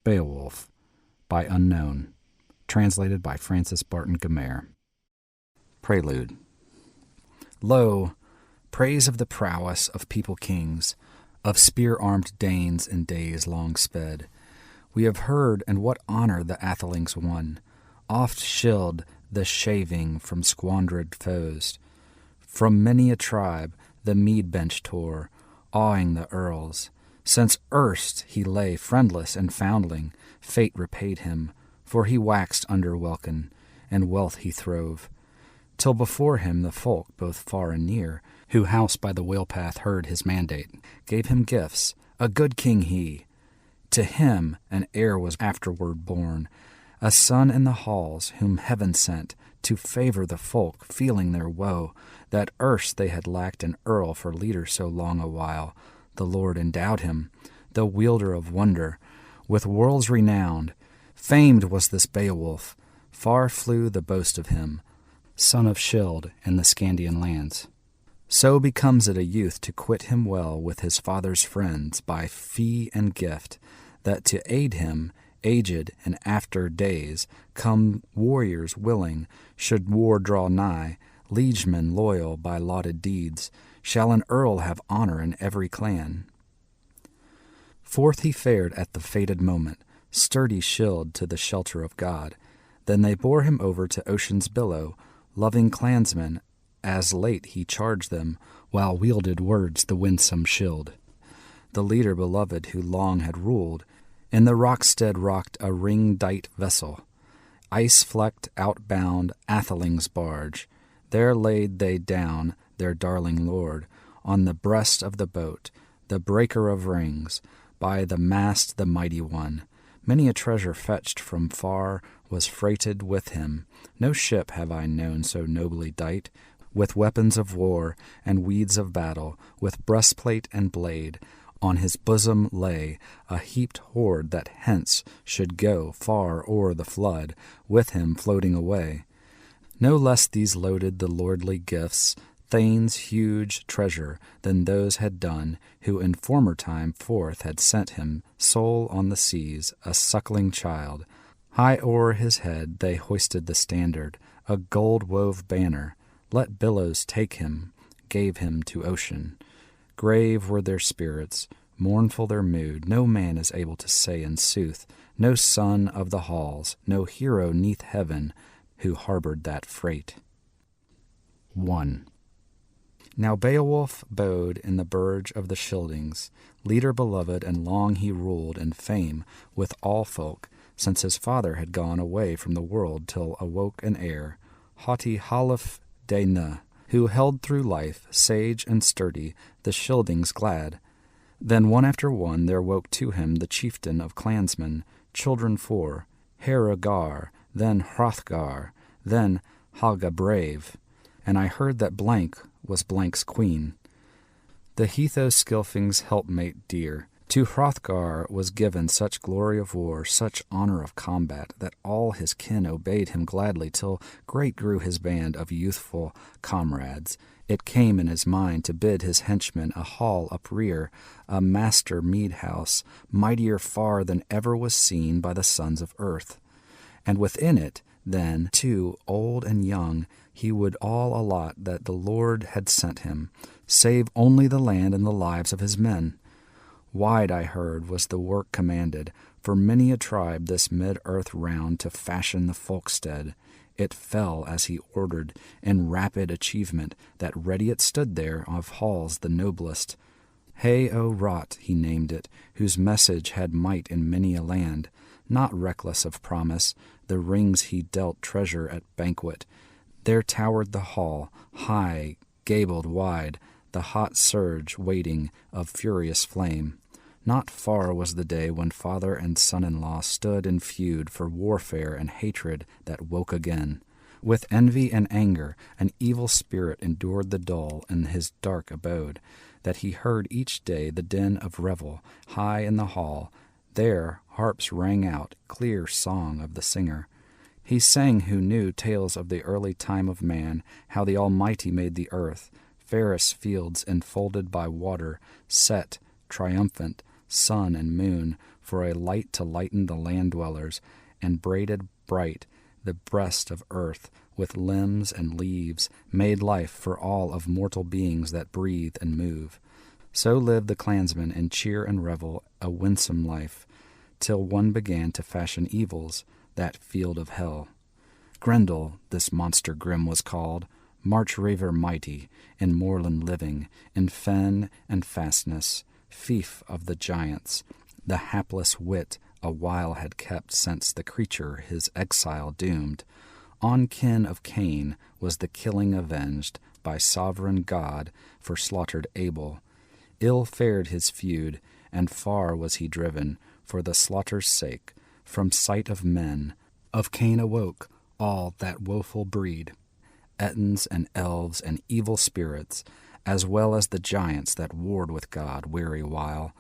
Beowulf, by Unknown, translated by Francis Barton Gamer. Prelude. Lo, praise of the prowess of people kings, of spear-armed Danes in days long sped. We have heard, and what honor the Athelings won, oft shilled the shaving from squandered foes. From many a tribe the mead bench tore, awing the earls. Since erst he lay friendless and foundling, fate repaid him, for he waxed under welkin, and wealth he throve. Till before him the folk, both far and near, who house by the wheel-path heard his mandate, gave him gifts, a good king he. To him an heir was afterward born, a son in the halls whom heaven sent, to favor the folk, feeling their woe, that erst they had lacked an earl for leader so long a while. The Lord endowed him, the wielder of wonder, with worlds renowned. Famed was this Beowulf, far flew the boast of him, son of Scyld and the Scandian lands. So becomes it a youth to quit him well with his father's friends by fee and gift, that to aid him, aged and after days, come warriors willing, should war draw nigh, liegemen loyal by lauded deeds, shall an earl have honor in every clan. Forth he fared at the fated moment, sturdy Scyld to the shelter of God. Then they bore him over to ocean's billow, loving clansmen, as late he charged them, while wielded words the winsome Scyld. The leader beloved who long had ruled, in the rockstead rocked a ring-dight vessel, ice-flecked, outbound Atheling's barge. There laid they down their darling lord, on the breast of the boat, the breaker of rings, by the mast the mighty one. Many a treasure fetched from far was freighted with him. No ship have I known so nobly dight, with weapons of war and weeds of battle, with breastplate and blade. On his bosom lay a heaped hoard that hence should go far o'er the flood, with him floating away. No less these loaded the lordly gifts, thane's huge treasure, than those had done, who in former time forth had sent him, sole on the seas, a suckling child. High o'er his head they hoisted the standard, a gold-wove banner. Let billows take him, gave him to ocean. Grave were their spirits, mournful their mood, no man is able to say in sooth, no son of the halls, no hero 'neath heaven, who harbored that freight. 1. Now Beowulf bode in the burge of the Scyldings, leader beloved, and long he ruled in fame with all folk, since his father had gone away from the world till awoke an heir, haughty Halef Dana, who held through life, sage and sturdy, the Scyldings glad. Then one after one there woke to him the chieftain of clansmen, children four, Hrothgar, then Hrothgar, then Helga brave, and I heard that Blank was Blank's queen. The Heatho-Scilfing's helpmate dear, to Hrothgar was given such glory of war, such honor of combat, that all his kin obeyed him gladly, till great grew his band of youthful comrades. It came in his mind to bid his henchmen a hall uprear, a master mead-house, mightier far than ever was seen by the sons of earth. And within it, then, to old and young, he would all allot that the Lord had sent him, save only the land and the lives of his men. Wide, I heard, was the work commanded, for many a tribe this mid-earth round to fashion the folkstead. It fell as he ordered, in rapid achievement, that ready it stood there of halls the noblest. Hay-o-Rot he named it, whose message had might in many a land. Not reckless of promise, the rings he dealt treasure at banquet. There towered the hall, high, gabled wide, the hot surge waiting of furious flame. Not far was the day when father and son-in-law stood in feud for warfare and hatred that woke again. With envy and anger, an evil spirit endured the dull in his dark abode, that he heard each day the din of revel high in the hall. There harps rang out, clear song of the singer. He sang who knew tales of the early time of man, how the Almighty made the earth, fairest fields enfolded by water, set, triumphant, sun and moon, for a light to lighten the land dwellers, and braided bright the breast of earth with limbs and leaves, made life for all of mortal beings that breathe and move. So lived the clansmen in cheer and revel, a winsome life, till one began to fashion evils, that field of hell. Grendel, this monster grim was called, march-raver mighty, in moorland living, in fen and fastness, fief of the giants, the hapless wit a while had kept since the creature his exile doomed. On kin of Cain was the killing avenged by sovereign God for slaughtered Abel. Ill fared his feud, and far was he driven, for the slaughter's sake, from sight of men. Of Cain awoke all that woeful breed, Etons and elves and evil spirits, as well as the giants that warred with God weary while,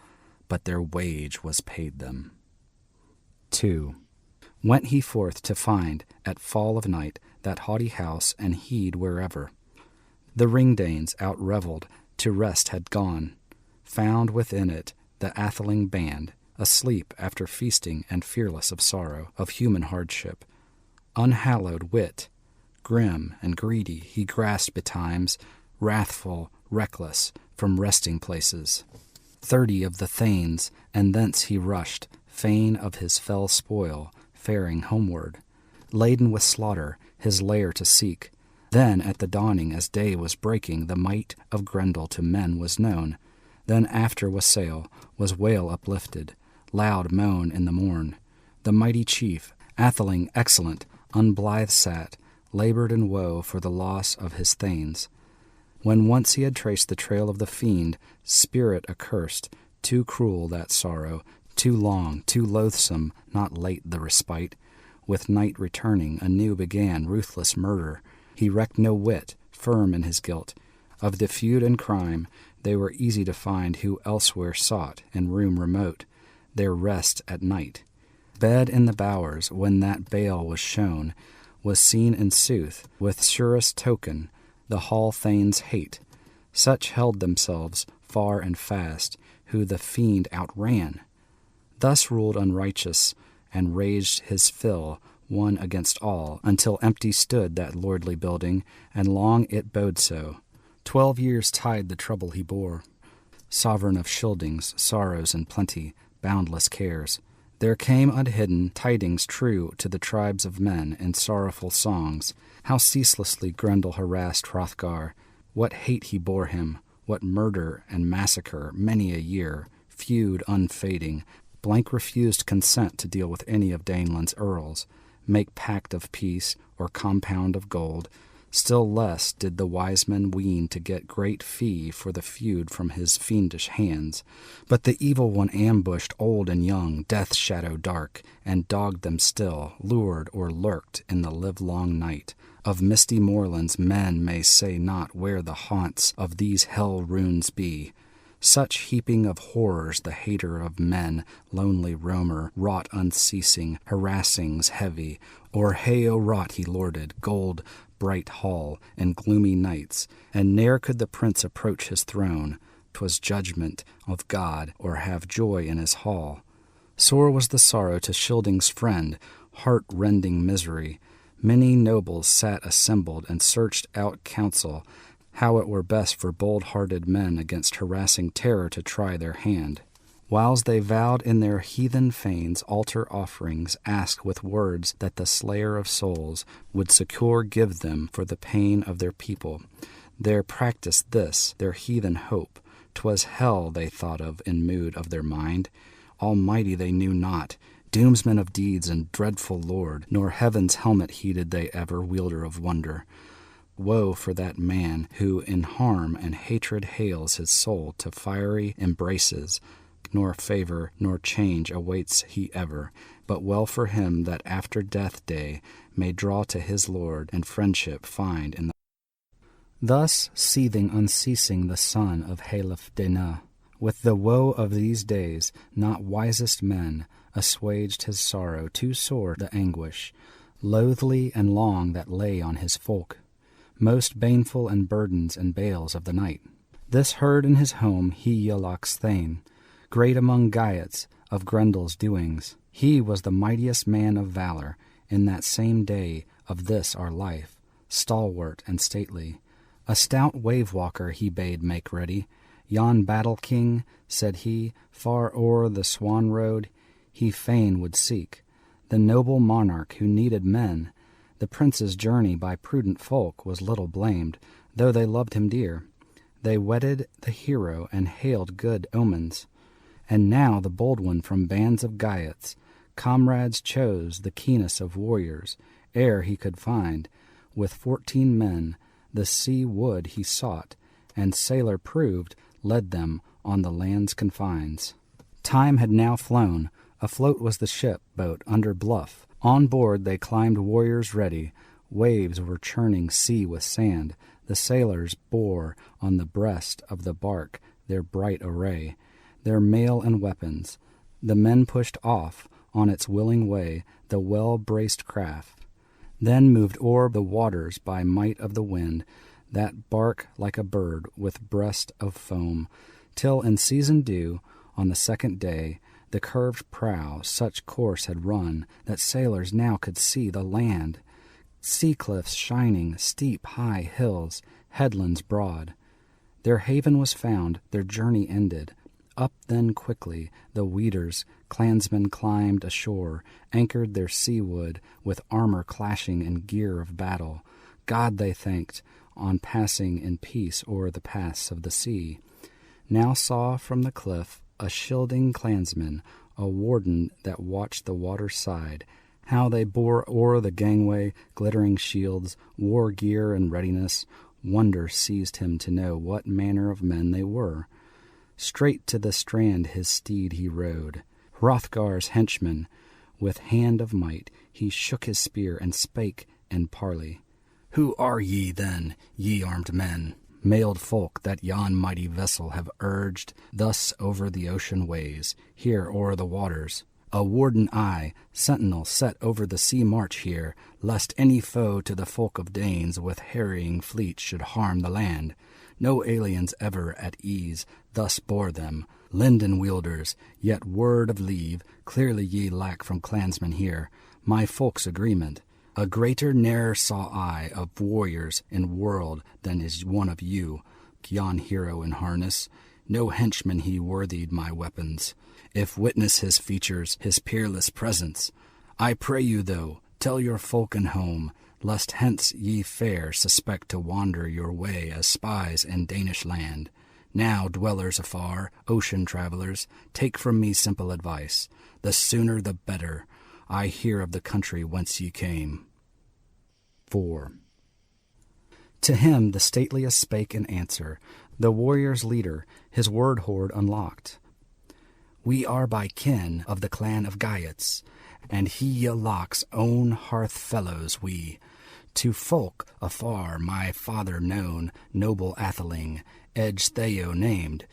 but their wage was paid them. 2. Went he forth to find, at fall of night, that haughty house, and heed wherever the ring-danes out-revelled, to rest had gone, found within it the atheling band, asleep after feasting and fearless of sorrow, of human hardship. Unhallowed wit, grim and greedy, he grasped betimes, wrathful, reckless, from resting places. 30 of the thanes, and thence he rushed, fain of his fell spoil, faring homeward, laden with slaughter, his lair to seek. Then at the dawning, as day was breaking, the might of Grendel to men was known. Then after wassail, was wail uplifted, loud moan in the morn. The mighty chief, atheling excellent, unblithe sat, labored in woe for the loss of his thanes. When once he had traced the trail of the fiend, spirit accursed, too cruel that sorrow, too long, too loathsome, not late the respite. With night returning, anew began ruthless murder. He recked no whit, firm in his guilt. Of the feud and crime, they were easy to find who elsewhere sought, in room remote, their rest at night. Bed in the bowers, when that bale was shown, was seen in sooth, with surest token, the hall thanes' hate. Such held themselves far and fast, who the fiend outran. Thus ruled unrighteous, and raged his fill, one against all, until empty stood that lordly building, and long it bode so. 12 years tide the trouble he bore, sovereign of Scyldings, sorrows and plenty, boundless cares. There came unhidden tidings true to the tribes of men in sorrowful songs, how ceaselessly Grendel harassed Hrothgar, what hate he bore him, what murder and massacre many a year, feud unfading. Blank refused consent to deal with any of Daneland's earls, make pact of peace or compound of gold. Still less did the wise men ween to get great fee for the feud from his fiendish hands. But the evil one ambushed old and young, death's shadow dark, and dogged them still, lured or lurked in the livelong night. Of misty moorlands men may say not where the haunts of these hell runes be. Such heaping of horrors the hater of men, lonely roamer, wrought unceasing, harassings heavy, o'er Heyo wrought he lorded, gold bright hall, and gloomy nights, and ne'er could the prince approach his throne. 'Twas judgment of God, or have joy in his hall. Sore was the sorrow to Scyldings' friend, heart-rending misery. Many nobles sat assembled and searched out counsel, how it were best for bold-hearted men against harassing terror to try their hand. Whiles they vowed in their heathen fanes altar offerings, asked with words that the slayer of souls would succour give them for the pain of their people. Their practice this, their heathen hope. 'Twas hell they thought of in mood of their mind. Almighty they knew not, doomsman of deeds and dreadful Lord, nor heaven's helmet heeded they ever, wielder of wonder. Woe for that man who in harm and hatred hales his soul to fiery embraces, nor favor nor change awaits he ever, but well for him that after death day may draw to his Lord and friendship find in the. Thus seething unceasing the son of Halef Dana, with the woe of these days, not wisest men assuaged his sorrow, too sore the anguish, loathly and long that lay on his folk, most baneful and burdens and bales of the night. This heard in his home he Iolach's thane, great among Geats, of Grendel's doings. He was the mightiest man of valor in that same day of this our life, stalwart and stately. A stout wave-walker he bade make ready. Yon battle-king, said he, far o'er the swan-road he fain would seek. The noble monarch who needed men. The prince's journey by prudent folk was little blamed, though they loved him dear. They wedded the hero and hailed good omens. And now the bold one from bands of Geats, comrades chose the keenest of warriors, ere he could find, with 14 men, the sea wood he sought, and sailor proved, led them on the land's confines. Time had now flown. Afloat was the ship boat under bluff. On board they climbed warriors ready. Waves were churning sea with sand. The sailors bore on the breast of the bark their bright array, their mail and weapons. The men pushed off on its willing way the well-braced craft. Then moved o'er the waters by might of the wind, that bark like a bird with breast of foam, till in season due, on the second day, the curved prow such course had run that sailors now could see the land, sea cliffs shining, steep high hills, headlands broad. Their haven was found, their journey ended. Up then quickly the Weders clansmen climbed ashore, anchored their seawood with armor clashing and gear of battle. God they thanked, on passing in peace o'er the paths of the sea. Now saw from the cliff a shielding clansman, a warden that watched the water's side, how they bore o'er the gangway glittering shields, war gear and readiness. Wonder seized him to know what manner of men they were. Straight to the strand his steed he rode. Hrothgar's henchman, with hand of might, he shook his spear and spake in parley. Who are ye then, ye armed men, mailed folk that yon mighty vessel have urged thus over the ocean ways, here o'er the waters? A warden I, sentinel set over the sea march here, lest any foe to the folk of Danes with harrying fleet should harm the land. No aliens ever at ease thus bore them, linden wielders, yet word of leave clearly ye lack from clansmen here, my folk's agreement. A greater ne'er saw I of warriors in world than is one of you, yon hero in harness. No henchman he worthied my weapons, if witness his features, his peerless presence. I pray you, though, tell your folk and home, lest hence ye fare suspect to wander your way as spies in Danish land. Now, dwellers afar, ocean travelers, take from me simple advice. The sooner the better. I hear of the country whence ye came. 4. To him the stateliest spake in answer, the warrior's leader, his word hoard unlocked. We are by kin of the clan of Geats, and he Yalok's own hearth fellows we. To folk afar my father known, noble atheling, Edge-Theo named.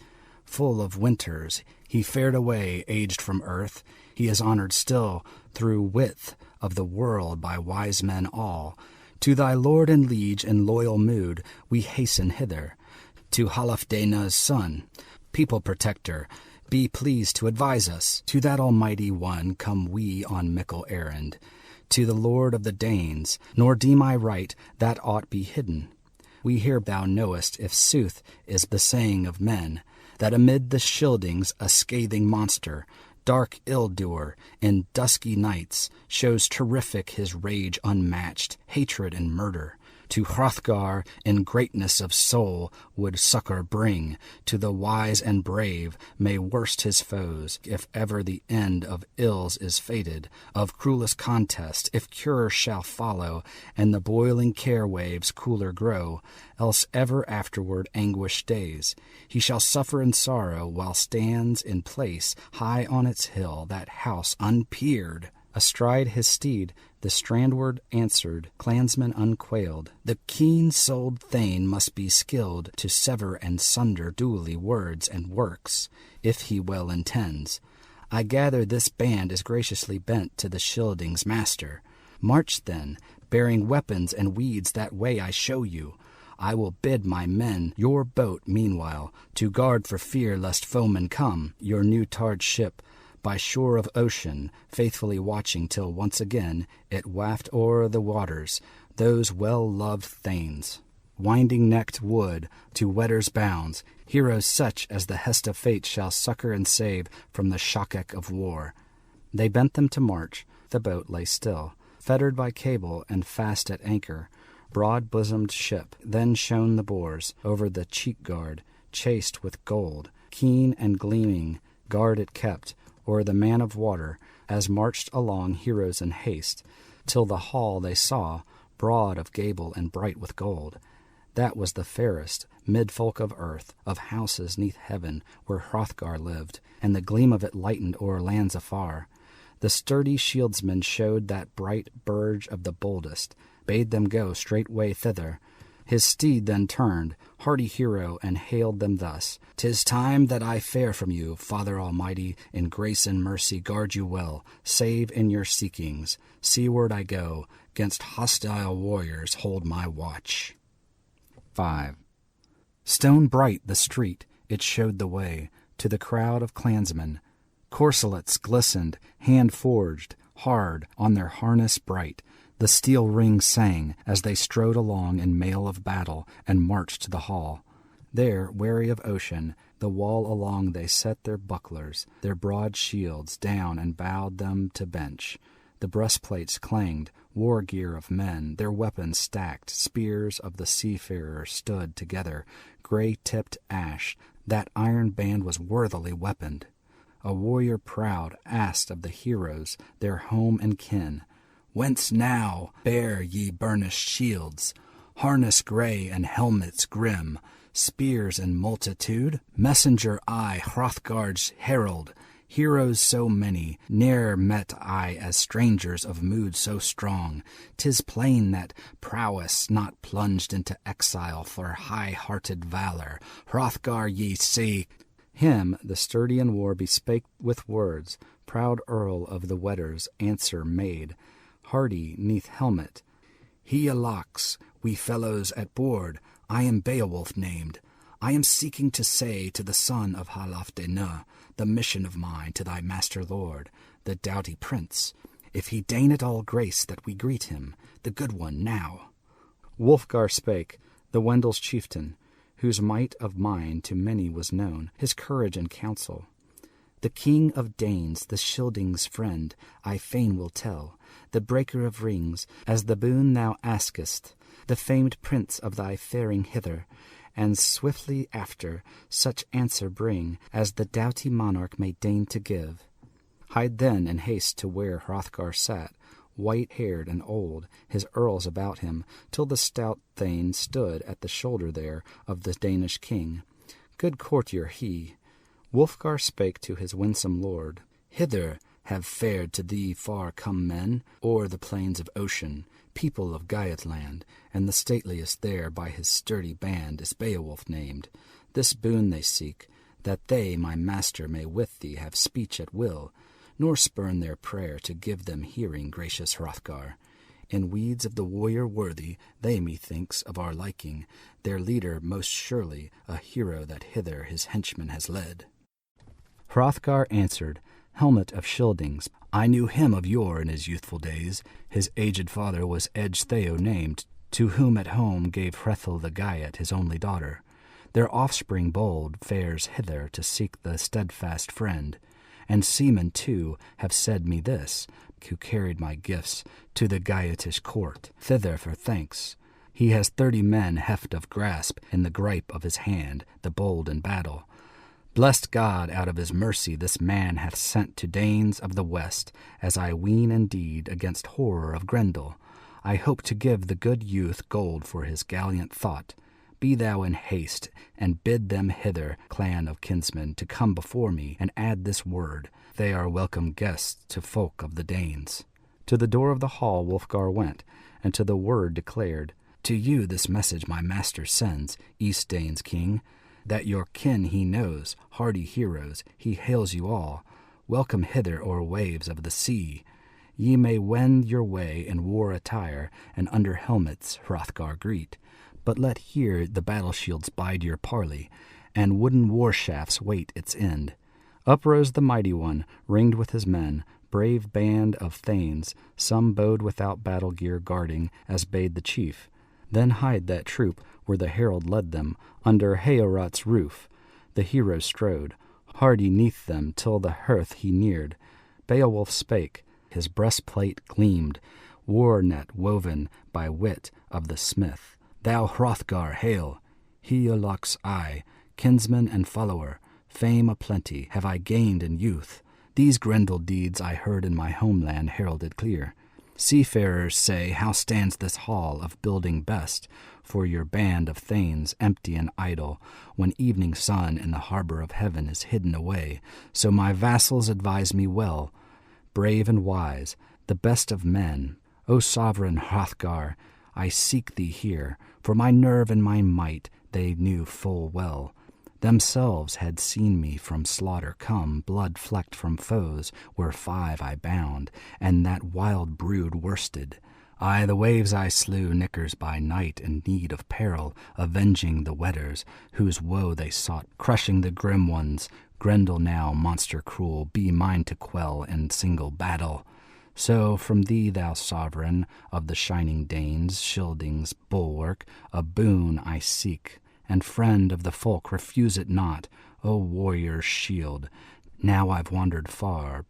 Full of winters, he fared away, aged from earth. He is honored still through width of the world by wise men all. To thy lord and liege in loyal mood we hasten hither. To Halfdane's son, people protector, be pleased to advise us. To that almighty one come we on mickle errand. To the lord of the Danes, nor deem I right that aught be hidden. We hear thou knowest, if sooth is the saying of men, that amid the Scyldings a scathing monster, dark ill-doer, in dusky nights, shows terrific his rage unmatched, hatred and murder. To Hrothgar in greatness of soul would succor bring. To the wise and brave may worst his foes, if ever the end of ills is fated, of cruelest contest, if cure shall follow, and the boiling care waves cooler grow, else ever afterward anguish days. He shall suffer in sorrow while stands in place high on its hill, that house unpeered. Astride his steed, the strandward answered, clansman unquailed. The keen-souled thane must be skilled to sever and sunder duly words and works, if he well intends. I gather this band is graciously bent to the Scyldings' master. March then, bearing weapons and weeds that way I show you. I will bid my men your boat meanwhile, to guard for fear lest foemen come. Your new tarred ship by shore of ocean, faithfully watching till once again it waft o'er the waters those well-loved thanes. Winding-necked wood to Wedder's bounds, heroes such as the hest of fate shall succor and save from the shock of war. They bent them to march. The boat lay still, fettered by cable and fast at anchor. Broad-bosomed ship, then shone the boars over the cheek-guard, chased with gold. Keen and gleaming guard it kept o'er the man of water, as marched along heroes in haste, till the hall they saw, broad of gable and bright with gold. That was the fairest, mid-folk of earth, of houses neath heaven, where Hrothgar lived, and the gleam of it lightened o'er lands afar. The sturdy shieldsman showed that bright burge of the boldest, bade them go straightway thither. His steed then turned, hardy hero, and hailed them thus: "'Tis time that I fare from you. Father Almighty, in grace and mercy guard you well, save in your seekings. Seaward I go, 'gainst hostile warriors hold my watch." 5. Stone bright the street, it showed the way to the crowd of clansmen. Corselets glistened, hand-forged, hard on their harness bright. The steel rings sang as they strode along in mail of battle and marched to the hall. There, wary of ocean, the wall along they set their bucklers, their broad shields down and bowed them to bench. The breastplates clanged, war gear of men, their weapons stacked, spears of the seafarers stood together, gray-tipped ash, that iron band was worthily weaponed. A warrior proud asked of the heroes their home and kin, "Whence now bear ye burnished shields, harness gray and helmets grim, spears in multitude? Messenger I, Hrothgar's herald, heroes so many, ne'er met I as strangers of mood so strong. 'Tis plain that prowess not plunged into exile for high-hearted valor. Hrothgar ye see." Him the sturdy in war bespake with words. Proud Earl of the Wedders answer made, hardy neath helmet: "He alocks, we fellows at board, I am Beowulf named. I am seeking to say to the son of Halfdene the mission of mine to thy master lord, the doughty prince, if he deign it all grace that we greet him, the good one, now." Wulfgar spake, the Wendels' chieftain, whose might of mind to many was known, his courage and counsel. "The king of Danes, the Scyldings' friend, I fain will tell, the breaker of rings, as the boon thou askest, the famed prince of thy faring hither, and swiftly after such answer bring as the doughty monarch may deign to give." Hide then in haste to where Hrothgar sat, white-haired and old, his earls about him, till the stout thane stood at the shoulder there of the Danish king. Good courtier he. Wulfgar spake to his winsome lord: "Hither have fared to thee far-come men, o'er the plains of ocean, people of Geatland, and the stateliest there by his sturdy band is Beowulf named. This boon they seek, that they, my master, may with thee have speech at will, nor spurn their prayer to give them hearing, gracious Hrothgar. In weeds of the warrior worthy, they, methinks, of our liking, their leader most surely, a hero that hither his henchman has led." Hrothgar answered, "Helmet of Scyldings, I knew him of yore in his youthful days. His aged father was Ecgtheow named, to whom at home gave Hrethel the Geat his only daughter. Their offspring bold fares hither to seek the steadfast friend. And seamen, too, have said me this, who carried my gifts to the Geatish court, thither for thanks. He has 30 men heft of grasp in the gripe of his hand, the bold in battle. Blessed God, out of his mercy this man hath sent to Danes of the West, as I ween indeed, against horror of Grendel. I hope to give the good youth gold for his gallant thought. Be thou in haste, and bid them hither, clan of kinsmen, to come before me, and add this word: they are welcome guests to folk of the Danes." To the door of the hall Wulfgar went, and to the word declared: "To you this message my master sends, East Danes' king, that your kin he knows, hardy heroes, he hails you all. Welcome hither o'er waves of the sea. Ye may wend your way in war attire, and under helmets Hrothgar greet. But let here the battle-shields bide your parley, and wooden war-shafts wait its end. Uprose the mighty one, ringed with his men, brave band of thanes, some bowed without battle gear guarding, as bade the chief. Then hied that troop, where the herald led them, under Heorot's roof. The hero strode, hardy neath them, till the hearth he neared. Beowulf spake, his breastplate gleamed, war net woven by wit of the smith. Thou Hrothgar, hail! Hygelac's I, kinsman and follower, fame aplenty have I gained in youth. These Grendel deeds I heard in my homeland heralded clear. Seafarers say, how stands this hall of building best for your band of thanes empty and idle, when evening sun in the harbor of heaven is hidden away? So my vassals advise me well, brave and wise, the best of men. O sovereign Hrothgar, I seek thee here, for my nerve and my might they knew full well. Themselves had seen me from slaughter come, blood-flecked from foes, where 5 I bound, and that wild brood worsted. Aye, the waves I slew, nickers by night in need of peril, avenging the wedders, whose woe they sought, crushing the grim ones. Grendel now, monster cruel, be mine to quell in single battle. So from thee, thou sovereign of the shining Danes, Scyldings' bulwark, a boon I seek, and friend of the folk, refuse it not, O warrior's shield. Now I've wandered far,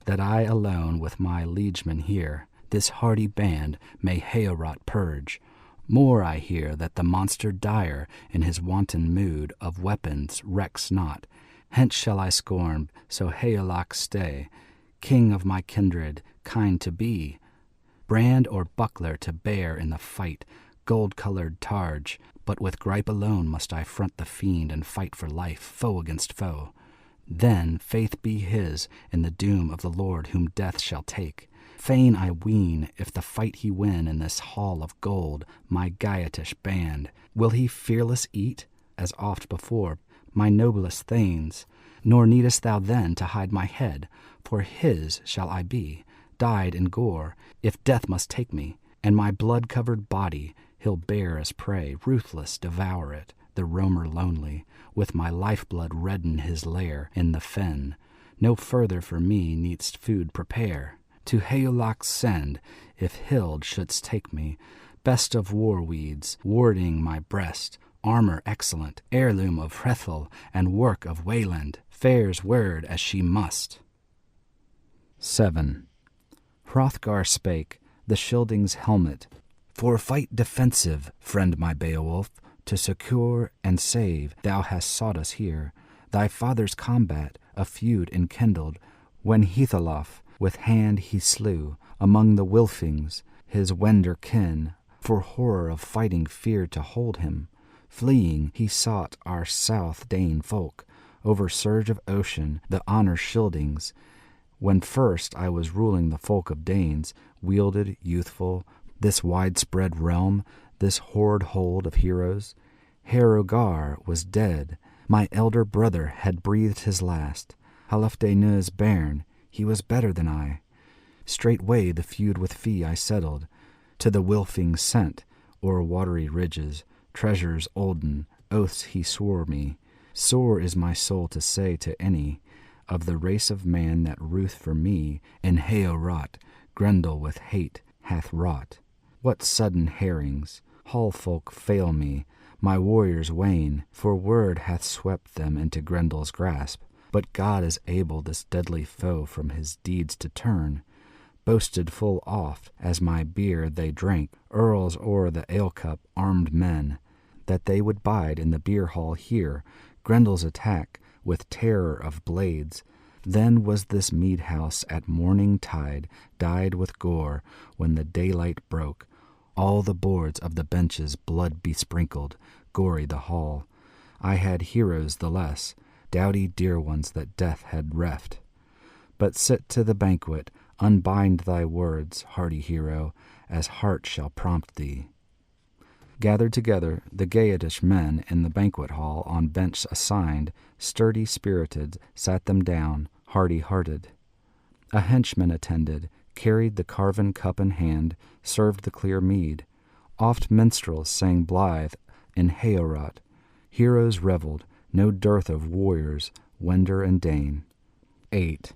that I alone with my liegemen here this hardy band may Heorot purge. More I hear that the monster dire, in his wanton mood of weapons, recks not. Hence shall I scorn, so Hygelac stay, king of my kindred, kind to be. Brand or buckler to bear in the fight, gold-colored targe, but with gripe alone must I front the fiend and fight for life, foe against foe. Then faith be his in the doom of the Lord whom death shall take. Fain I ween, if the fight he win in this hall of gold, my Geatish band, will he fearless eat, as oft before, my noblest thanes? Nor needest thou then to hide my head, for his shall I be, dyed in gore, if death must take me, and my blood-covered body he'll bear as prey, ruthless devour it, the roamer lonely, with my lifeblood redden his lair in the fen. No further for me needst food prepare. To Hygelac send, if Hild shouldst take me, best of war weeds, warding my breast, armor excellent, heirloom of Hrethel, and work of Wayland, fares word as she must. 7. Hrothgar spake, the Scyldings' helmet, for fight defensive, friend my Beowulf, to succour and save, thou hast sought us here. Thy father's combat, a feud enkindled, when Hethelolf with hand he slew, among the Wylfings, his Wender kin, for horror of fighting feared to hold him. Fleeing, he sought our South Dane folk, over surge of ocean, the honor Scyldings. When first I was ruling the folk of Danes, wielded, youthful, this widespread realm, this hoard hold of heroes, Herogar was dead, my elder brother had breathed his last. Halfdane's bairn, he was better than I. Straightway the feud with fee I settled, to the Wylfings sent, o'er watery ridges, treasures olden, oaths he swore me. Sore is my soul to say to any, of the race of man that ruth for me, in Heorot, Grendel with hate hath wrought. What sudden herrings, hall folk fail me, my warriors wane, for word hath swept them into Grendel's grasp. But God is able this deadly foe from his deeds to turn. Boasted full oft, as my beer they drank, earls o'er the ale-cup, armed men, that they would bide in the beer-hall here, Grendel's attack, with terror of blades. Then was this mead-house at morning tide dyed with gore, when the daylight broke. All the boards of the benches blood besprinkled, gory the hall. I had heroes the less, doughty dear ones that death had reft. But sit to the banquet, unbind thy words, hardy hero, as heart shall prompt thee. Gathered together, the Geatish men in the banquet hall on bench assigned, sturdy-spirited, sat them down, hardy-hearted. A henchman attended, carried the carven cup in hand, served the clear mead. Oft minstrels sang blithe in Heorot. Heroes revelled, no dearth of warriors, Wender and Dane. 8.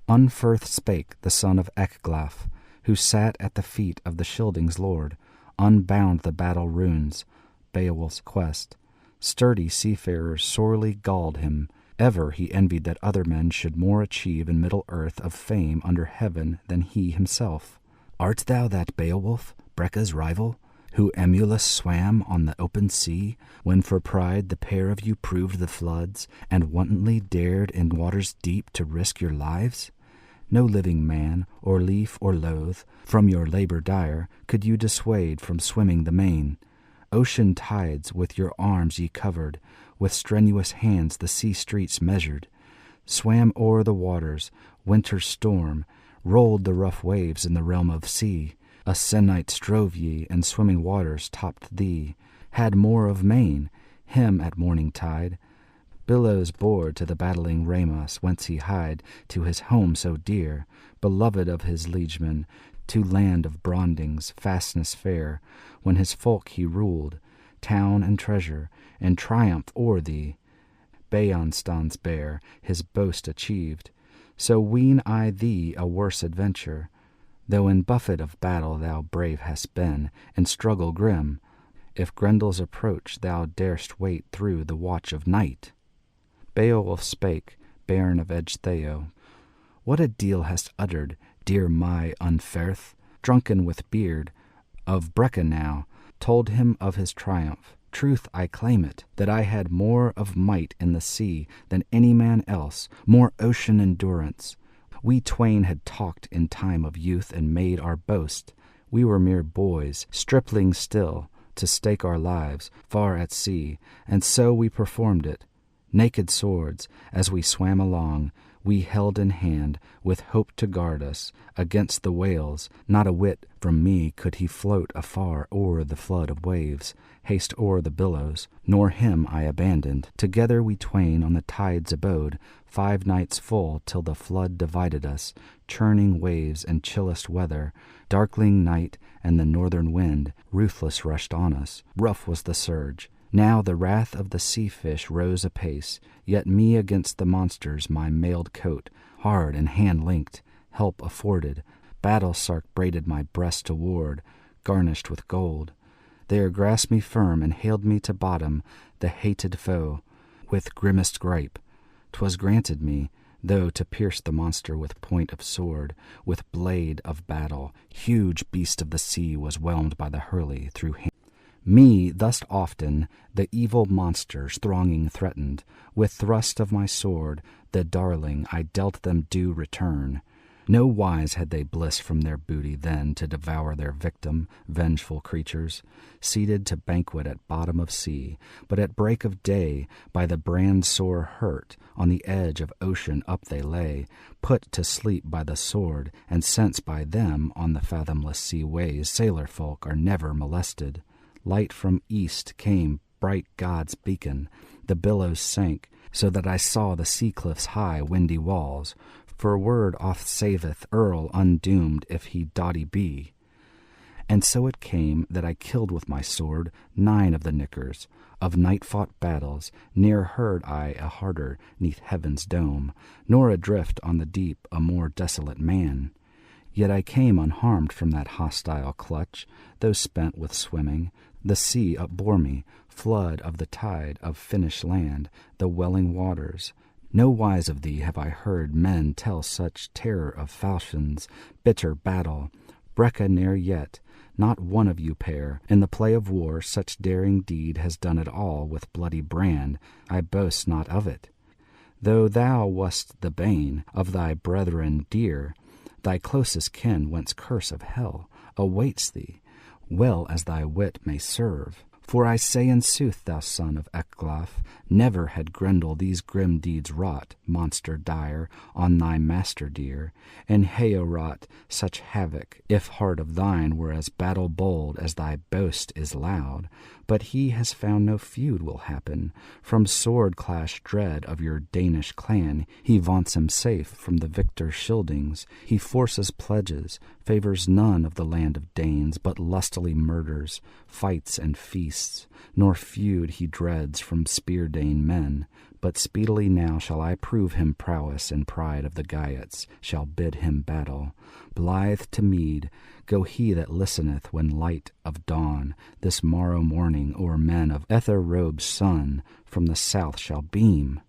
Unferth spake the son of Ecglaf, who sat at the feet of the Scyldings' lord, unbound the battle runes, Beowulf's quest. Sturdy seafarers sorely galled him. Ever he envied that other men should more achieve in Middle-earth of fame under heaven than he himself. Art thou that Beowulf, Breca's rival, who emulous swam on the open sea, when for pride the pair of you proved the floods, and wantonly dared in waters deep to risk your lives? No living man, or leaf or loath, from your labor dire could you dissuade from swimming the main. Ocean tides with your arms ye covered, with strenuous hands the sea streets measured, swam o'er the waters, winter's storm, rolled the rough waves in the realm of sea. A sennight strove ye, and swimming waters topped thee, had more of main, him at morning tide. Billows bore to the battling Ramos, whence he hied to his home so dear, beloved of his liegemen, to land of Brondings, fastness fair, when his folk he ruled, town and treasure, and triumph o'er thee. Beonstans bare, his boast achieved. So ween I thee a worse adventure, though in buffet of battle thou brave hast been, and struggle grim. If Grendel's approach thou darest wait through the watch of night. Beowulf spake, bairn of Ecgtheow, what a deal hast uttered, dear my Unferth, drunken with beard, of Breca now, told him of his triumph. Truth, I claim it, that I had more of might in the sea than any man else, more ocean endurance. We twain had talked in time of youth and made our boast. We were mere boys, striplings still, to stake our lives far at sea, and so we performed it. Naked swords, as we swam along, we held in hand, with hope to guard us against the whales. Not a whit from me could he float afar o'er the flood of waves, haste o'er the billows, nor him I abandoned. Together we twain on the tides abode, 5 nights full till the flood divided us, churning waves and chillest weather, darkling night and the northern wind, ruthless rushed on us. Rough was the surge. Now the wrath of the sea-fish rose apace, yet me against the monsters my mailed coat, hard and hand-linked, help afforded. Battle-sark braided my breast to ward, garnished with gold. There grasped me firm and haled me to bottom, the hated foe, with grimmest gripe. 'Twas granted me, though to pierce the monster with point of sword, with blade of battle, huge beast of the sea was whelmed by the hurley through hand. Me thus often the evil monsters thronging threatened, with thrust of my sword, the darling I dealt them due return. No wise had they bliss from their booty then to devour their victim, vengeful creatures, seated to banquet at bottom of sea, but at break of day, by the brand sore hurt, on the edge of ocean up they lay, put to sleep by the sword, and since by them on the fathomless sea ways sailor folk are never molested. Light from east came, bright God's beacon. The billows sank, so that I saw the sea cliff's high, windy walls. For word oft saveth Earl undoomed if he doughty be. And so it came that I killed with my sword 9 of the nickers. Of night-fought battles, ne'er heard I a harder 'neath heaven's dome, nor adrift on the deep a more desolate man. Yet I came unharmed from that hostile clutch, though spent with swimming. The sea upbore me, flood of the tide of Finnish land, the welling waters. No wise of thee have I heard men tell such terror of falchions, bitter battle. Breca ne'er yet, not one of you pair, in the play of war such daring deed has done it all with bloody brand. I boast not of it. Though thou wast the bane of thy brethren dear, thy closest kin, whence curse of hell awaits thee, well as thy wit may serve. For I say in sooth, thou son of Ecglaf, never had Grendel these grim deeds wrought, monster dire, on thy master dear, and Heorot such havoc, if heart of thine were as battle bold as thy boast is loud. But he has found no feud will happen, from sword clash dread of your Danish clan. He vaunts him safe from the victor Scyldings. He forces pledges, favors none of the land of Danes, but lustily murders, fights and feasts. Nor feud he dreads from Spear-Dane men, But speedily now shall I prove him prowess, and pride of the Geats shall bid him battle. Blithe to mead, go he that listeneth when light of dawn this morrow morning o'er men of Ether-robed sun from the south shall beam.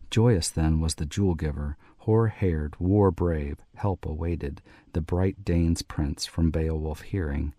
Joyous then was the jewel-giver, hoar-haired, war-brave, help awaited, the bright Dane's prince from Beowulf hearing.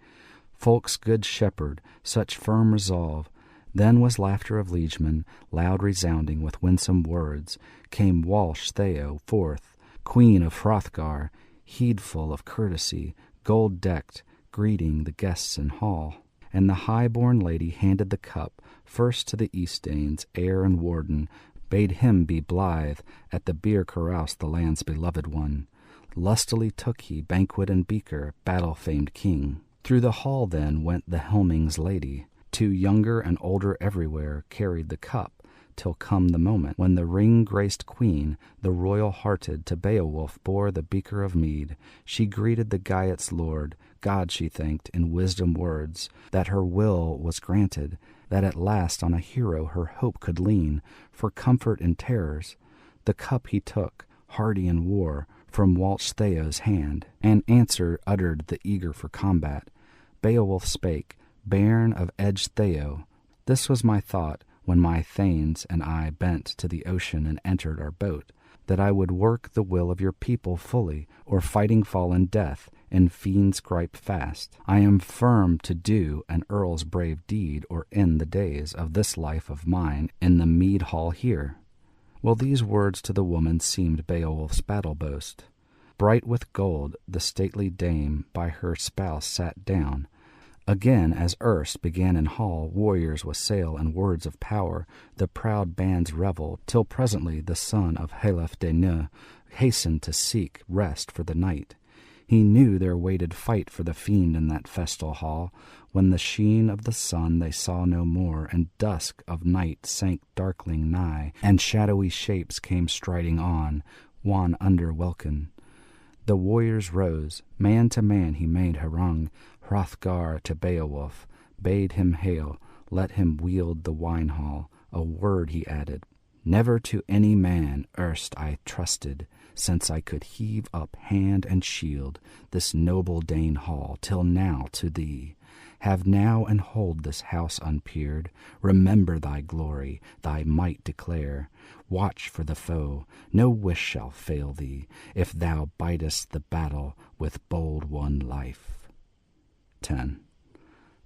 Folk's good shepherd, such firm resolve. Then was laughter of liegemen, loud resounding with winsome words. Came Walsh Theo forth, queen of Hrothgar, heedful of courtesy, gold-decked, greeting the guests in hall. And the high-born lady handed the cup, first to the East-Danes, heir and warden, bade him be blithe at the beer carouse the land's beloved one. Lustily took he banquet and beaker, battle-famed king. Through the hall then went the helming's lady. Two younger and older everywhere carried the cup, till come the moment when the ring-graced queen, the royal-hearted, to Beowulf bore the beaker of mead. She greeted the Geats' lord, God she thanked in wisdom words, that her will was granted, that at last on a hero her hope could lean, for comfort in terrors. The cup he took, hardy in war, from Walsh Theo's hand, and answer uttered the eager for combat. Beowulf spake, bairn of Edge Theo, this was my thought when my thanes and I bent to the ocean and entered our boat, that I would work the will of your people fully, or fighting fall in death, in fiend's gripe fast. I am firm to do an earl's brave deed, or end the days of this life of mine in the mead hall here. Well, these words to the woman seemed Beowulf's battle boast. Bright with gold the stately dame by her spouse sat down. Again, as erst began in hall, warriors wassail and words of power, the proud bands revel, till presently the son of Halef de Neu hastened to seek rest for the night. He knew there waited fight for the fiend in that festal hall, when the sheen of the sun they saw no more, and dusk of night sank darkling nigh, and shadowy shapes came striding on, wan under welkin. The warriors rose, man to man he made harangue, Hrothgar to Beowulf, bade him hail, let him wield the wine-hall. A word he added, never to any man erst I trusted, since I could heave up hand and shield this noble Dane hall, till now to thee. Have now and hold this house unpeered, remember thy glory, thy might declare. Watch for the foe, no wish shall fail thee, if thou bidest the battle with bold-won life. 10.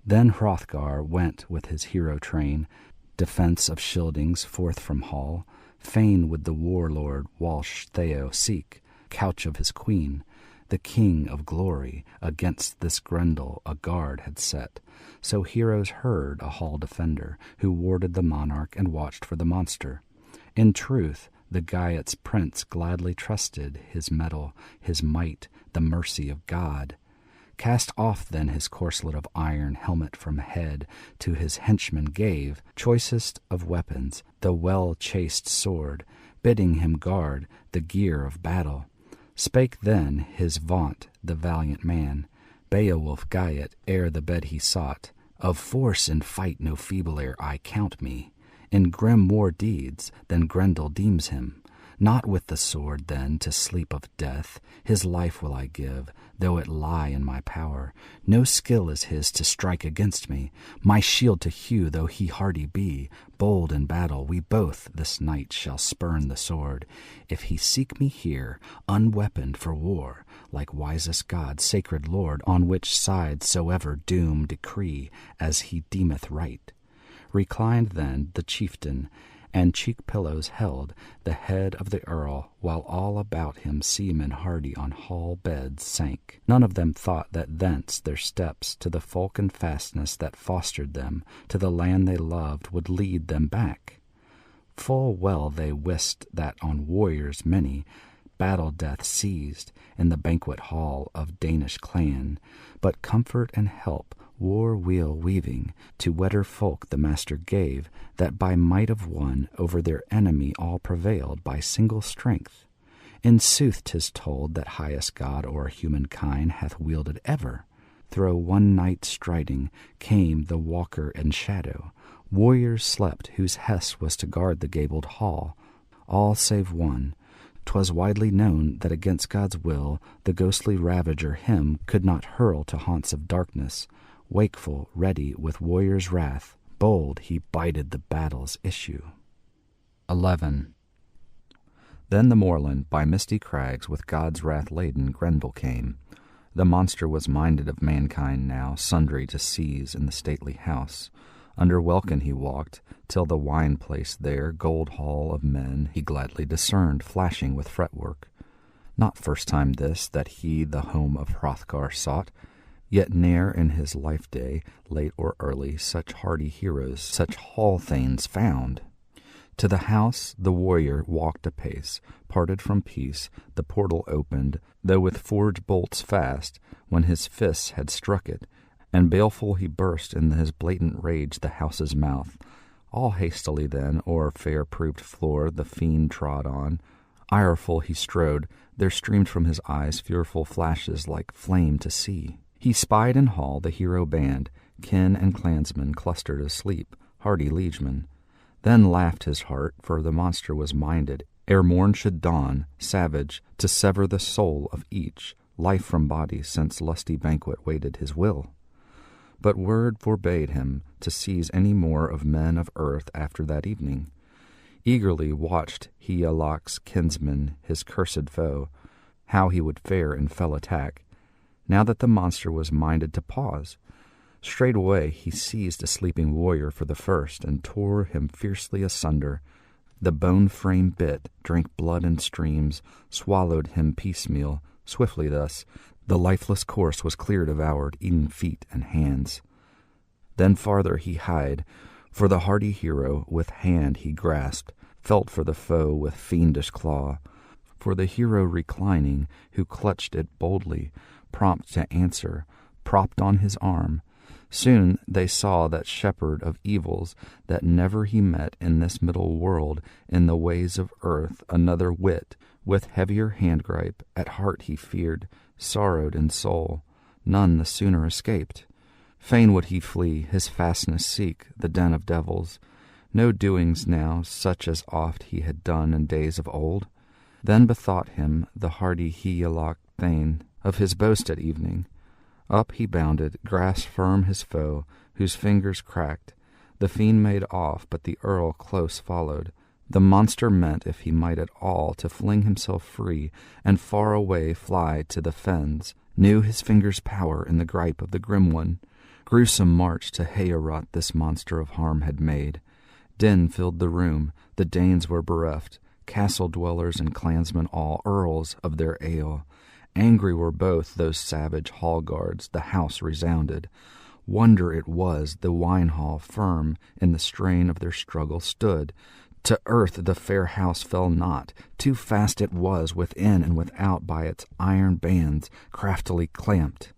Then Hrothgar went with his hero train, defence of Scyldings, forth from hall. Fain would the warlord Walsh Theo seek, couch of his queen. The king of glory against this Grendel a guard had set. So heroes heard a hall defender, who warded the monarch and watched for the monster. In truth, the Geats' prince gladly trusted his mettle, his might, the mercy of God. Cast off then his corslet of iron helmet from head, to his henchman gave, choicest of weapons, the well-chased sword, bidding him guard the gear of battle. Spake then his vaunt, the valiant man, Beowulf Geat, ere the bed he sought, of force in fight no feebler I count me, in grim war deeds than Grendel deems him. Not with the sword, then, to sleep of death, his life will I give, though it lie in my power. No skill is his to strike against me, my shield to hew though he hardy be. Bold in battle, we both this night shall spurn the sword. If he seek me here, unweaponed for war, like wisest God, sacred Lord, on which side soever doom decree, as he deemeth right. Reclined then the chieftain, and cheek-pillows held the head of the earl, while all about him seamen hardy on hall beds sank. None of them thought that thence their steps to the folk and fastness that fostered them, to the land they loved, would lead them back. Full well they wist that on warriors many battle-death seized in the banquet hall of Danish clan, but comfort and help war-wheel weaving, to wetter folk the master gave, that by might of one over their enemy all prevailed by single strength. In sooth 'tis told that highest God o'er humankind hath wielded ever thro' one night striding, came the walker in shadow. Warriors slept, whose hest was to guard the gabled hall, all save one. 'Twas widely known that against God's will the ghostly ravager him could not hurl to haunts of darkness. Wakeful, ready with warrior's wrath, bold he bided the battle's issue. 11. Then the moorland, by misty crags, with God's wrath laden, Grendel came. The monster was minded of mankind now, sundry to seize in the stately house. Under welkin he walked, till the wine place there, gold hall of men, he gladly discerned, flashing with fretwork. Not first time this, that he the home of Hrothgar sought, yet ne'er in his life-day, late or early, such hardy heroes, such hall thanes found. To the house the warrior walked apace, parted from peace, the portal opened, though with forge bolts fast, when his fists had struck it, and baleful he burst in his blatant rage the house's mouth. All hastily then o'er fair-proved floor the fiend trod on. Ireful he strode, there streamed from his eyes fearful flashes like flame to see. He spied in hall the hero band, kin and clansmen clustered asleep, hardy liegemen. Then laughed his heart, for the monster was minded, ere morn should dawn, savage, to sever the soul of each, life from body, since lusty banquet waited his will. But word forbade him to seize any more of men of earth after that evening. Eagerly watched Hygelac's kinsman, his cursed foe, how he would fare in fell attack, now that the monster was minded to pause. Straightway he seized a sleeping warrior for the first, and tore him fiercely asunder. The bone frame bit, drank blood in streams, swallowed him piecemeal. Swiftly thus, the lifeless corse was clear devoured, eaten feet and hands. Then farther he hied, for the hardy hero with hand he grasped, felt for the foe with fiendish claw. For the hero reclining, who clutched it boldly, prompt to answer, propped on his arm. Soon they saw that shepherd of evils, that never he met in this middle world, in the ways of earth, another wit, with heavier handgripe, at heart he feared, sorrowed in soul, none the sooner escaped. Fain would he flee, his fastness seek, the den of devils. No doings now, such as oft he had done in days of old. Then bethought him the hardy Hygelac thane of his boast at evening. Up he bounded, grasped firm his foe, whose fingers cracked. The fiend made off, but the earl close followed. The monster meant, if he might at all, to fling himself free, and far away fly to the fens. Knew his fingers' power in the gripe of the grim one. Gruesome march to Heorot this monster of harm had made. Din filled the room, the Danes were bereft, castle dwellers and clansmen all, earls of their ale. Angry were both those savage hall guards, the house resounded. Wonder it was the wine-hall firm in the strain of their struggle stood. To earth the fair house fell not, too fast it was within and without by its iron bands craftily clamped.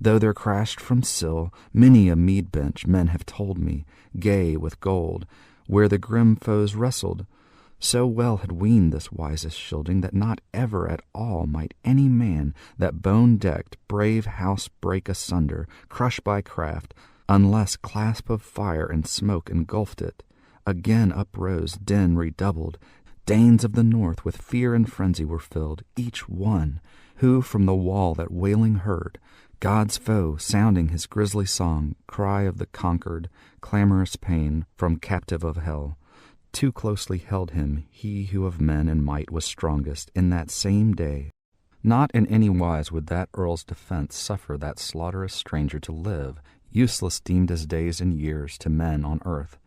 Though there crashed from sill many a mead bench, men have told me, gay with gold, where the grim foes wrestled, so well had weaned this wisest shielding that not ever at all might any man that bone-decked brave house break asunder, crush by craft, unless clasp of fire and smoke engulfed it. Again uprose, din redoubled. Danes of the north with fear and frenzy were filled, each one, who from the wall that wailing heard, God's foe sounding his grisly song, cry of the conquered, clamorous pain from captive of hell. Too closely held him he who of men and might was strongest in that same day. Not in any wise would that earl's defense suffer that slaughterous stranger to live, useless deemed as days and years to men on earth.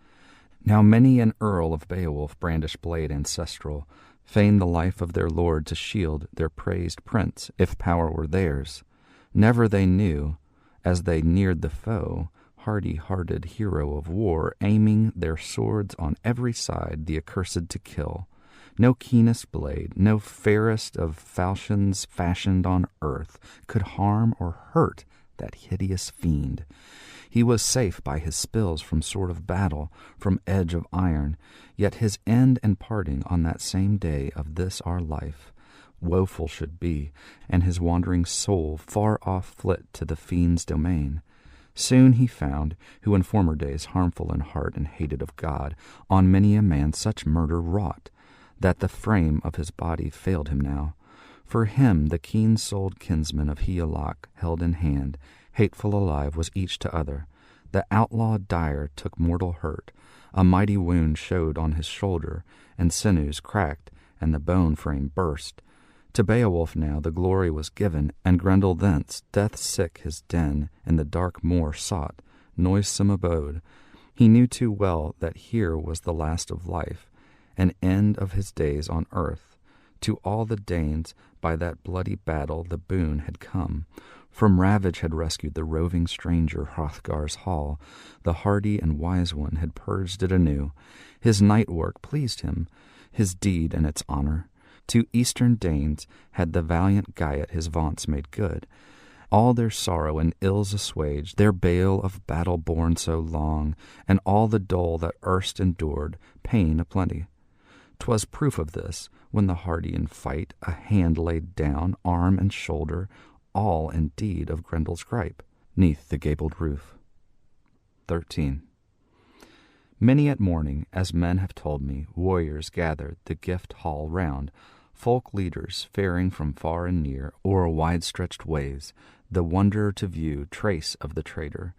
Now many an earl of Beowulf brandished blade ancestral, fain the life of their lord to shield their praised prince, if power were theirs. Never they knew, as they neared the foe, hardy-hearted hero of war, aiming their swords on every side, the accursed to kill. No keenest blade, no fairest of falchions fashioned on earth, could harm or hurt that hideous fiend. He was safe by his spills from sword of battle, from edge of iron, yet his end and parting on that same day of this our life woeful should be, and his wandering soul far off flit to the fiend's domain. Soon he found, who in former days harmful in heart and hated of God, on many a man such murder wrought, that the frame of his body failed him now. For him the keen-souled kinsman of Higelac held in hand, hateful alive was each to other. The outlaw dire took mortal hurt, a mighty wound showed on his shoulder, and sinews cracked, and the bone frame burst. To Beowulf now the glory was given, and Grendel thence, death-sick his den, in the dark moor sought, noisome abode. He knew too well that here was the last of life, an end of his days on earth. To all the Danes by that bloody battle the boon had come. From ravage had rescued the roving stranger Hrothgar's hall. The hardy and wise one had purged it anew. His night work pleased him, his deed and its honor. To eastern Danes had the valiant Gaiet his vaunts made good. All their sorrow and ills assuaged, their bale of battle borne so long, and all the dole that erst endured, pain aplenty. 'Twas proof of this, when the hardy in fight a hand laid down, arm and shoulder, all indeed of Grendel's gripe, 'neath the gabled roof. 13. Many at morning, as men have told me, warriors gathered the gift hall round, folk leaders faring from far and near, o'er wide-stretched ways, the wanderer to view trace of the traitor.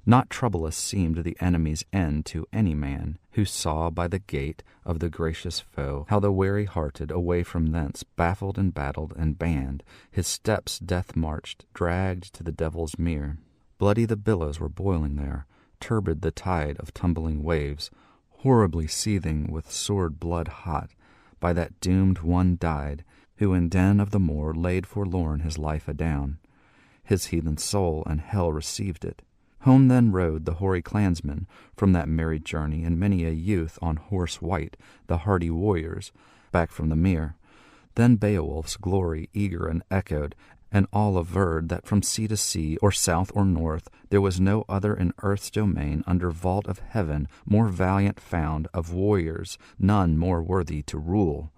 Not troublous seemed the enemy's end to any man, who saw by the gait of the gracious foe how the wary-hearted away from thence, baffled and battled and banned, his steps death marched, dragged to the devil's mere. Bloody the billows were boiling there, turbid the tide of tumbling waves, horribly seething with sword blood hot. By that doomed one died, who in den of the moor laid forlorn his life adown. His heathen soul and hell received it. Home then rode the hoary clansmen from that merry journey, and many a youth on horse white, the hardy warriors, back from the mere. Then Beowulf's glory eager and echoed, and all averred that from sea to sea, or south or north, there was no other in earth's domain under vault of heaven more valiant found of warriors, none more worthy to rule.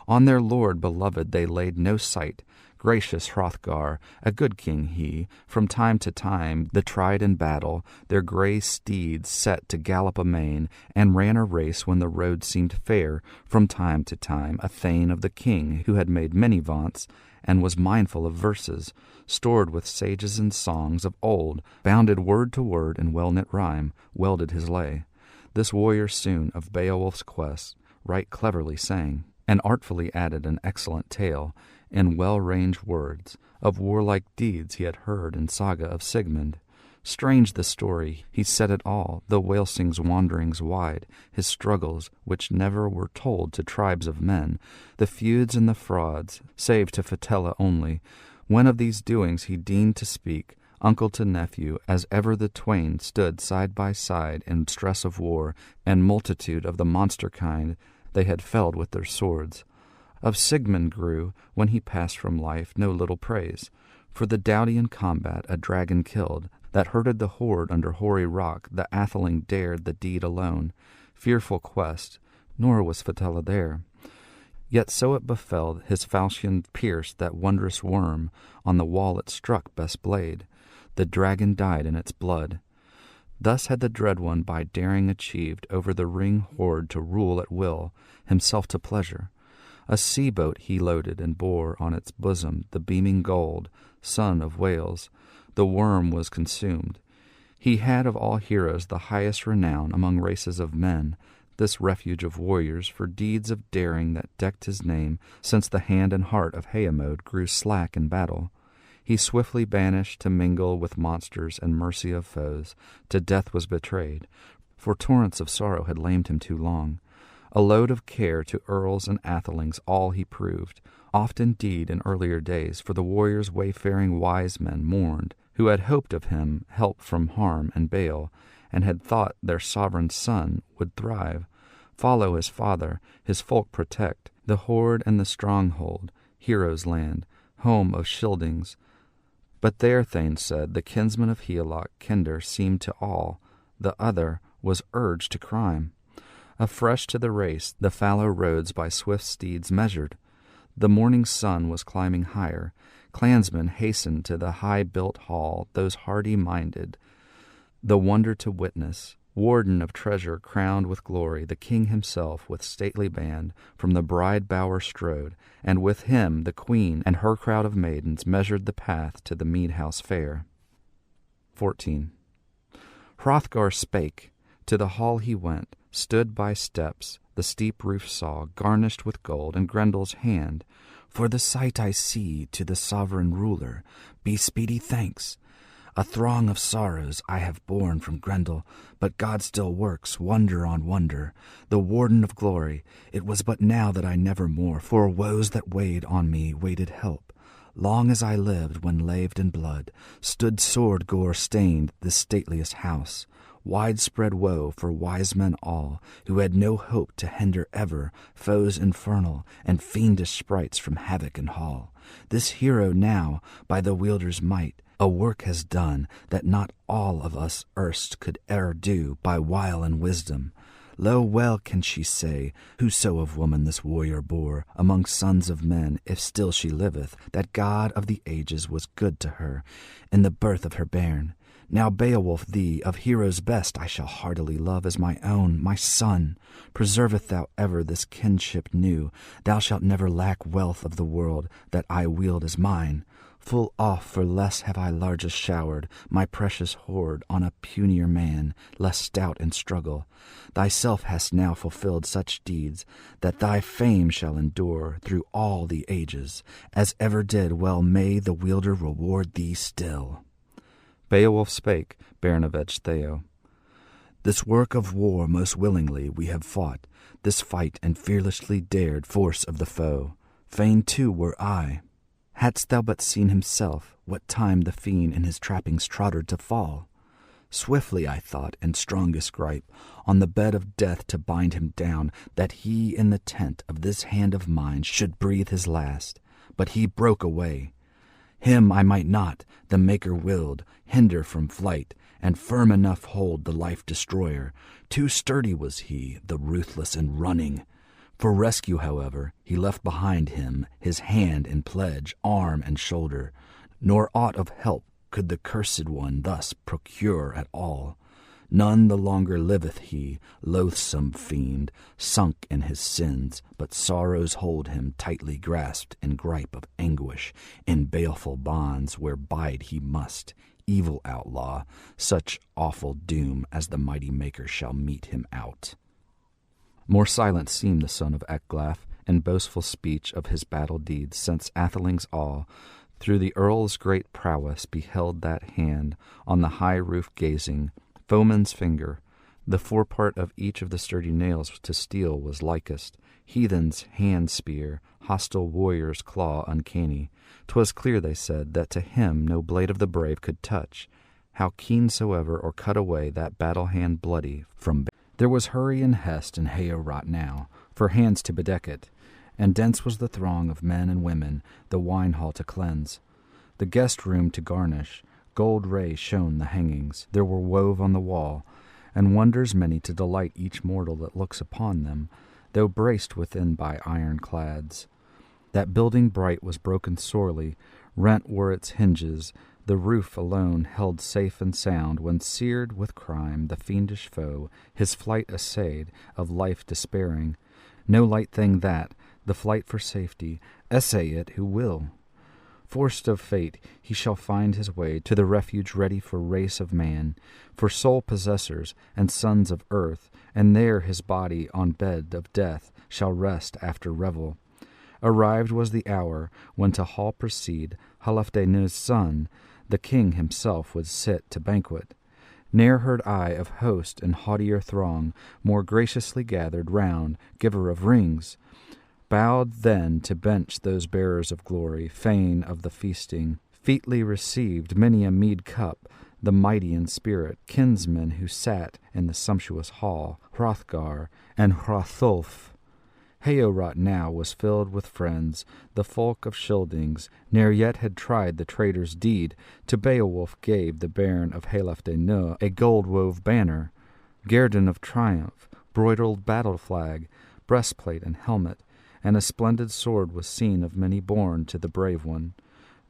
On their lord beloved they laid no sight. Gracious Hrothgar, a good king he, from time to time the tried in battle, their grey steeds set to gallop amain, and ran a race when the road seemed fair, from time to time a thane of the king, who had made many vaunts, and was mindful of verses, stored with sages and songs of old, bounded word to word in well-knit rhyme, welded his lay. This warrior soon of Beowulf's quest right cleverly sang, and artfully added an excellent tale, in well-ranged words, of warlike deeds he had heard in saga of Sigmund. Strange the story, he said it all, the Wælsing's wanderings wide, his struggles, which never were told to tribes of men, the feuds and the frauds, save to Fitela only. When of these doings he deigned to speak, uncle to nephew, as ever the twain stood side by side in stress of war, and multitude of the monster kind they had felled with their swords. Of Sigmund grew, when he passed from life, no little praise. For the doughty in combat a dragon killed, that herded the horde under hoary rock, the atheling dared the deed alone. Fearful quest, nor was Fitela there. Yet so it befell, his falchion pierced that wondrous worm, on the wall it struck best blade. The dragon died in its blood. Thus had the dread one by daring achieved over the ring horde to rule at will, himself to pleasure. A sea-boat he loaded and bore on its bosom the beaming gold, son of Wales. The worm was consumed. He had of all heroes the highest renown among races of men, this refuge of warriors, for deeds of daring that decked his name, since the hand and heart of Heamode grew slack in battle. He swiftly banished to mingle with monsters and mercy of foes, to death was betrayed, for torrents of sorrow had lamed him too long. A load of care to earls and athelings all he proved, oft indeed in earlier days, for the warriors wayfaring wise men mourned, who had hoped of him help from harm and bale, and had thought their sovereign son would thrive, follow his father, his folk protect, the hoard and the stronghold, heroes' land, home of Scyldings. But there, Thane said, the kinsman of Higelac kinder seemed to all, the other was urged to crime. Afresh to the race, the fallow roads by swift steeds measured. The morning sun was climbing higher. Clansmen hastened to the high-built hall, those hardy-minded, the wonder to witness. Warden of treasure crowned with glory, the king himself with stately band from the bride bower strode, and with him the queen and her crowd of maidens measured the path to the mead house fair. 14. Hrothgar spake. To the hall he went, stood by steps, the steep roof saw, garnished with gold, and Grendel's hand. For the sight I see to the sovereign ruler, be speedy thanks. A throng of sorrows I have borne from Grendel, but God still works wonder on wonder. The warden of glory, it was but now that I never more, for woes that weighed on me waited help. Long as I lived when laved in blood, stood sword gore stained this stateliest house. Widespread woe for wise men all, who had no hope to hinder ever foes infernal and fiendish sprites from havoc and hall. This hero now, by the wielder's might, a work has done that not all of us erst could e'er do by wile and wisdom. Lo, well can she say, whoso of woman this warrior bore among sons of men, if still she liveth, that God of the ages was good to her in the birth of her bairn. Now Beowulf, thee, of heroes best, I shall heartily love as my own, my son. Preserveth thou ever this kinship new, thou shalt never lack wealth of the world that I wield as mine. Full oft for less have I largest showered my precious hoard on a punier man, less stout in struggle. Thyself hast now fulfilled such deeds that thy fame shall endure through all the ages. As ever did, well may the wielder reward thee still. Beowulf spake, Bairn of Ecgtheow. This work of war most willingly we have fought, this fight and fearlessly dared force of the foe. Fain too were I. Hadst thou but seen himself, what time the fiend in his trappings trotted to fall. Swiftly I thought, in strongest gripe, on the bed of death to bind him down, that he in the tent of this hand of mine should breathe his last. But he broke away. Him I might not, the Maker willed, hinder from flight, and firm enough hold the life-destroyer. Too sturdy was he, the ruthless in running. For rescue, however, he left behind him his hand in pledge, arm and shoulder. Nor aught of help could the cursed one thus procure at all. None the longer liveth he, loathsome fiend, sunk in his sins, but sorrows hold him tightly grasped in gripe of anguish, in baleful bonds where bide he must, evil outlaw, such awful doom as the mighty Maker shall mete him out. More silent seemed the son of Ecglaf in boastful speech of his battle deeds, since Atheling's awe through the earl's great prowess beheld that hand on the high roof gazing, foeman's finger, the forepart of each of the sturdy nails to steel was likest, heathen's hand spear, hostile warrior's claw uncanny. 'Twas clear, they said, that to him no blade of the brave could touch, how keen soever, or cut away that battle hand bloody from. There was hurry and hest in Heorot now, for hands to bedeck it, and dense was the throng of men and women, the wine hall to cleanse, the guest room to garnish. Gold ray shone the hangings, there were wove on the wall, and wonders many to delight each mortal that looks upon them, though braced within by iron clads. That building bright was broken sorely, rent were its hinges, the roof alone held safe and sound, when seared with crime the fiendish foe his flight essayed, of life despairing. No light thing that, the flight for safety, essay it who will. Forced of fate, he shall find his way to the refuge ready for race of man, for soul possessors and sons of earth, and there his body on bed of death shall rest after revel. Arrived was the hour when to hall proceed Halfdane's son, the king himself would sit to banquet. Ne'er heard I of host and haughtier throng more graciously gathered round, giver of rings. Bowed then to bench those bearers of glory, fain of the feasting, featly received many a mead cup, the mighty in spirit, kinsmen who sat in the sumptuous hall, Hrothgar and Hrothulf. Heorot now was filled with friends, the folk of Scyldings, ne'er yet had tried the traitor's deed. To Beowulf gave the Bairn of Halfdane a gold-wove banner, guerdon of triumph, broidered battle flag, breastplate and helmet, and a splendid sword was seen of many borne to the brave one.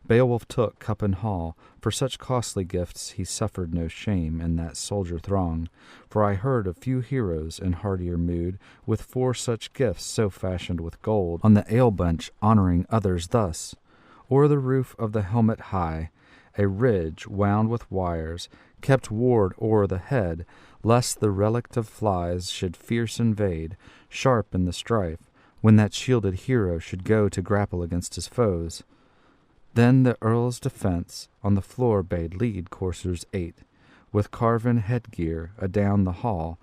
Beowulf took cup and hall, for such costly gifts he suffered no shame in that soldier throng. For I heard of few heroes in hardier mood, with 4 such gifts so fashioned with gold, on the ale bench honouring others thus. O'er the roof of the helmet high, a ridge wound with wires, kept ward o'er the head, lest the relict of flies should fierce invade, sharp in the strife, when that shielded hero should go to grapple against his foes. Then the earl's defence on the floor bade lead coursers 8, with carven headgear adown the hall.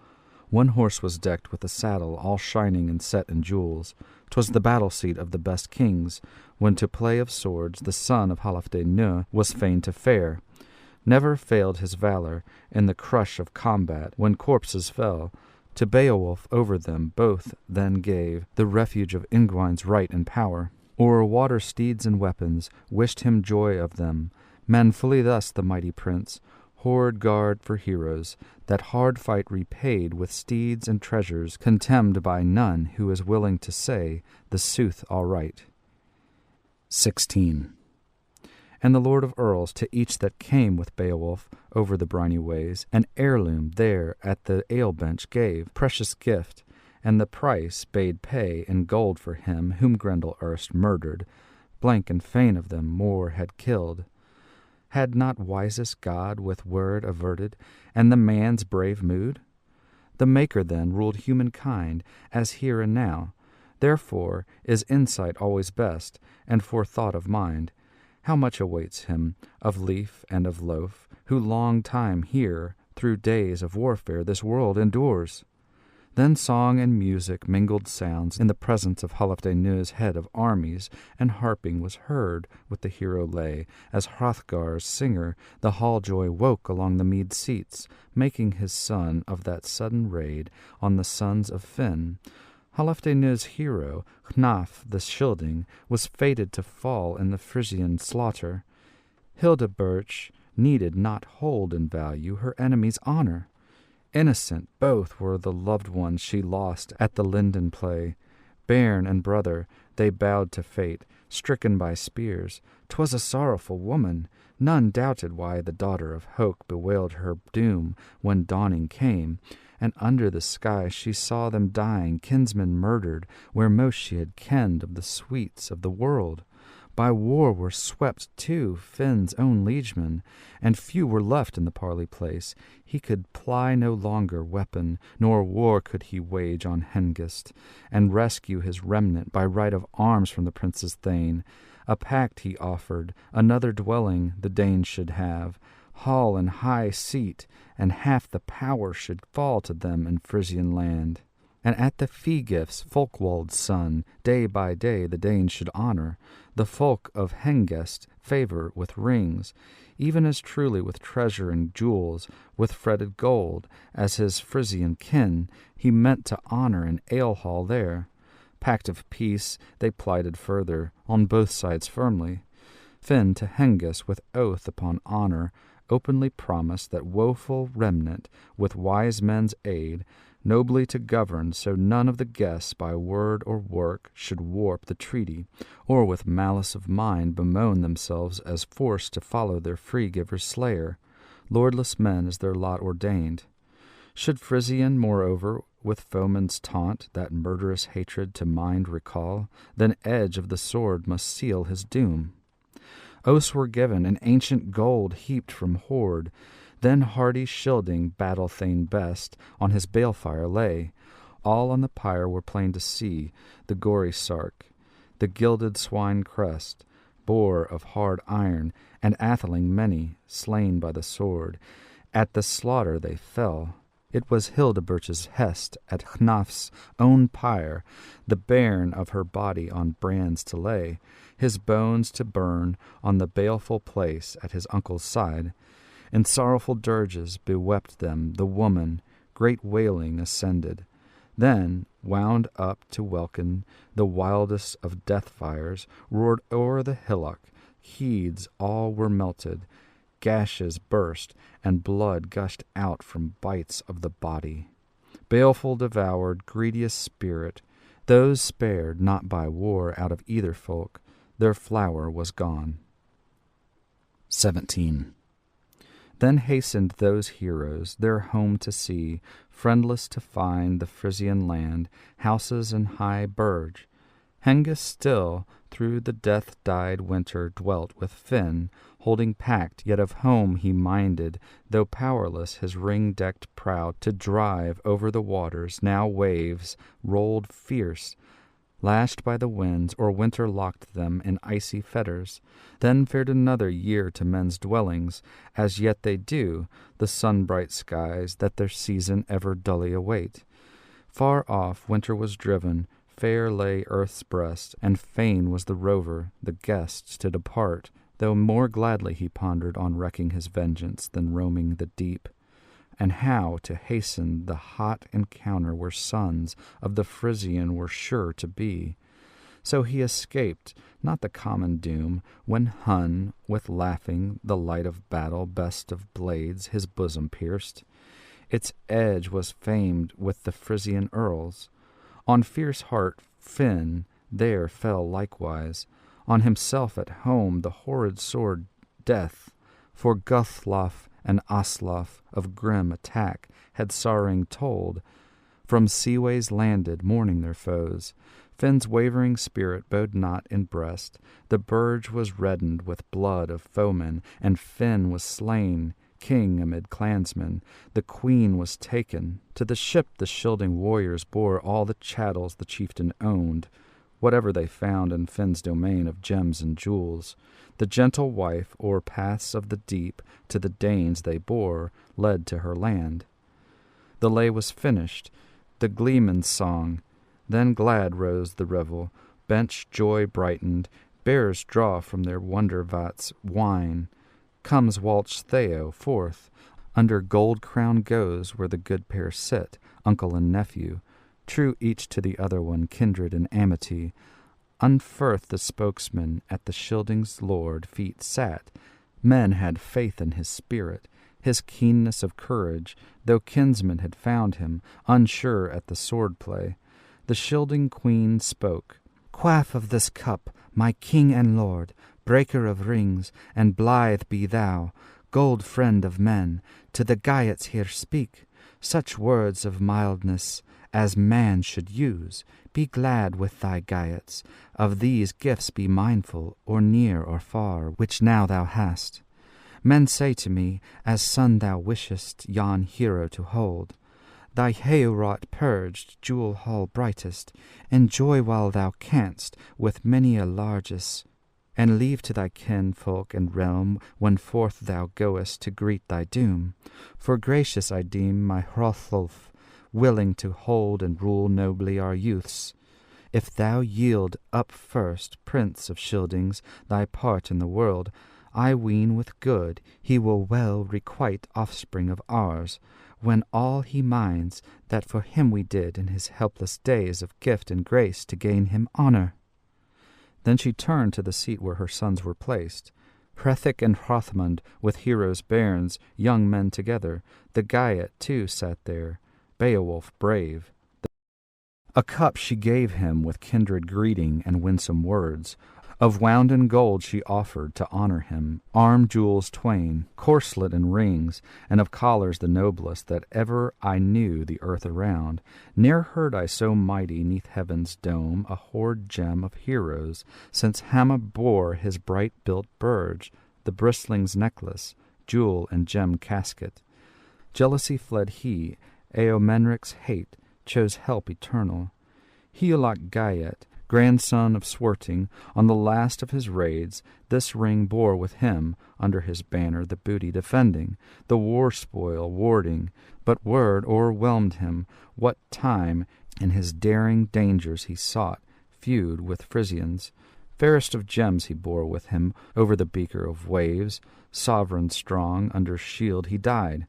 1 horse was decked with a saddle all shining and set in jewels. 'Twas the battle seat of the best kings, when to play of swords the son of Halfdan was fain to fare. Never failed his valour in the crush of combat, when corpses fell. To Beowulf over them both then gave the refuge of Ingwines' right and power. O'er water steeds and weapons wished him joy of them. Manfully thus the mighty prince hoard guard for heroes, that hard fight repaid with steeds and treasures, contemned by none who is willing to say the sooth aright. 16. And the Lord of Earls to each that came with Beowulf over the briny ways, an heirloom there at the ale bench gave, precious gift, and the price bade pay in gold for him whom Grendel erst murdered. Blank and fain of them more had killed. Had not wisest God with word averted, and the man's brave mood? The Maker then ruled humankind, as here and now. Therefore is insight always best, and forethought of mind. How much awaits him of leaf and of loaf, who long time here, through days of warfare, this world endures? Then song and music mingled sounds in the presence of Halfdan's head of armies, and harping was heard with the hero lay, as Hrothgar's singer the hall-joy woke along the mead seats, making his son of that sudden raid on the sons of Finn. Halfdan's hero, Hnaf the Scylding, was fated to fall in the Frisian slaughter. Hildebert needed not hold in value her enemy's honour. Innocent both were the loved ones she lost at the linden play. Bairn and brother, they bowed to fate, stricken by spears. 'Twas a sorrowful woman. None doubted why the daughter of Hoke bewailed her doom when dawning came. And under the sky she saw them dying, kinsmen murdered, where most she had kenned of the sweets of the world. By war were swept too Finn's own liegemen, and few were left in the parley place. He could ply no longer weapon, nor war could he wage on Hengist, and rescue his remnant by right of arms from the prince's thane. A pact he offered, another dwelling the Danes should have, hall and high seat, and half the power should fall to them in Frisian land. And at the fee-gifts Folkwold's son, day by day the Danes should honour, the folk of Hengest favour with rings, even as truly with treasure and jewels, with fretted gold, as his Frisian kin he meant to honour an ale-hall there. Pact of peace they plighted further, on both sides firmly. Finn to Hengist with oath upon honour openly promised that woeful remnant, with wise men's aid, nobly to govern, so none of the guests by word or work should warp the treaty, or with malice of mind bemoan themselves as forced to follow their free-giver's slayer. Lordless men as their lot ordained. Should Frisian, moreover, with foeman's taunt that murderous hatred to mind recall, then edge of the sword must seal his doom. Oaths were given, and ancient gold heaped from hoard. Then hardy Scylding, battle-thane best, on his balefire lay. All on the pyre were plain to see, the gory sark, the gilded swine crest, boar of hard iron, and atheling many, slain by the sword. At the slaughter they fell. It was Hildebert's hest at Hnaf's own pyre, the bairn of her body on brands to lay, his bones to burn on the baleful place at his uncle's side. In sorrowful dirges bewept them the woman, great wailing ascended. Then, wound up to welkin, the wildest of death fires roared o'er the hillock. Heeds all were melted, gashes burst, and blood gushed out from bites of the body. Baleful devoured, greediest spirit, Those spared not by war out of either folk, their flower was gone. 17. Then hastened those heroes their home to see, friendless to find the Frisian land, houses and high burge. Hengist still through the death-dyed winter dwelt with Finn, holding pact, yet of home he minded, though powerless his ring-decked prow to drive over the waters. Now waves rolled fierce, lashed by the winds, or winter locked them in icy fetters. Then fared another year to men's dwellings, as yet they do, the sun-bright skies that their season ever dully await. Far off winter was driven, fair lay earth's breast, and fain was the rover, the guest, to depart, though more gladly he pondered on wrecking his vengeance than roaming the deep, and how to hasten the hot encounter where sons of the Frisian were sure to be. So he escaped not the common doom, when Hun, with laughing, the light of battle, best of blades, his bosom pierced. Its edge was famed with the Frisian earls. On fierce heart Finn there fell likewise, on himself at home the horrid sword death, for Guthlaf and Aslaf of grim attack had sorrowing told, from seaways landed, mourning their foes. Finn's wavering spirit bode not in breast, the burge was reddened with blood of foemen, and Finn was slain, king amid clansmen. The queen was taken. To the ship the shielding warriors bore all the chattels the chieftain owned, whatever they found in Finn's domain of gems and jewels. The gentle wife o'er paths of the deep to the Danes they bore, led to her land. The lay was finished, the gleeman's song. Then glad rose the revel, bench joy brightened, bearers draw from their wonder vats wine. Comes Walch Theo forth, under gold crown goes where the good pair sit, uncle and nephew, true each to the other one, kindred in amity. Unferth the spokesman at the Scyldings' lord feet sat. Men had faith in his spirit, his keenness of courage, though kinsmen had found him, unsure at the sword-play. The Scylding queen spoke, "Quaff of this cup, my king and lord, breaker of rings, and blithe be thou, gold friend of men. To the Geats here speak such words of mildness as man should use. Be glad with thy Geats, of these gifts be mindful, or near or far, which now thou hast. Men say to me, as son thou wishest yon hero to hold. Thy Heorot purged, jewel hall brightest, enjoy while thou canst with many a largess, and leave to thy kinfolk and realm when forth thou goest to greet thy doom. For gracious I deem my Hrothulf, willing to hold and rule nobly our youths. If thou yield up first, prince of Scyldings, thy part in the world, I ween with good he will well requite offspring of ours, when all he minds that for him we did in his helpless days of gift and grace to gain him honour." Then she turned to the seat where her sons were placed. Hrethik and Hrothmund, with heroes' bairns, young men together. The Geat too sat there, Beowulf brave. A cup she gave him with kindred greeting and winsome words. Of wounden gold she offered to honour him, arm jewels twain, corslet and rings, and of collars the noblest that ever I knew the earth around. Ne'er heard I so mighty neath heaven's dome a hoard gem of heroes, since Hama bore his bright-built burge, the bristling's necklace, jewel and gem casket. Jealousy fled he, Eomenric's hate, chose help eternal. Hygelac Geat, grandson of Swerting, on the last of his raids, this ring bore with him, under his banner the booty defending, the war-spoil warding, but word o'erwhelmed him what time in his daring dangers he sought feud with Frisians. Fairest of gems he bore with him over the beaker of waves, sovereign strong, under shield he died.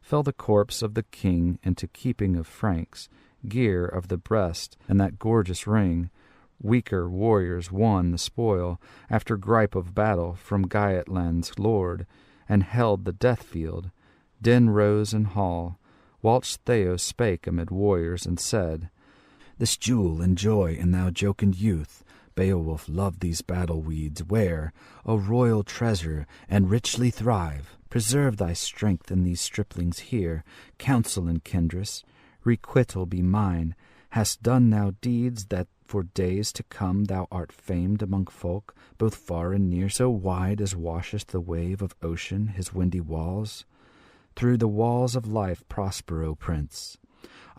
Fell the corpse of the king into keeping of Franks, gear of the breast and that gorgeous ring. Weaker warriors won the spoil, after gripe of battle, from Geatland's lord, and held the death-field. Din rose in hall. Walch Theo spake amid warriors, and said, This jewel enjoy in thou jocund youth. Beowulf loved these battle weeds, where, a royal treasure, and richly thrive. Preserve thy strength in these striplings here. Counsel and kindress, requital be mine. Hast done thou deeds that for days to come thou art famed among folk, both far and near, so wide as washeth the wave of ocean his windy walls? Through the walls of life prosper, O Prince.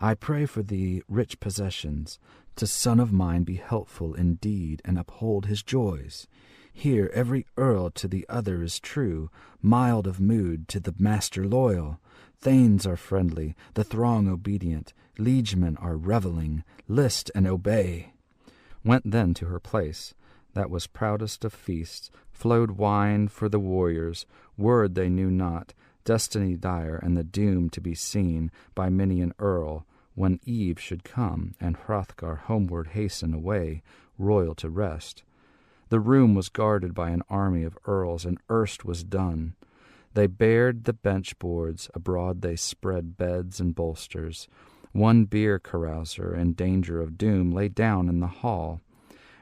I pray for thee rich possessions. To son of mine be helpful indeed, and uphold his joys. Here every earl to the other is true, mild of mood, to the master loyal. Thanes are friendly, the throng obedient, liegemen are revelling, list and obey. Went then to her place, that was proudest of feasts, flowed wine for the warriors, word they knew not, destiny dire, and the doom to be seen by many an earl, when eve should come, and Hrothgar homeward hasten away, royal to rest. The room was guarded by an army of earls, and erst was done. They bared the bench boards, abroad they spread beds and bolsters. One beer carouser, in danger of doom, lay down in the hall.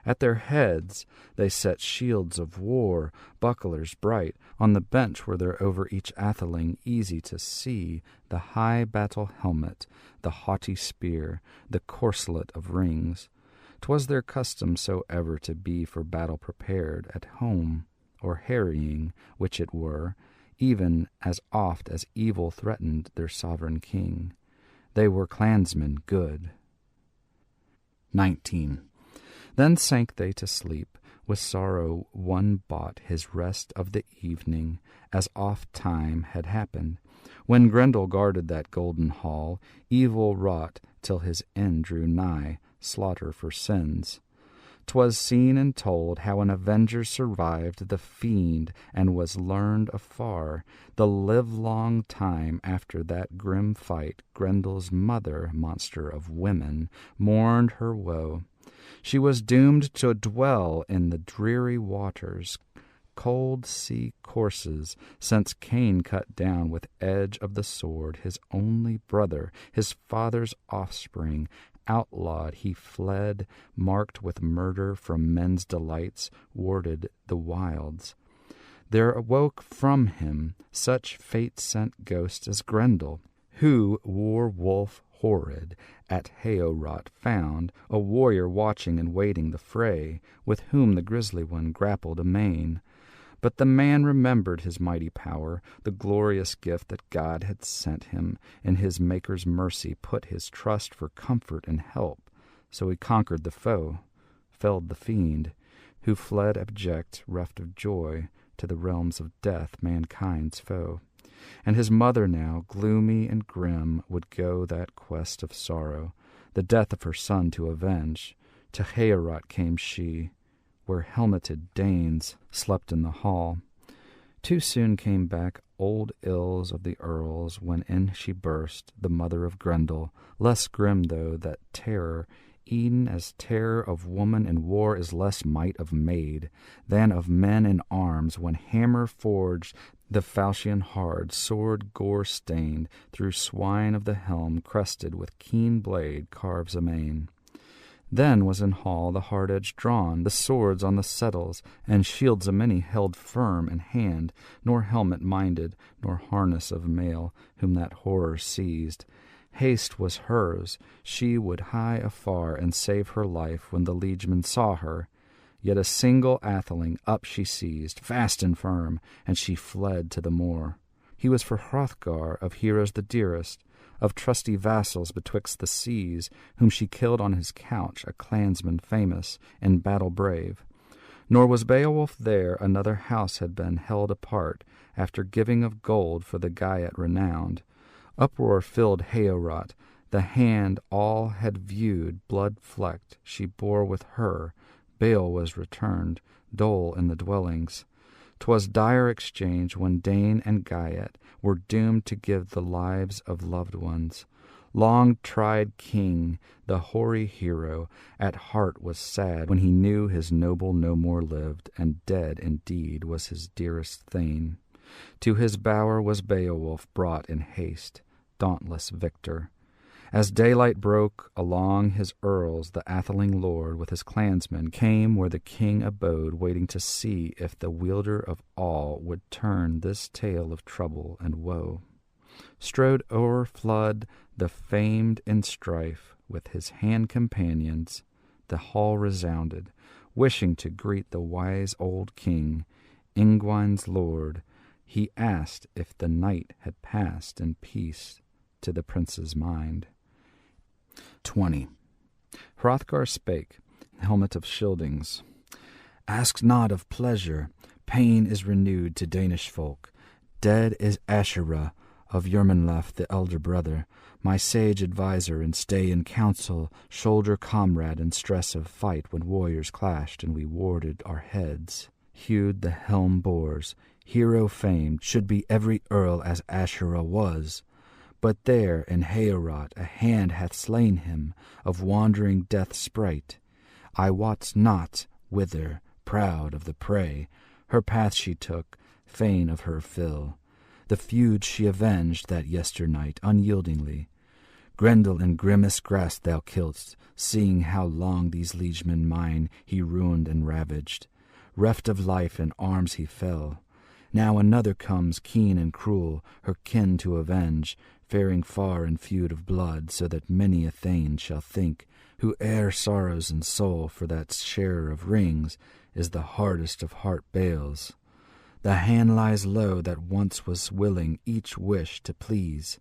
At their heads they set shields of war, bucklers bright. On the bench were there over each atheling, easy to see, the high battle helmet, the haughty spear, the corselet of rings. 'Twas their custom so ever to be for battle prepared, at home, or harrying, which it were, even as oft as evil threatened their sovereign king. They were clansmen good. 19. Then sank they to sleep, with sorrow one bought his rest of the evening, as oft time had happened, when Grendel guarded that golden hall, evil wrought till his end drew nigh, slaughter for sins. 'Twas seen and told how an avenger survived the fiend, and was learned afar. The livelong time after that grim fight, Grendel's mother, monster of women, mourned her woe. She was doomed to dwell in the dreary waters, cold sea courses, since Cain cut down with edge of the sword his only brother, his father's offspring. Outlawed he fled, marked with murder from men's delights, warded the wilds. There awoke from him such fate-sent ghost as Grendel, who war-wolf horrid at Heorot found, a warrior watching and waiting the fray, with whom the grisly one grappled amain. But the man remembered his mighty power, the glorious gift that God had sent him, in his Maker's mercy put his trust for comfort and help. So he conquered the foe, felled the fiend, who fled abject, reft of joy, to the realms of death, mankind's foe. And his mother now, gloomy and grim, would go that quest of sorrow, the death of her son to avenge. To Heorot came she, where helmeted Danes slept in the hall. Too soon came back old ills of the earls, when in she burst, the mother of Grendel, less grim though that terror, e'en as terror of woman in war is less might of maid, than of men in arms, when hammer forged the falchion hard, sword gore-stained, through swine of the helm, crested with keen blade, carves amain. Then was in hall the hard edge drawn, the swords on the settles, and shields a many held firm in hand, nor helmet minded, nor harness of mail, whom that horror seized. Haste was hers, she would hie afar, and save her life when the liegemen saw her. Yet a single atheling up she seized, fast and firm, and she fled to the moor. He was for Hrothgar, of heroes the dearest, of trusty vassals betwixt the seas, whom she killed on his couch, a clansman famous, in battle brave. Nor was Beowulf there, another house had been held apart, after giving of gold for the Geat renowned. Uproar filled Heorot, the hand all had viewed, blood-flecked, she bore with her. Bale was returned, dole in the dwellings. 'Twas dire exchange when Dane and Geat were doomed to give the lives of loved ones. Long-tried king, the hoary hero, at heart was sad when he knew his noble no more lived, and dead indeed was his dearest thane. To his bower was Beowulf brought in haste, dauntless victor. As daylight broke along his earls, the atheling lord with his clansmen came where the king abode, waiting to see if the wielder of all would turn this tale of trouble and woe. Strode o'er flood the famed in strife, with his hand companions the hall resounded, wishing to greet the wise old king, Ingwines' lord. He asked if the night had passed in peace to the prince's mind. 20. Hrothgar spake, helmet of Scyldings. Ask not of pleasure, pain is renewed to Danish folk. Dead is Asherah of Jormunlef, the elder brother, my sage adviser and stay in council, shoulder comrade in stress of fight when warriors clashed and we warded our heads. Hewed the helm bores, hero famed, should be every earl as Asherah was. But there in Heorot a hand hath slain him, of wandering death sprite. I wot not whither, proud of the prey, her path she took, fain of her fill. The feud she avenged that yesternight unyieldingly. Grendel in grimmest grasp thou killedst, seeing how long these liegemen mine he ruined and ravaged. Reft of life in arms he fell. Now another comes keen and cruel, her kin to avenge, faring far in feud of blood, so that many a thane shall think, who e'er sorrows in soul for that sharer of rings, is the hardest of heart bales. The hand lies low that once was willing each wish to please.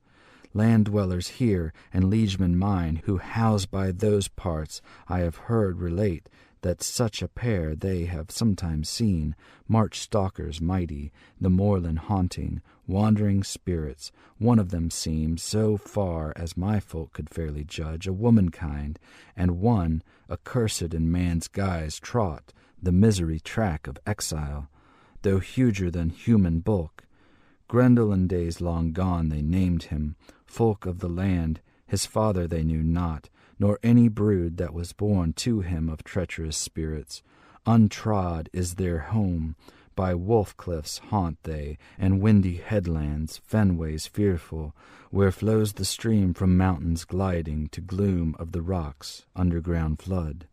Land dwellers here and liegemen mine, who house by those parts, I have heard relate that such a pair they have sometimes seen, march stalkers mighty, the moorland haunting, wandering spirits. One of them seems, so far as my folk could fairly judge, a womankind, and one, accursed in man's guise, trot the misery track of exile, though huger than human bulk. Grendel in days long gone they named him, folk of the land, his father they knew not, nor any brood that was born to him of treacherous spirits. Untrod is their home, by wolf cliffs haunt they, and windy headlands, fenways fearful, where flows the stream from mountains gliding to gloom of the rocks, underground flood.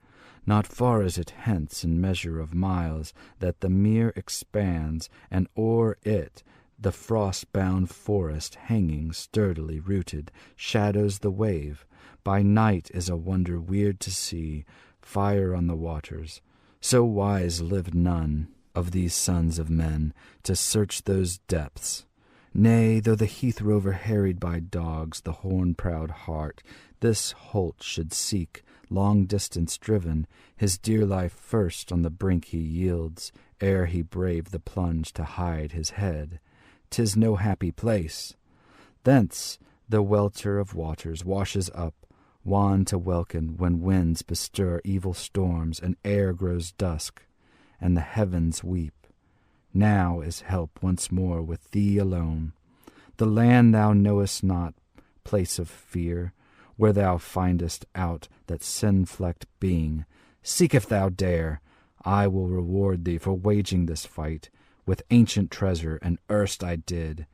Not far is it hence in measure of miles that the mere expands, and o'er it the frost-bound forest, hanging sturdily rooted, shadows the wave. By night is a wonder weird to see, fire on the waters. So wise lived none of these sons of men to search those depths. Nay, though the heath rover harried by dogs, the horn-proud hart, this holt should seek, long distance driven, his dear life first on the brink he yields, ere he brave the plunge to hide his head. 'Tis no happy place. Thence the welter of waters washes up, wan to welcome when winds bestir evil storms, and air grows dusk, and the heavens weep. Now is help once more with thee alone. The land thou knowest not, place of fear, where thou findest out that sin-flecked being. Seek if thou dare. I will reward thee for waging this fight, with ancient treasure, and erst I did,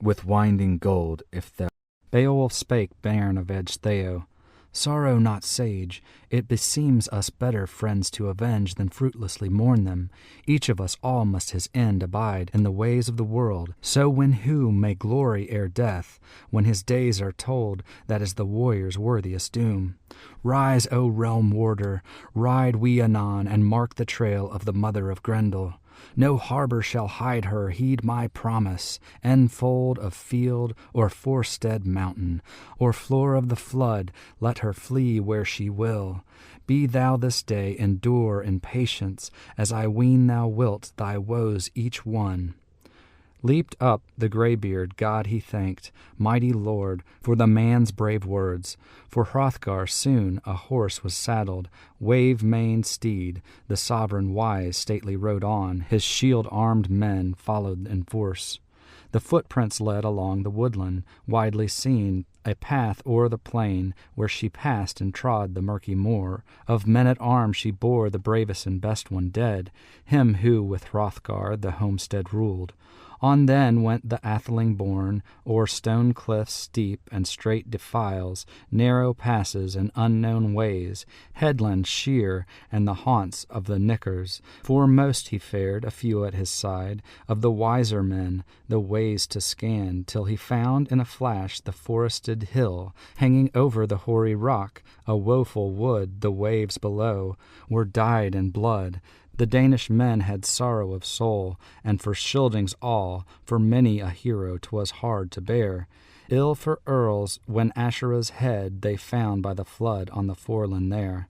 with winding gold, if thou... Beowulf spake, bairn of Ecgtheow. Sorrow not, sage. It beseems us better friends to avenge than fruitlessly mourn them. Each of us all must his end abide in the ways of the world. So when who may glory ere death, when his days are told, that is the warrior's worthiest doom. Rise, O realm warder, ride we anon, and mark the trail of the mother of Grendel. No harbor shall hide her, heed my promise, enfold of field or forestead mountain, or floor of the flood, let her flee where she will. Be thou this day endure in patience, as I ween thou wilt thy woes each one. Leaped up the greybeard, God he thanked, mighty Lord, for the man's brave words. For Hrothgar soon a horse was saddled, wave-maned steed, the sovereign wise stately rode on, his shield-armed men followed in force. The footprints led along the woodland, widely seen, a path o'er the plain, where she passed and trod the murky moor. Of men-at-arms she bore the bravest and best one dead, him who with Hrothgar the homestead ruled. On then went the atheling born, o'er stone cliffs steep and straight defiles, narrow passes and unknown ways, headlands sheer and the haunts of the nickers. Foremost he fared, a few at his side, of the wiser men, the ways to scan, till he found in a flash the forested hill, hanging over the hoary rock, a woeful wood. The waves below were dyed in blood. The Danish men had sorrow of soul, and for Scyldings all, for many a hero 'twas hard to bear. Ill for earls, when Ashura's head they found by the flood on the foreland there.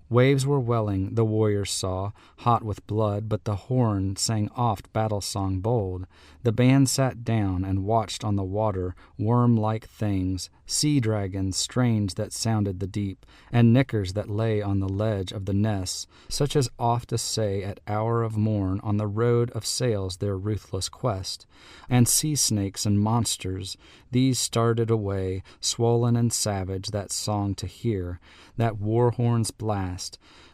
Waves were welling, the warriors saw, hot with blood, but the horn sang oft battle-song bold. The band sat down and watched on the water worm-like things, sea-dragons strange that sounded the deep, and nickers that lay on the ledge of the ness, such as oft assay at hour of morn on the road of sails their ruthless quest. And sea-snakes and monsters, these started away, swollen and savage, that song to hear, that war-horn's blast.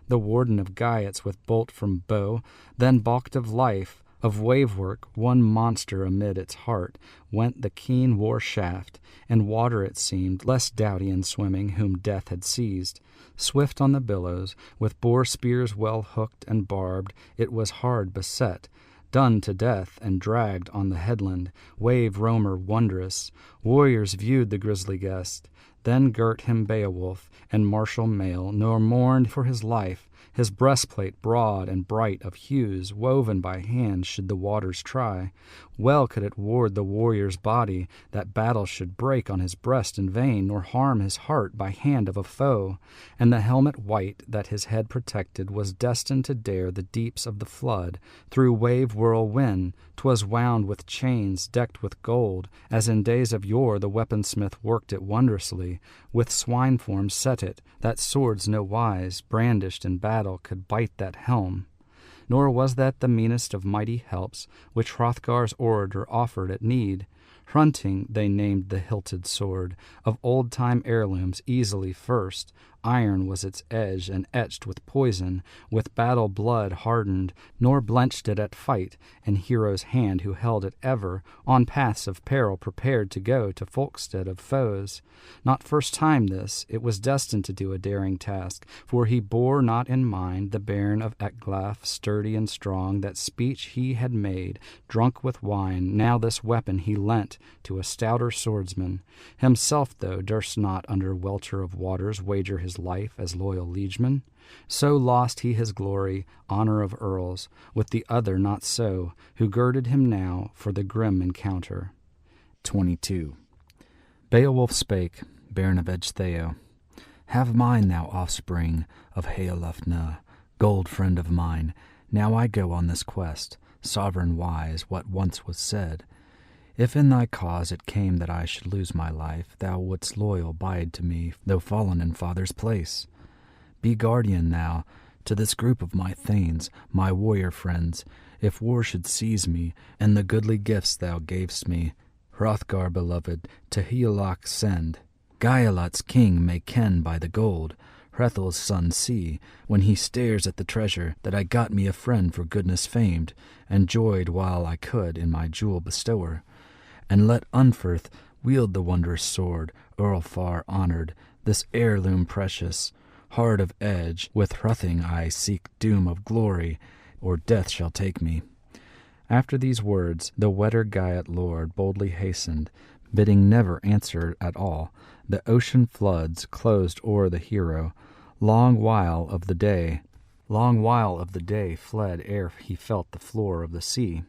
The warden of Geats with bolt from bow, then balked of life, of wave-work, one monster amid its heart, went the keen war shaft, and water it seemed, less doughty in swimming, whom death had seized. Swift on the billows, with boar spears well hooked and barbed, it was hard beset, done to death and dragged on the headland, wave roamer wondrous. Warriors viewed the grisly guest, then girt him Beowulf and martial mail, nor mourned for his life. His breastplate broad and bright of hues, woven by hand should the waters try. Well could it ward the warrior's body, that battle should break on his breast in vain, nor harm his heart by hand of a foe. And the helmet white that his head protected was destined to dare the deeps of the flood. Through wave whirlwind 'twas wound with chains decked with gold, as in days of yore the weaponsmith worked it wondrously. With swine form set it, that swords no wise, brandished in battle, could bite that helm. Nor was that the meanest of mighty helps, which Hrothgar's orator offered at need. Hrunting they named the hilted sword, of old-time heirlooms easily first. Iron was its edge, and etched with poison, with battle blood hardened, nor blenched it at fight, and hero's hand who held it ever, on paths of peril prepared to go to folkstead of foes. Not first time this, it was destined to do a daring task, for he bore not in mind the bairn of Ecglaf, sturdy and strong, that speech he had made, drunk with wine. Now this weapon he lent to a stouter swordsman. Himself, though, durst not under welter of waters wager his life as loyal liegeman. So lost he his glory, honor of earls, with the other not so, who girded him now for the grim encounter. 22. Beowulf spake, bairn of Ecgtheow, have mine, thou offspring of Healufna, gold friend of mine. Now I go on this quest, sovereign wise, what once was said. If in thy cause it came that I should lose my life, thou wouldst loyal bide to me, though fallen in father's place. Be guardian thou to this group of my thanes, my warrior friends, if war should seize me, and the goodly gifts thou gavest me, Hrothgar beloved, to Higelac send. Gaelot's king may ken by the gold, Hrethel's son see, when he stares at the treasure, that I got me a friend for goodness famed, and joyed while I could in my jewel bestower. And let Unferth wield the wondrous sword, Earl far honored, this heirloom precious. Hard of edge, with Hruthing I seek doom of glory, or death shall take me. After these words, the wetter Geat lord boldly hastened, bidding never answer at all. The ocean floods closed o'er the hero. Long while of the day fled ere he felt the floor of the sea.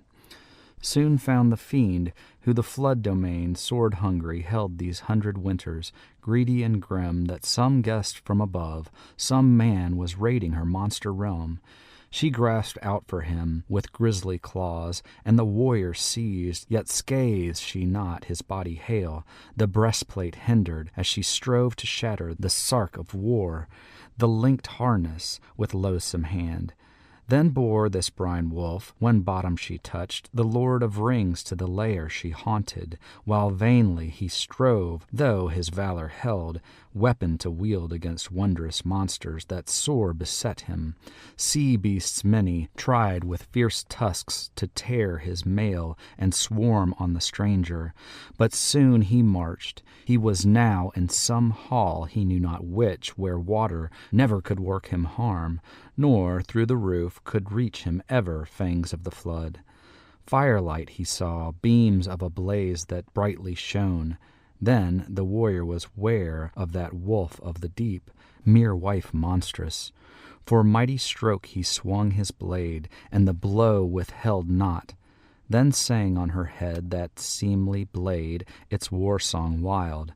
Soon found the fiend, who the flood domain, sword-hungry, held these 100 winters, greedy and grim, that some guest from above, some man was raiding her monster realm. She grasped out for him with grisly claws, and the warrior seized, yet scathed she not his body hale. The breastplate hindered, as she strove to shatter the sark of war, the linked harness with loathsome hand. Then bore this brine wolf, when bottom she touched, the Lord of Rings to the lair she haunted, while vainly he strove, though his valor held, weapon to wield against wondrous monsters that sore beset him. Sea beasts many tried with fierce tusks to tear his mail and swarm on the stranger, but soon he marched. He was now in some hall, he knew not which, where water never could work him harm, nor through the roof could reach him ever fangs of the flood. Firelight he saw, beams of a blaze that brightly shone. Then the warrior was ware of that wolf of the deep, mere wife monstrous. For mighty stroke he swung his blade, and the blow withheld not. Then sang on her head that seemly blade its war song wild.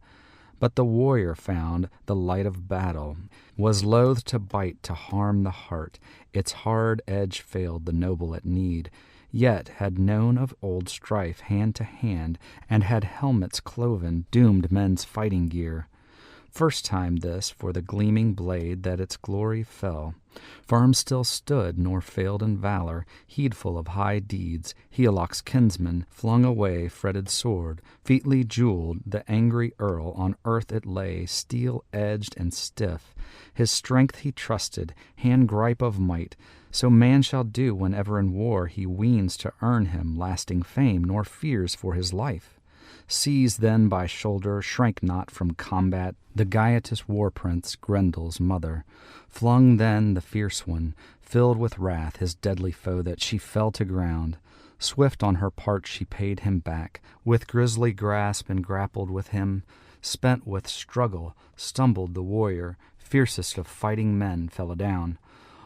But the warrior found the light of battle, was loath to bite to harm the heart. Its hard edge failed the noble at need, yet had known of old strife hand to hand, and had helmets cloven doomed men's fighting gear. First time this for the gleaming blade that its glory fell. Firm still stood, nor failed in valor, heedful of high deeds. Heoloc's kinsman flung away fretted sword, featly jeweled. The angry earl on earth it lay, steel-edged and stiff. His strength he trusted, hand-gripe of might. So man shall do whenever in war he weens to earn him lasting fame, nor fears for his life. Seized then by shoulder, shrank not from combat, the Gaetus war-prince, Grendel's mother. Flung then the fierce one, filled with wrath, his deadly foe, that she fell to ground. Swift on her part she paid him back, with grisly grasp and grappled with him. Spent with struggle, stumbled the warrior, fiercest of fighting men, fell down.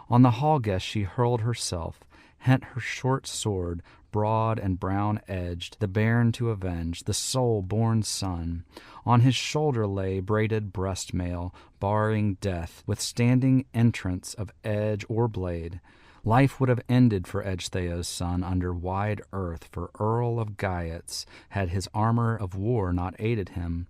On the hall guest she hurled herself, hent her short sword, broad and brown-edged, the bairn to avenge, the sole-born son. On his shoulder lay braided breast-mail, barring death, withstanding entrance of edge or blade. Life would have ended for Ecgtheow's son under wide earth, for Earl of Gaetus, had his armor of war not aided him.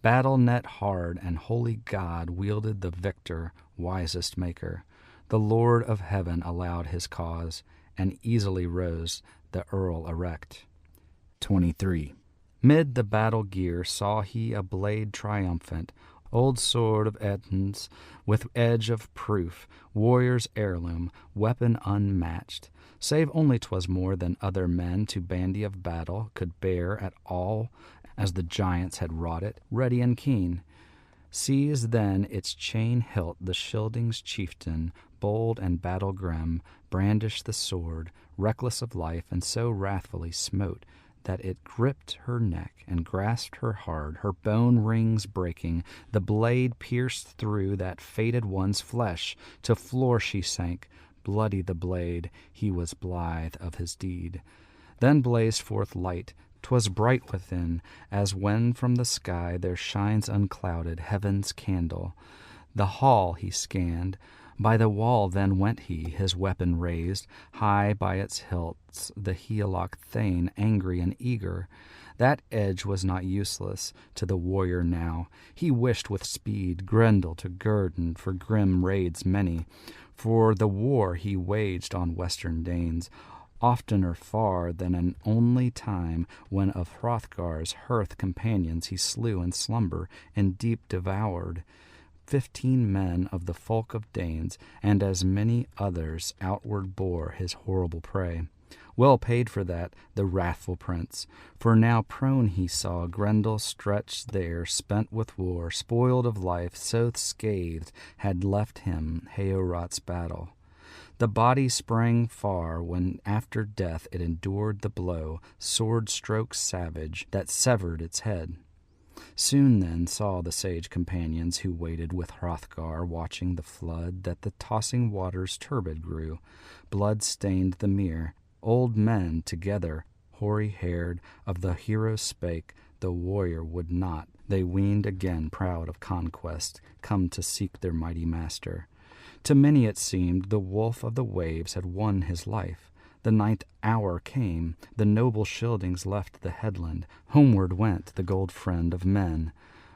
Battle net hard, and holy God wielded the victor, wisest maker. The Lord of heaven allowed his cause, and easily rose the earl erect. 23. Mid the battle gear saw he a blade triumphant, old sword of Ettin's, with edge of proof, warrior's heirloom, weapon unmatched, save only 'twas more than other men to bandy of battle could bear at all, as the giants had wrought it, ready and keen. Seized then its chain hilt the Scyldings' chieftain, bold and battle grim, brandished the sword, reckless of life, and so wrathfully smote that it gripped her neck and grasped her hard, her bone rings breaking. The blade pierced through that fated one's flesh. To floor she sank, bloody the blade. He was blithe of his deed. Then blazed forth light. 'Twas bright within, as when from the sky there shines unclouded heaven's candle. The hall he scanned. By the wall then went he, his weapon raised, high by its hilts, the Heoloc thane, angry and eager. That edge was not useless to the warrior now. He wished with speed Grendel to guerdon for grim raids many, for the war he waged on western Danes, oftener far than an only time when of Hrothgar's hearth companions he slew in slumber and deep devoured. 15 men of the folk of Danes, and as many others outward bore his horrible prey. Well paid for that, the wrathful prince, for now prone he saw Grendel stretched there, spent with war, spoiled of life, so scathed had left him Heorot's battle. The body sprang far when after death it endured the blow, sword stroke savage, that severed its head. Soon then saw the sage companions who waited with Hrothgar, watching the flood, that the tossing waters turbid grew. Blood stained the mere. Old men together, hoary-haired, of the hero spake. The warrior would not. They weened again, proud of conquest, come to seek their mighty master. To many it seemed the wolf of the waves had won his life. The 9th hour came, the noble Scyldings left the headland, homeward went the gold friend of men.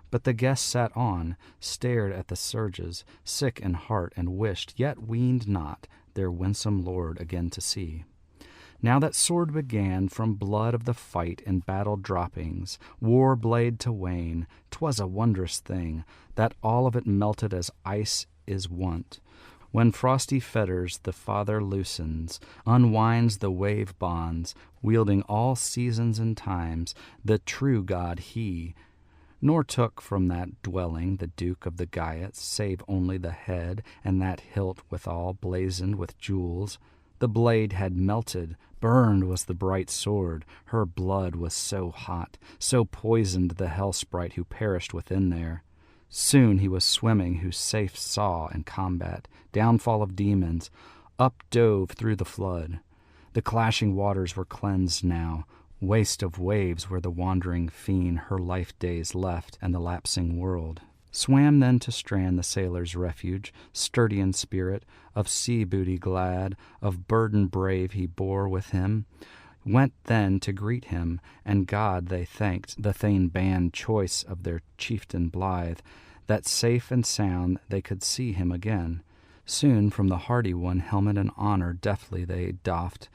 But the guest sat on, stared at the surges, sick in heart, and wished, yet weened not, their winsome lord again to see. Now that sword began from blood of the fight and battle droppings, war blade to wane, 'twas a wondrous thing, that all of it melted as ice is wont. When frosty fetters the Father loosens, unwinds the wave bonds, wielding all seasons and times, the true God he, nor took from that dwelling the Duke of the Geats, save only the head, and that hilt withal blazoned with jewels. The blade had melted, burned was the bright sword, her blood was so hot, so poisoned the hell sprite who perished within there. Soon he was swimming who safe saw in combat, downfall of demons, up dove through the flood. The clashing waters were cleansed now, waste of waves where the wandering fiend her life days left and the lapsing world. Swam then to strand the sailor's refuge, sturdy in spirit, of sea booty glad, of burden brave he bore with him. Went then to greet him, and God they thanked, the thane band choice of their chieftain blithe, that safe and sound they could see him again. Soon from the hardy one helmet and honor deftly they doffed.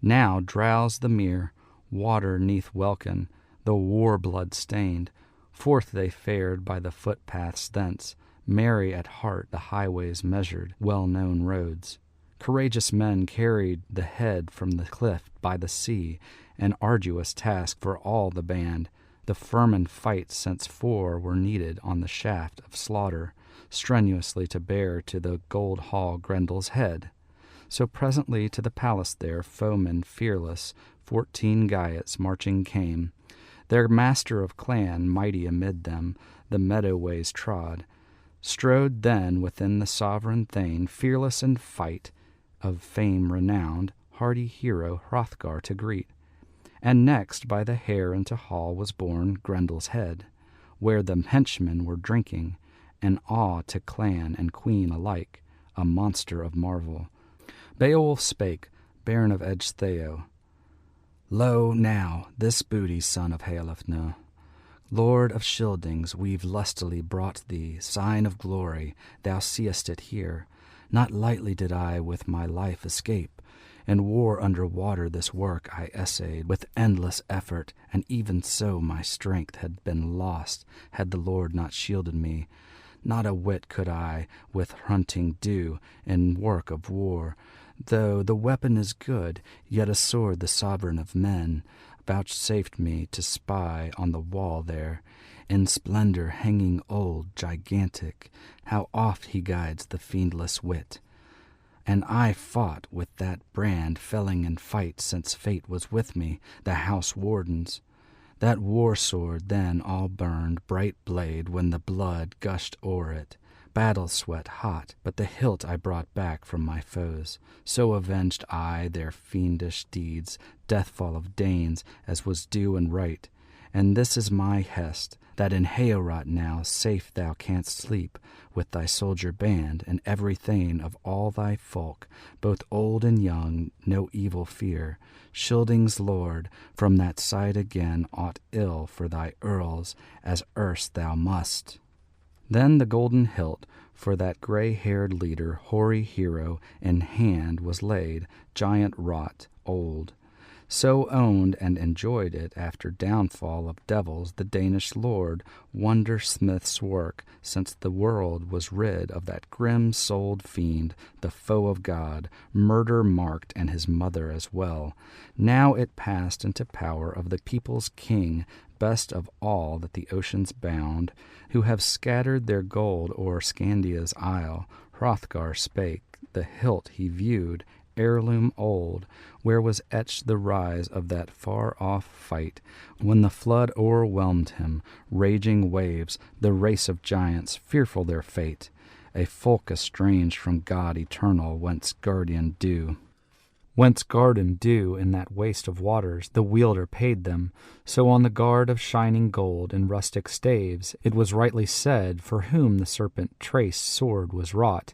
Now drowsed the mere water neath welkin, the war blood stained. Forth they fared by the footpaths thence, merry at heart the highways measured, well-known roads. Courageous men carried the head from the cliff by the sea, an arduous task for all the band. The firm fight since four were needed on the shaft of slaughter, strenuously to bear to the gold hall Grendel's head. So presently to the palace there, foemen fearless, 14 Geats marching came. Their master of clan, mighty amid them, the meadow ways trod, strode then within the sovereign thane, fearless in fight, of fame renowned, hardy hero Hrothgar to greet. And next by the hair into hall was borne Grendel's head, where the henchmen were drinking, an awe to clan and queen alike, a monster of marvel. Beowulf spake, bairn of Ecgtheow, Lo, now, this booty, son of Healfdene, Lord of Scyldings, we've lustily brought thee, sign of glory, thou seest it here. Not lightly did I with my life escape. In war under water this work I essayed with endless effort, and even so my strength had been lost, had the Lord not shielded me. Not a whit could I with hunting do in work of war. Though the weapon is good, yet a sword the sovereign of men vouchsafed me to spy on the wall there, in splendor hanging old, gigantic, how oft he guides the fiendless wit. And I fought with that brand, felling in fight since fate was with me, the house wardens. That war sword then all burned, bright blade, when the blood gushed o'er it. Battle sweat hot, but the hilt I brought back from my foes. So avenged I their fiendish deeds, deathfall of Danes, as was due and right. And this is my hest, that in Heorot now safe thou canst sleep, with thy soldier band, and every thane of all thy folk, both old and young, no evil fear. Scyldings' lord, from that side again aught ill for thy earls, as erst thou must. Then the golden hilt for that gray-haired leader, hoary hero, in hand was laid, giant wrought, old. So owned and enjoyed it after downfall of devils the Danish lord, wonder-smith's work, since the world was rid of that grim-souled fiend, the foe of God, murder-marked, and his mother as well. Now it passed into power of the people's king, best of all that the oceans bound, who have scattered their gold o'er Scandia's isle. Hrothgar spake, the hilt he viewed, heirloom old, where was etched the rise of that far-off fight, when the flood o'erwhelmed him, raging waves, the race of giants, fearful their fate, a folk estranged from God eternal, whence guardian due in that waste of waters, the wielder paid them. So on the guard of shining gold and rustic staves, it was rightly said, for whom the serpent-traced sword was wrought.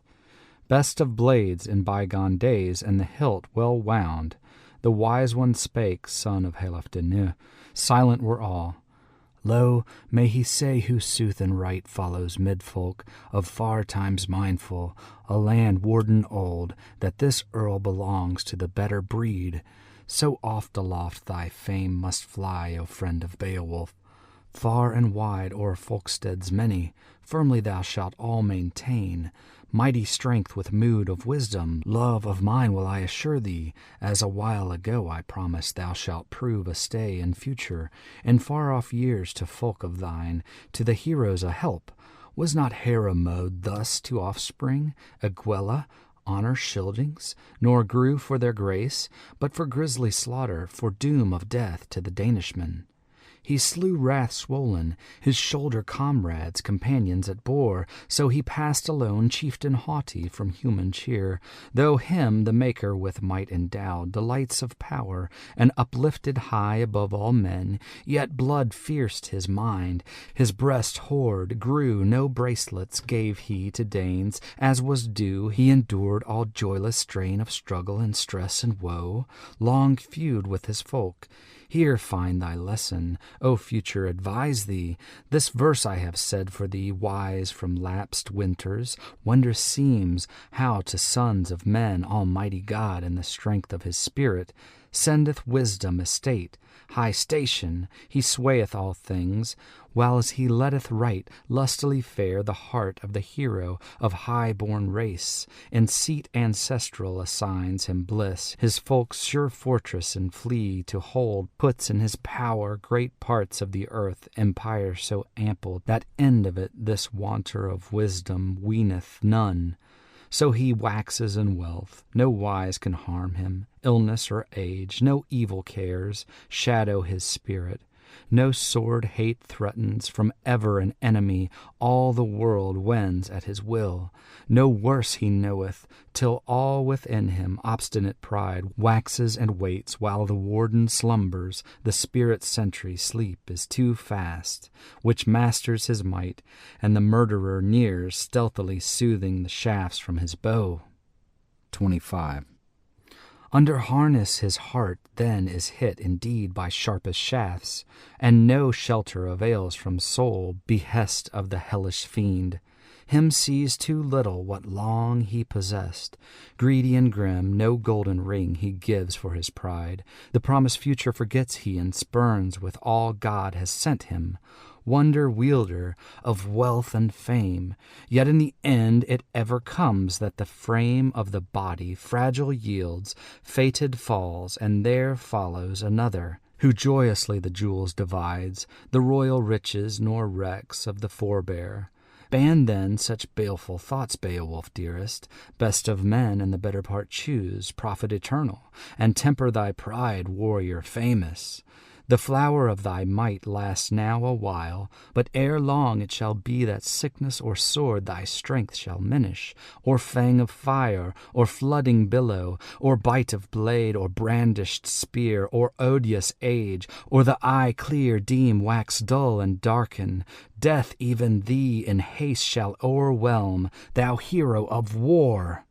Best of blades in bygone days, and the hilt well wound. The wise one spake, son of Healfdene, silent were all. Lo, may he say who sooth and right follows mid-folk, of far times mindful, a land warden old, that this earl belongs to the better breed. So oft aloft thy fame must fly, O friend of Beowulf. Far and wide o'er folksteads many, firmly thou shalt all maintain. Mighty strength with mood of wisdom, love of mine will I assure thee, as a while ago I promised thou shalt prove a stay in future, in far-off years to folk of thine, to the heroes a help. Was not Hera mowed thus to offspring, Egwella, honor Schildings, nor grew for their grace, but for grisly slaughter, for doom of death to the Danishmen? He slew wrath-swollen, his shoulder comrades, companions it bore, so he passed alone, chieftain haughty from human cheer, though him the Maker with might endowed, delights of power, and uplifted high above all men, yet blood fierced his mind, his breast hoard grew, no bracelets gave he to Danes, as was due, he endured all joyless strain of struggle and stress and woe, long feud with his folk. Here find thy lesson, O future, advise thee. This verse I have said for thee, wise from lapsed winters. Wondrous seems how to sons of men Almighty God in the strength of his spirit sendeth wisdom, estate, high station. He swayeth all things, whiles he letteth right lustily fare the heart of the hero of high-born race. In seat ancestral assigns him bliss, his folk's sure fortress and flea to hold, puts in his power great parts of the earth, empire so ample that end of it this wanter of wisdom weeneth none. So he waxes in wealth, no wise can harm him, illness or age, no evil cares shadow his spirit. No sword hate threatens from ever an enemy, all the world wends at his will. No worse he knoweth, till all within him obstinate pride waxes and waits, while the warden slumbers, the spirit sentry sleep is too fast, which masters his might, and the murderer nears, stealthily soothing the shafts from his bow. 25. Under harness his heart then is hit indeed by sharpest shafts, and no shelter avails from soul behest of the hellish fiend. Him sees too little what long he possessed. Greedy and grim, no golden ring he gives for his pride. The promised future forgets he and spurns with all God has sent him. Wonder wielder of wealth and fame, yet in the end it ever comes that the frame of the body fragile yields, fated falls, and there follows another, who joyously the jewels divides, the royal riches nor wrecks of the forebear. Ban then such baleful thoughts, Beowulf, dearest, best of men and the better part choose, prophet eternal, and temper thy pride, warrior famous. The flower of thy might lasts now a while, but ere long it shall be that sickness or sword thy strength shall minish, or fang of fire, or flooding billow, or bite of blade, or brandished spear, or odious age, or the eye clear deem wax dull and darken. Death even thee in haste shall o'erwhelm, thou hero of war.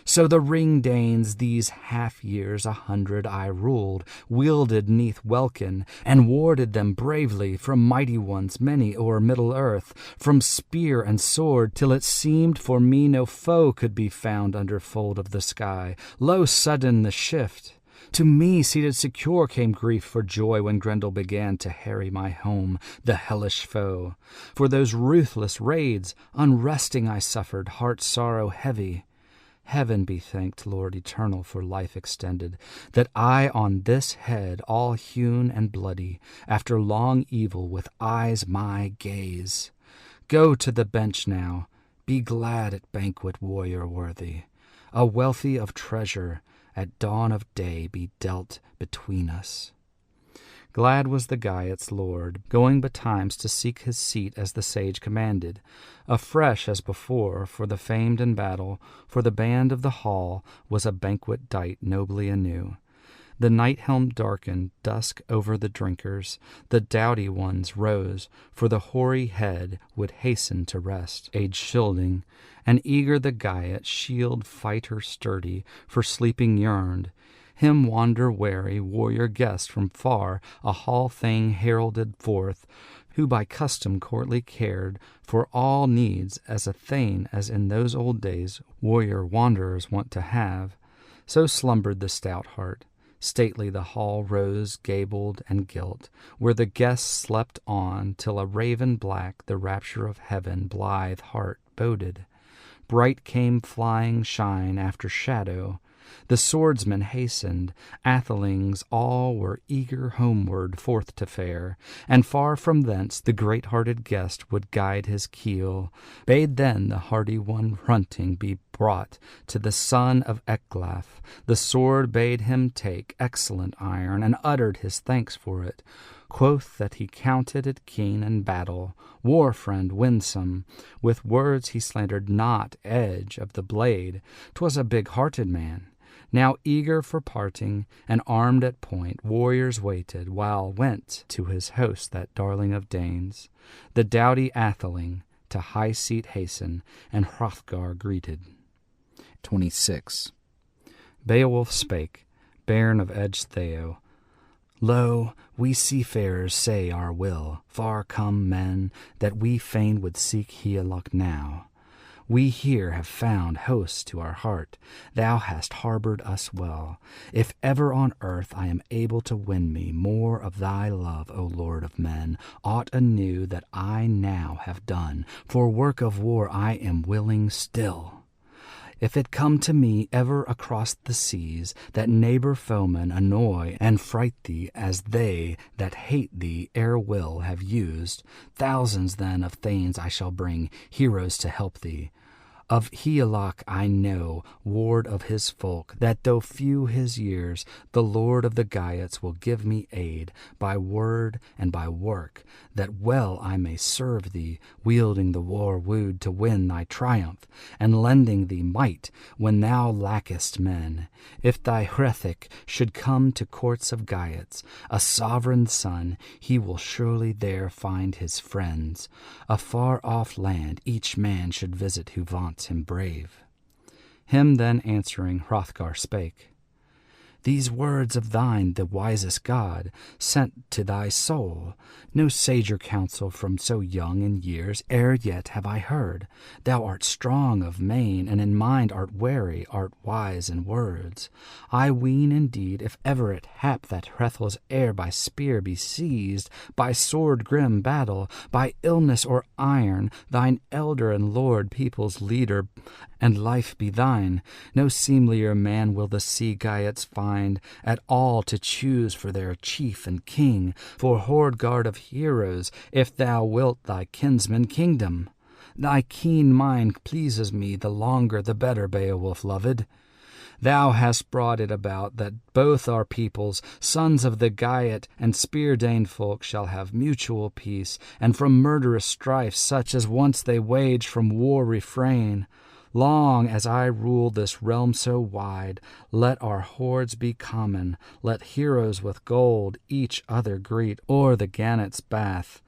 So the Ring-Danes these half-years 100 I ruled, wielded 'neath welkin, and warded them bravely from mighty ones many o'er Middle-earth, from spear and sword, till it seemed for me no foe could be found under fold of the sky. Lo, sudden the shift! To me seated secure came grief for joy when Grendel began to harry my home, the hellish foe. For those ruthless raids, unresting I suffered, heart sorrow heavy. Heaven be thanked, Lord eternal, for life extended, that I on this head, all hewn and bloody, after long evil with eyes my gaze. Go to the bench now, be glad at banquet, warrior worthy. A wealthy of treasure at dawn of day be dealt between us. Glad was the Geat's lord, going betimes to seek his seat as the sage commanded. Afresh as before, for the famed in battle, for the band of the hall was a banquet dight nobly anew. The night helm darkened, dusk over the drinkers. The doughty ones rose, for the hoary head would hasten to rest. Aged Schilding, and eager the Geat, shield fighter sturdy, for sleeping yearned. Him wander-weary warrior guest from far a hall thane heralded forth, who by custom courtly cared for all needs as a thane as in those old days warrior wanderers wont to have, so slumbered the stout heart. Stately the hall rose gabled and gilt, where the guests slept on, till a raven black the rapture of heaven blithe heart boded. Bright came flying shine after shadow. The swordsmen hastened, athelings all were eager homeward forth to fare, and far from thence the great-hearted guest would guide his keel, bade then the hardy one hunting be brought to the son of Ecglaf. The sword bade him take excellent iron, and uttered his thanks for it. Quoth that he counted it keen in battle, war-friend winsome. With words he slandered not edge of the blade. 'Twas a big-hearted man. Now eager for parting, and armed at point, warriors waited, while went to his host that darling of Danes. The doughty atheling to high seat hasten, and Hrothgar greeted. 26. Beowulf spake, bairn of Ecgtheow. Lo, we seafarers say our will, far come men, that we fain would seek Hygelac now. We here have found hosts to our heart. Thou hast harboured us well. If ever on earth I am able to win me more of thy love, O Lord of men, aught anew that I now have done, for work of war I am willing still. If it come to me ever across the seas, that neighbour foemen annoy and fright thee as they that hate thee ere will have used, thousands then of thanes I shall bring, heroes to help thee. Of Hygelac I know, ward of his folk, that though few his years, the Lord of the Geats will give me aid, by word and by work, that well I may serve thee, wielding the war-wood to win thy triumph, and lending thee might when thou lackest men. If thy Hrethig should come to courts of Geats, a sovereign son, he will surely there find his friends. A far-off land each man should visit who vaunts him brave. Him then answering Hrothgar spake, These words of thine the wisest God sent to thy soul. No sager counsel from so young in years ere yet have I heard. Thou art strong of main, and in mind art wary, art wise in words. I ween indeed, if ever it hap that Hrethels ere by spear be seized, by sword grim battle, by illness or iron, thine elder and lord people's leader, and life be thine, no seemlier man will the sea Geats find at all to choose for their chief and king, for hoard guard of heroes, if thou wilt thy kinsman kingdom. Thy keen mind pleases me, the longer the better, Beowulf loved. Thou hast brought it about that both our peoples, sons of the Geat and Spear-Dane folk, shall have mutual peace, and from murderous strife such as once they waged from war refrain. Long as I rule this realm so wide, let our hoards be common, let heroes with gold each other greet o'er the gannet's bath,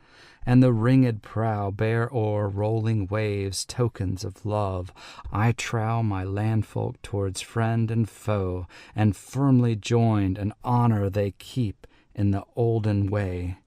and the ringed prow bear o'er rolling waves tokens of love. I trow my landfolk towards friend and foe, and firmly joined an honour they keep in the olden way.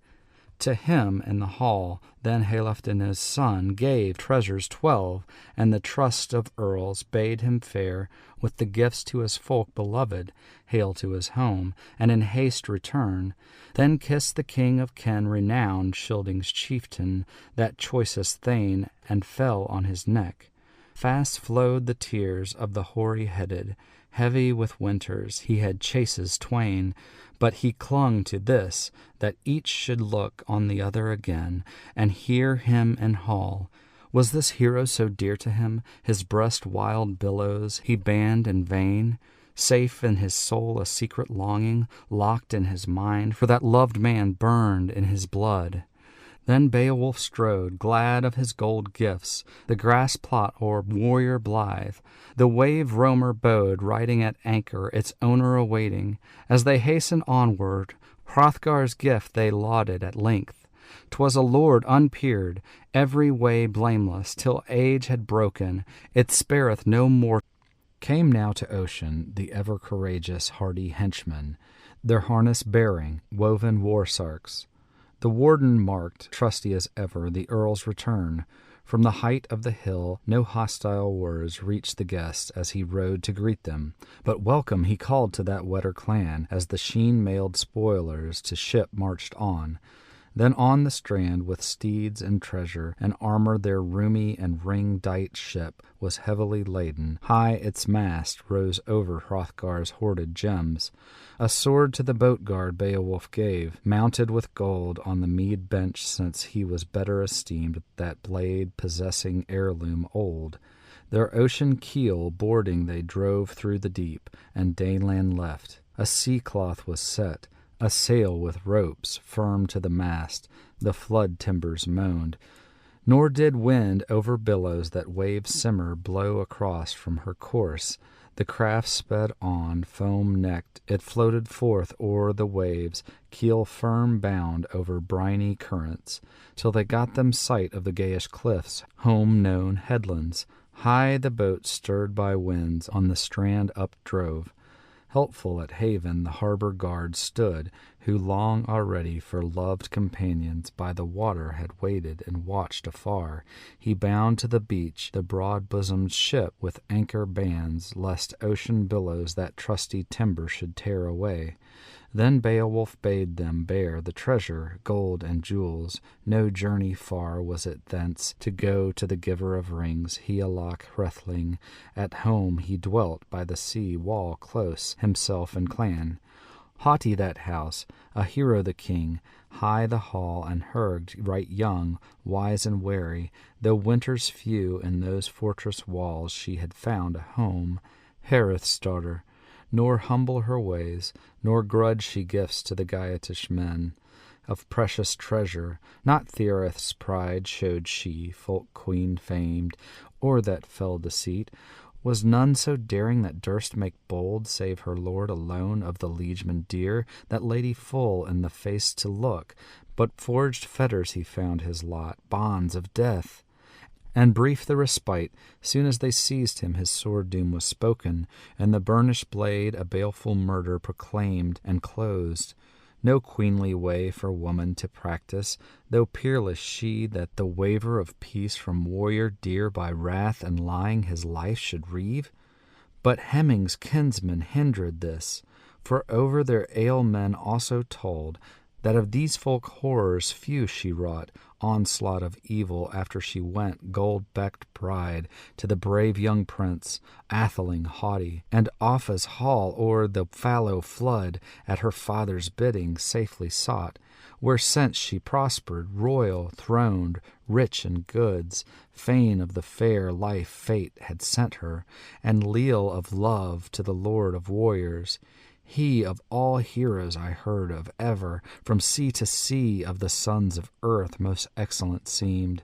To him in the hall then Halfdan's son gave treasures 12, and the trust of earls bade him fare with the gifts to his folk beloved, hail to his home, and in haste return. Then kissed the king of Ken renowned Scyldings' chieftain, that choicest thane, and fell on his neck. Fast flowed the tears of the hoary-headed, heavy with winters he had chases twain, but he clung to this, that each should look on the other again, and hear him in hall. Was this hero so dear to him, his breast wild billows he banned in vain? Safe in his soul a secret longing, locked in his mind, for that loved man burned in his blood. Then Beowulf strode, glad of his gold gifts, the grass plot o'er warrior blithe. The wave roamer bode, riding at anchor, its owner awaiting. As they hastened onward, Hrothgar's gift they lauded at length. 'Twas a lord unpeered, every way blameless, till age had broken, it spareth no more. Came now to ocean the ever-courageous hardy henchmen, their harness bearing woven war-sarks. The warden marked, trusty as ever, the earl's return. From the height of the hill no hostile words reached the guest as he rode to greet them, but welcome he called to that wetter clan as the sheen-mailed spoilers to ship marched on. Then on the strand with steeds and treasure and armor their roomy and ring-dight ship was heavily laden. High its mast rose over Hrothgar's hoarded gems. A sword to the boat-guard Beowulf gave, mounted with gold on the mead bench, since he was better esteemed that blade possessing heirloom old. Their ocean keel boarding they drove through the deep, and dayland left. A sea-cloth was set, a sail with ropes firm to the mast, the flood timbers moaned. Nor did wind over billows that waves simmer blow across from her course. The craft sped on, foam-necked, it floated forth o'er the waves, keel firm bound over briny currents, till they got them sight of the gayish cliffs, home-known headlands. High the boat, stirred by winds, on the strand up drove. Helpful at haven the harbor guard stood, who long already for loved companions by the water had waited and watched afar. He bound to the beach the broad-bosomed ship with anchor bands, lest ocean billows that trusty timber should tear away. Then Beowulf bade them bear the treasure, gold and jewels. No journey far was it thence to go to the giver of rings, Hygelac Hrethling. At home he dwelt by the sea wall close, himself and clan. Haughty that house, a hero the king, high the hall, and Hurgd right young, wise and wary. Though winters few in those fortress walls, she had found a home, Hereth's daughter. Nor humble her ways, nor grudge she gifts to the Geatish men. Of precious treasure, not Thereth's pride showed she, folk queen famed, or that fell deceit. Was none so daring that durst make bold, save her lord alone of the liegemen dear, that lady full in the face to look. But forged fetters he found his lot, bonds of death. And brief the respite, soon as they seized him his sword doom was spoken, and the burnished blade a baleful murder proclaimed and closed. No queenly way for woman to practice, though peerless she, that the waver of peace from warrior dear by wrath and lying his life should reave. But Hemming's kinsmen hindered this, for over their ale men also told, that of these folk horrors few she wrought, onslaught of evil after she went, gold-becked bride, to the brave young prince, atheling haughty, and Offa's hall o'er the fallow flood, at her father's bidding safely sought, where since she prospered, royal, throned, rich in goods, fain of the fair life fate had sent her, and leal of love to the lord of warriors. He of all heroes I heard of ever, from sea to sea of the sons of earth most excellent seemed.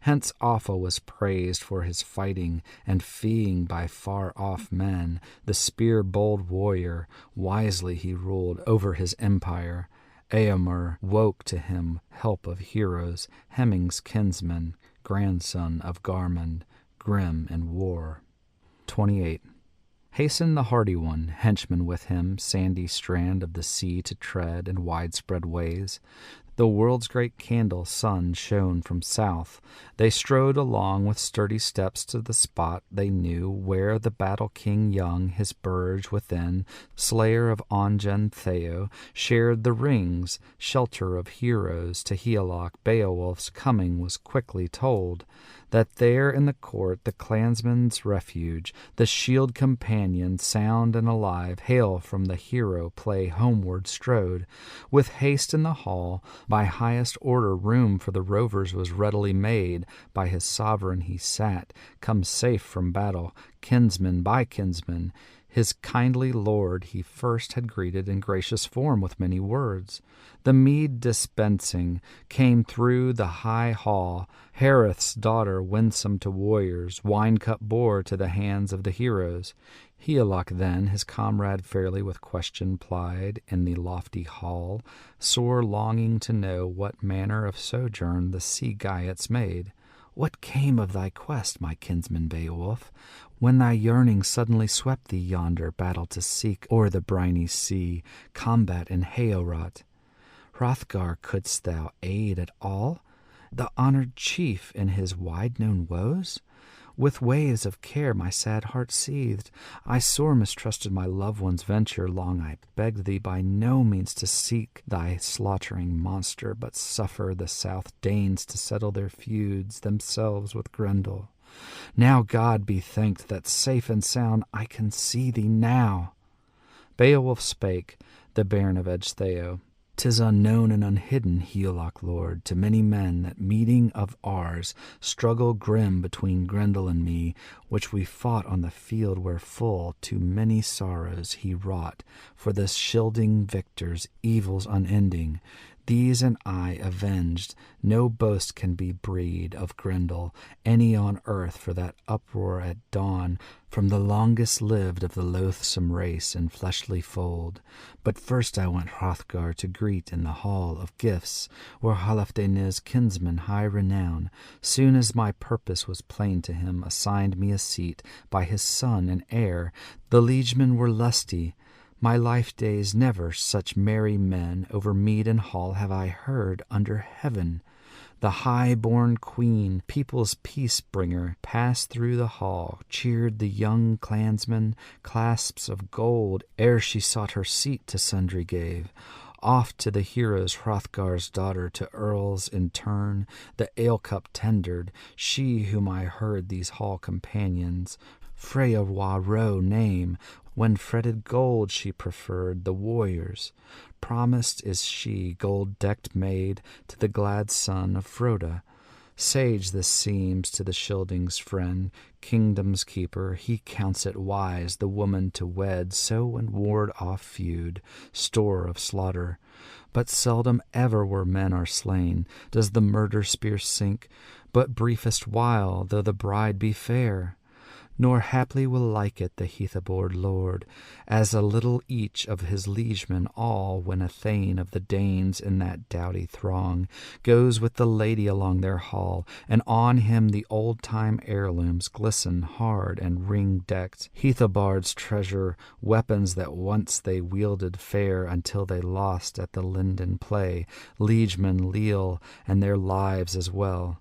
Hence Offa was praised for his fighting, and feeing by far-off men. The spear-bold warrior, wisely he ruled over his empire. Eomer woke to him help of heroes, Hemming's kinsman, grandson of Garmund, grim in war. 28. Hasten the hardy one, henchman with him, sandy strand of the sea to tread in widespread ways. The world's great candle sun shone from south. They strode along with sturdy steps to the spot they knew, where the battle-king young, his burge within, slayer of Ongen Theo, shared the rings, shelter of heroes. To Hygelac Beowulf's coming was quickly told, that there in the court the clansman's refuge, the shield companion, sound and alive, hail from the hero play homeward strode. With haste in the hall, by highest order room for the rovers was readily made. By his sovereign he sat, come safe from battle, kinsman by kinsman. His kindly lord he first had greeted in gracious form with many words. The mead dispensing came through the high hall. Hereth's daughter, winsome to warriors, wine-cup bore to the hands of the heroes. Hygelac then his comrade fairly with question plied in the lofty hall, sore longing to know what manner of sojourn the sea Geats made. What came of thy quest, my kinsman Beowulf, when thy yearning suddenly swept thee yonder battle to seek o'er the briny sea, combat in Heorot? Hrothgar, couldst thou aid at all the honored chief in his wide-known woes? With waves of care my sad heart seethed. I sore mistrusted my loved one's venture. Long I begged thee by no means to seek thy slaughtering monster, but suffer the South Danes to settle their feuds themselves with Grendel. Now God be thanked that safe and sound I can see thee now. Beowulf spake, the bairn of Ecgtheow. 'Tis unknown and unhidden, Higelac lord, to many men that meeting of ours, struggle grim between Grendel and me, which we fought on the field where full too many sorrows he wrought for the Scylding victors, evils unending. These and I avenged, no boast can be breed of Grendel, any on earth for that uproar at dawn, from the longest lived of the loathsome race in fleshly fold. But first I went Hrothgar to greet in the hall of gifts, where Halfdane's kinsman high renown, soon as my purpose was plain to him, assigned me a seat by his son and heir. The liegemen were lusty. My life days never such merry men over mead and hall have I heard under heaven. The high-born queen, people's peace-bringer, passed through the hall, cheered the young clansmen, clasps of gold, ere she sought her seat to sundry gave. Oft to the heroes Hrothgar's daughter, to earls in turn, the ale-cup tendered, she whom I heard these hall companions Freya Waro name, when fretted gold she preferred the warriors. Promised is she, gold-decked maid, to the glad son of Froda. Sage this seems to the Scyldings' friend, kingdom's keeper. He counts it wise the woman to wed, so and ward off feud, store of slaughter. But seldom ever where men are slain does the murder spear sink, but briefest while, though the bride be fair. Nor haply will like it the Heathobord lord, as a little each of his liegemen all, when a thane of the Danes in that doughty throng goes with the lady along their hall, and on him the old-time heirlooms glisten hard and ring-decked, Heathobard's treasure, weapons that once they wielded fair until they lost at the linden play, liegemen leal, and their lives as well.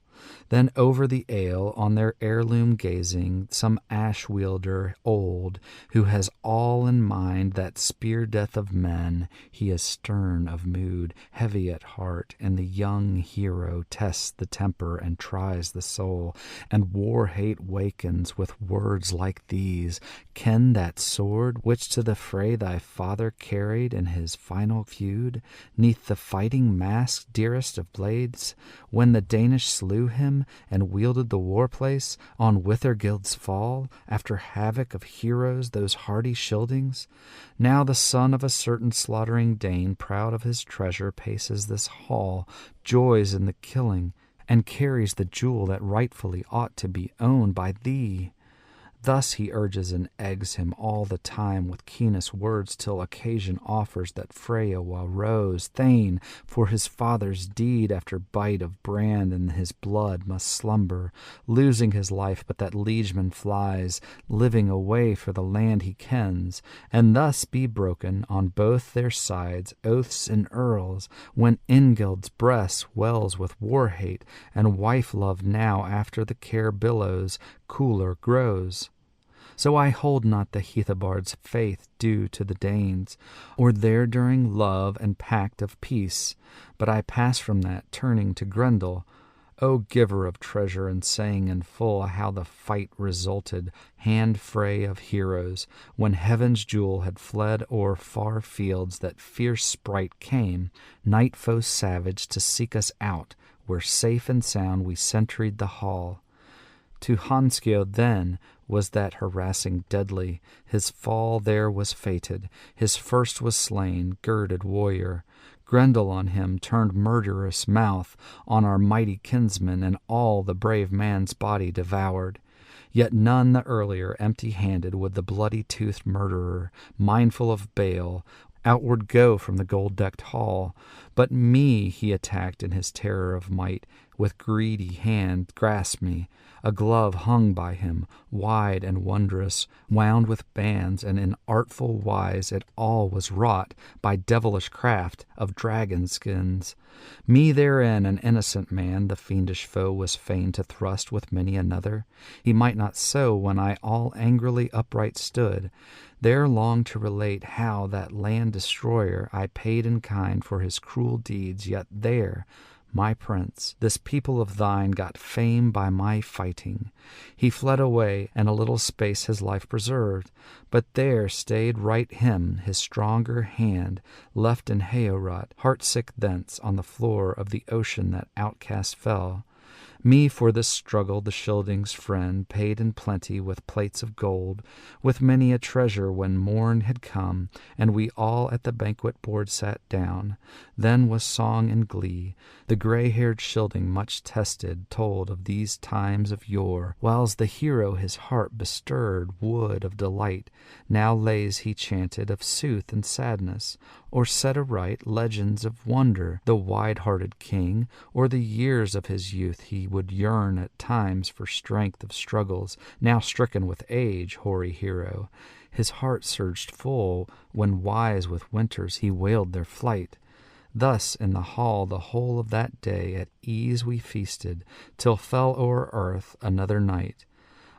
Then over the ale, on their heirloom gazing, some ash-wielder old, who has all in mind that spear-death of men, he is stern of mood, heavy at heart, and the young hero tests the temper and tries the soul, and war-hate wakens with words like these: Ken that sword, which to the fray thy father carried in his final feud, neath the fighting mask, dearest of blades, when the Danish slew him, and wielded the war-place on Withergild's fall, after havoc of heroes those hardy Scyldings? Now the son of a certain slaughtering Dane, proud of his treasure, paces this hall, joys in the killing, and carries the jewel that rightfully ought to be owned by thee. Thus he urges and eggs him all the time with keenest words, till occasion offers that Freya Waro, thane, for his father's deed, after bite of brand in his blood, must slumber, losing his life, but that liegeman flies, living away for the land he kens, and thus be broken on both their sides oaths and earls, when Ingild's breast wells with war-hate, and wife-love now after the care billows, cooler grows. So I hold not the Heathobard's faith due to the Danes, or their during love and pact of peace, but I pass from that, turning to Grendel, O giver of treasure, and saying in full how the fight resulted, hand fray of heroes, when heaven's jewel had fled o'er far fields, that fierce sprite came, night foe savage, to seek us out, where safe and sound we sentried the hall. To Hanskio then was that harassing deadly, his fall there was fated, his first was slain, girded warrior. Grendel on him turned murderous mouth, on our mighty kinsman, and all the brave man's body devoured. Yet none the earlier, empty-handed, would the bloody-toothed murderer, mindful of bale, outward go from the gold-decked hall, but me he attacked in his terror of might, with greedy hand grasped me. A glove hung by him, wide and wondrous, wound with bands, and in artful wise it all was wrought by devilish craft of dragon skins. Me therein, an innocent man, the fiendish foe was fain to thrust with many another. He might not so when I all angrily upright stood. There long to relate how that land destroyer I paid in kind for his cruel deeds, yet there, my prince, this people of thine got fame by my fighting. He fled away, and a little space his life preserved, but there stayed right him his stronger hand, left in Heorot, heartsick thence on the floor of the ocean that outcast fell. Me for this struggle the Scyldings' friend paid in plenty with plates of gold, with many a treasure when morn had come, and we all at the banquet board sat down. Then was song and glee. The gray-haired Scylding, much tested, told of these times of yore, whiles the hero his heart bestirred would of delight. Now lays he chanted of sooth and sadness, or set aright legends of wonder, the wide-hearted king, or the years of his youth he would yearn at times for strength of struggles, now stricken with age, hoary hero. His heart surged full when wise with winters he wailed their flight. Thus in the hall the whole of that day at ease we feasted, till fell o'er earth another night.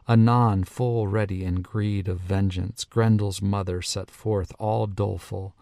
Anon, full ready in greed of vengeance, Grendel's mother set forth all doleful.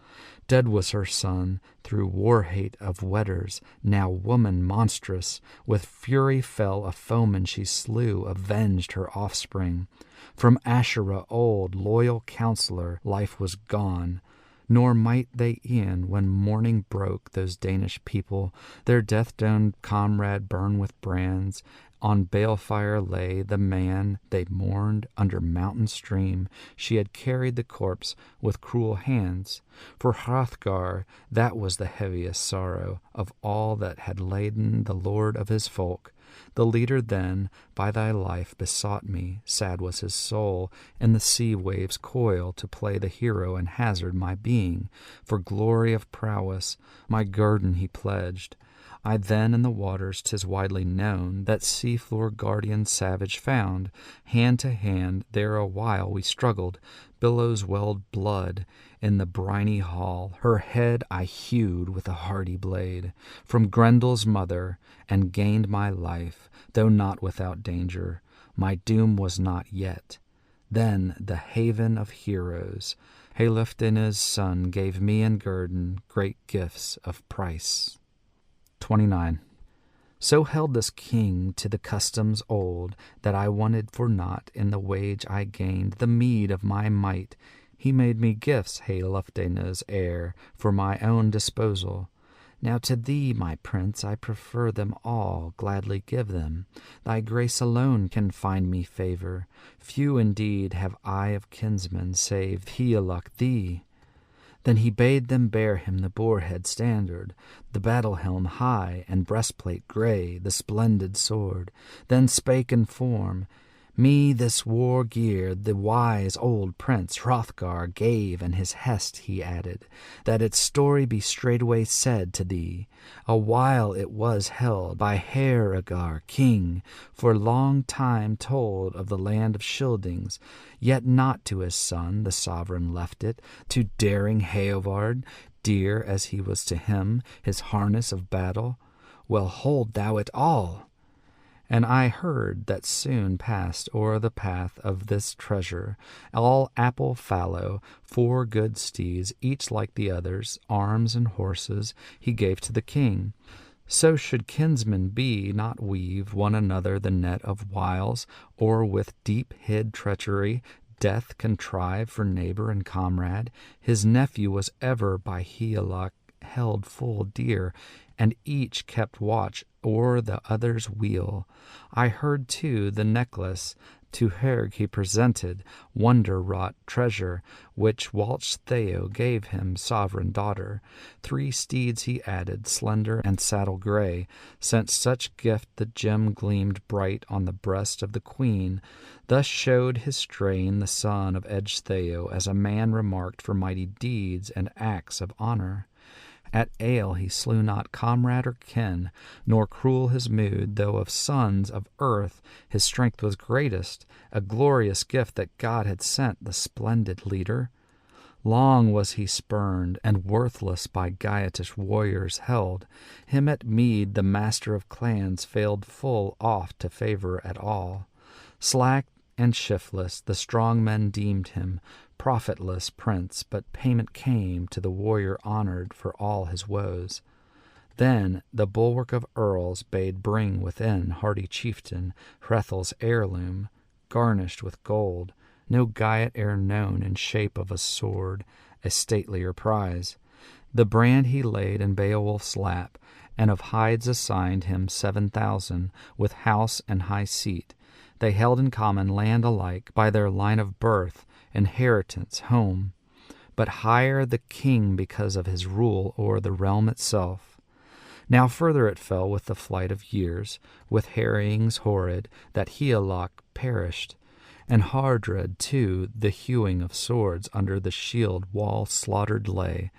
Dead was her son, through war-hate of wedders, now woman monstrous. With fury fell a foeman she slew, avenged her offspring. From Asherah old, loyal counselor, life was gone. Nor might they e'en, when morning broke, those Danish people, their death-domed comrade burn with brands. On balefire lay the man they mourned under mountain stream. She had carried the corpse with cruel hands. For Hrothgar that was the heaviest sorrow of all that had laden the lord of his folk. The leader then by thy life besought me, sad was his soul, in the sea waves' coil to play the hero and hazard my being. For glory of prowess my guerdon he pledged. I then in the waters, 'tis widely known, that sea-floor guardian savage found. Hand to hand there a while we struggled, billows welled blood in the briny hall. Her head I hewed with a hardy blade from Grendel's mother, and gained my life, though not without danger. My doom was not yet. Then the haven of heroes, Healfdene's son, gave me and guerdon great gifts of price. 29. So held this king to the customs old, that I wanted for naught in the wage I gained the meed of my might. He made me gifts, Healfdene's heir, for my own disposal. Now to thee, my prince, I prefer them all, gladly give them. Thy grace alone can find me favor. Few indeed have I of kinsmen, save Hygelac thee. Then he bade them bear him the boar-head standard, the battle-helm high, and breastplate grey, the splendid sword. Then spake in form, me this war gear the wise old prince Hrothgar gave, and his hest he added, that its story be straightway said to thee. A while it was held by Heorot king, for long time told of the land of Scyldings, yet not to his son the sovereign left it, to daring Heovard, dear as he was to him, his harness of battle. Well, hold thou it all! And I heard that soon passed o'er the path of this treasure, all apple fallow, 4 good steeds, each like the others, arms and horses, he gave to the king. So should kinsmen be, not weave one another the net of wiles, or with deep-hid treachery death contrive for neighbor and comrade. His nephew was ever by Hygelac held full dear, and each kept watch o'er the other's weal. I heard, too, the necklace to Herg he presented, wonder-wrought treasure, which whilst Theo gave him sovereign daughter. 3 steeds he added, slender and saddle grey, sent such gift the gem gleamed bright on the breast of the queen. Thus showed his strain the son of Edge Theo, as a man remarked for mighty deeds and acts of honour. At ale he slew not comrade or kin, nor cruel his mood, though of sons of earth his strength was greatest, a glorious gift that God had sent the splendid leader. Long was he spurned, and worthless by Geatish warriors held. Him at mead the master of clans failed full oft to favor at all. Slack and shiftless the strong men deemed him, profitless prince, but payment came to the warrior honored for all his woes. Then the bulwark of earls bade bring within hardy chieftain Hrethel's heirloom, garnished with gold, no Giot e'er known in shape of a sword, a statelier prize. The brand he laid in Beowulf's lap, and of hides assigned him 7,000, with house and high seat. They held in common land alike by their line of birth, inheritance, home, but higher the king because of his rule o'er the realm itself. Now further it fell with the flight of years, with harryings horrid, that Hygelac perished, and Hardred too, the hewing of swords under the shield wall slaughtered lay.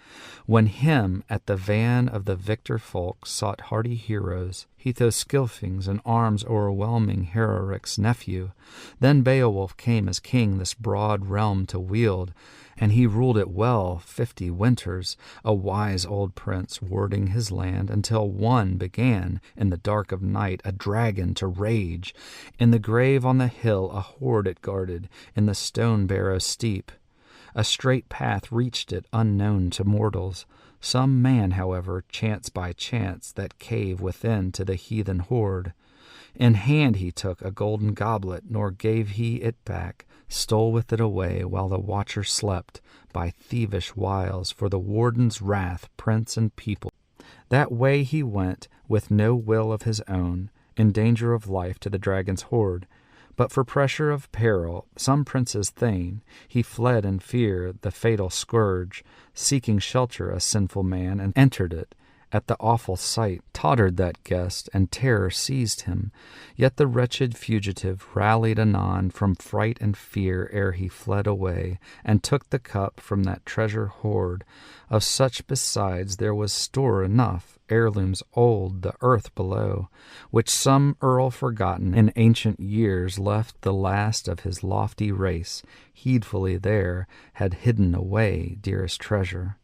When him at the van of the victor folk sought hardy heroes, Hethoscylfings in arms o'erwhelming Heroric's nephew. Then Beowulf came as king this broad realm to wield, and he ruled it well 50 winters, a wise old prince warding his land, until one began in the dark of night a dragon to rage. In the grave on the hill a hoard it guarded, in the stone barrow steep. A straight path reached it unknown to mortals. Some man, however, chanced by chance that cave within to the heathen hoard. In hand he took a golden goblet, nor gave he it back, stole with it away while the watcher slept, by thievish wiles, for the warden's wrath, prince and people. That way he went, with no will of his own, in danger of life to the dragon's hoard. But for pressure of peril, some prince's thane, he fled in fear the fatal scourge, seeking shelter a sinful man, and entered it. At the awful sight tottered that guest, and terror seized him. Yet the wretched fugitive rallied anon from fright and fear ere he fled away, and took the cup from that treasure hoard. Of such besides there was store enough, heirlooms old, the earth below, which some earl forgotten in ancient years left the last of his lofty race, heedfully there had hidden away dearest treasure.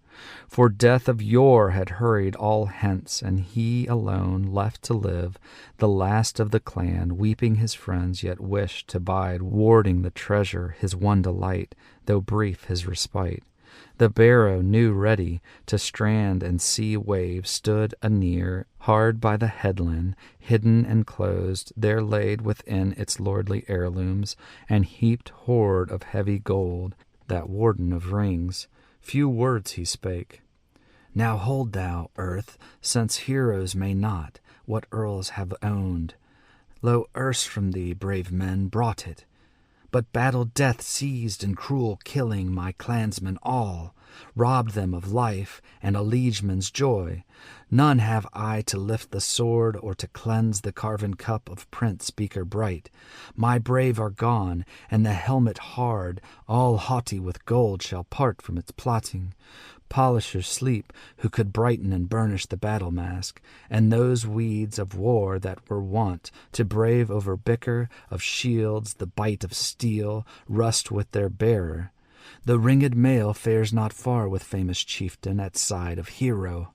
For death of yore had hurried all hence, and he alone left to live, the last of the clan, weeping his friends, yet wished to bide, warding the treasure, his one delight, though brief his respite. The barrow, new ready to strand and sea wave, stood anear, hard by the headland, hidden and closed, there laid within its lordly heirlooms, and heaped hoard of heavy gold, that warden of rings. Few words he spake. Now hold thou, earth, since heroes may not, what earls have owned. Lo, erst from thee, brave men, brought it. But battle death seized in cruel killing my clansmen all, robbed them of life and a liegeman's joy. None have I to lift the sword or to cleanse the carven cup of Prince Beaker bright. My brave are gone, and the helmet hard, all haughty with gold, shall part from its plotting. Polishers sleep who could brighten and burnish the battle mask, and those weeds of war that were wont to brave over bicker of shields the bite of steel rust with their bearer. The ringed mail fares not far with famous chieftain at side of hero.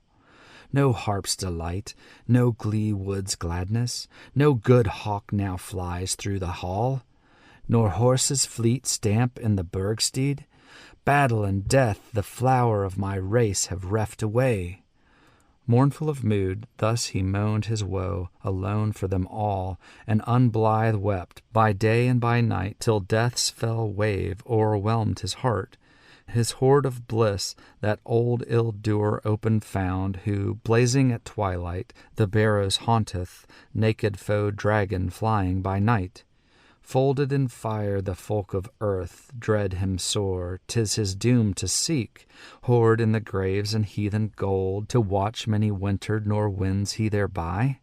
No harp's delight, no glee wood's gladness, no good hawk now flies through the hall, nor horses fleet stamp in the burgsteed. Battle and death the flower of my race have reft away. Mournful of mood, thus he moaned his woe, alone for them all, and unblithe wept, by day and by night, till death's fell wave o'erwhelmed his heart. His hoard of bliss that old ill-doer open found, who, blazing at twilight, the barrows haunteth, naked foe dragon flying by night. Folded in fire the folk of earth dread him sore, 'tis his doom to seek, hoard in the graves and heathen gold, to watch many wintered, nor wins he thereby.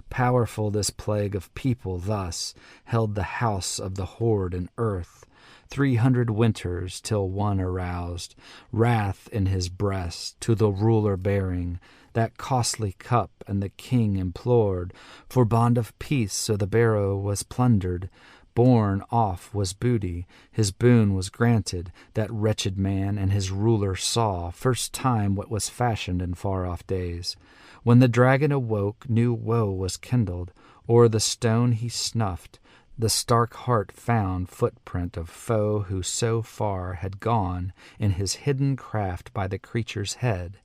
Powerful this plague of people thus held the house of the horde in earth 300 winters, till one aroused wrath in his breast, to the ruler bearing that costly cup, and the king implored for bond of peace, so the barrow was plundered. Borne off was booty, his boon was granted. That wretched man and his ruler saw first time what was fashioned in far-off days. When the dragon awoke, new woe was kindled. O'er the stone he snuffed. The stark heart found footprint of foe who so far had gone in his hidden craft by the creature's head.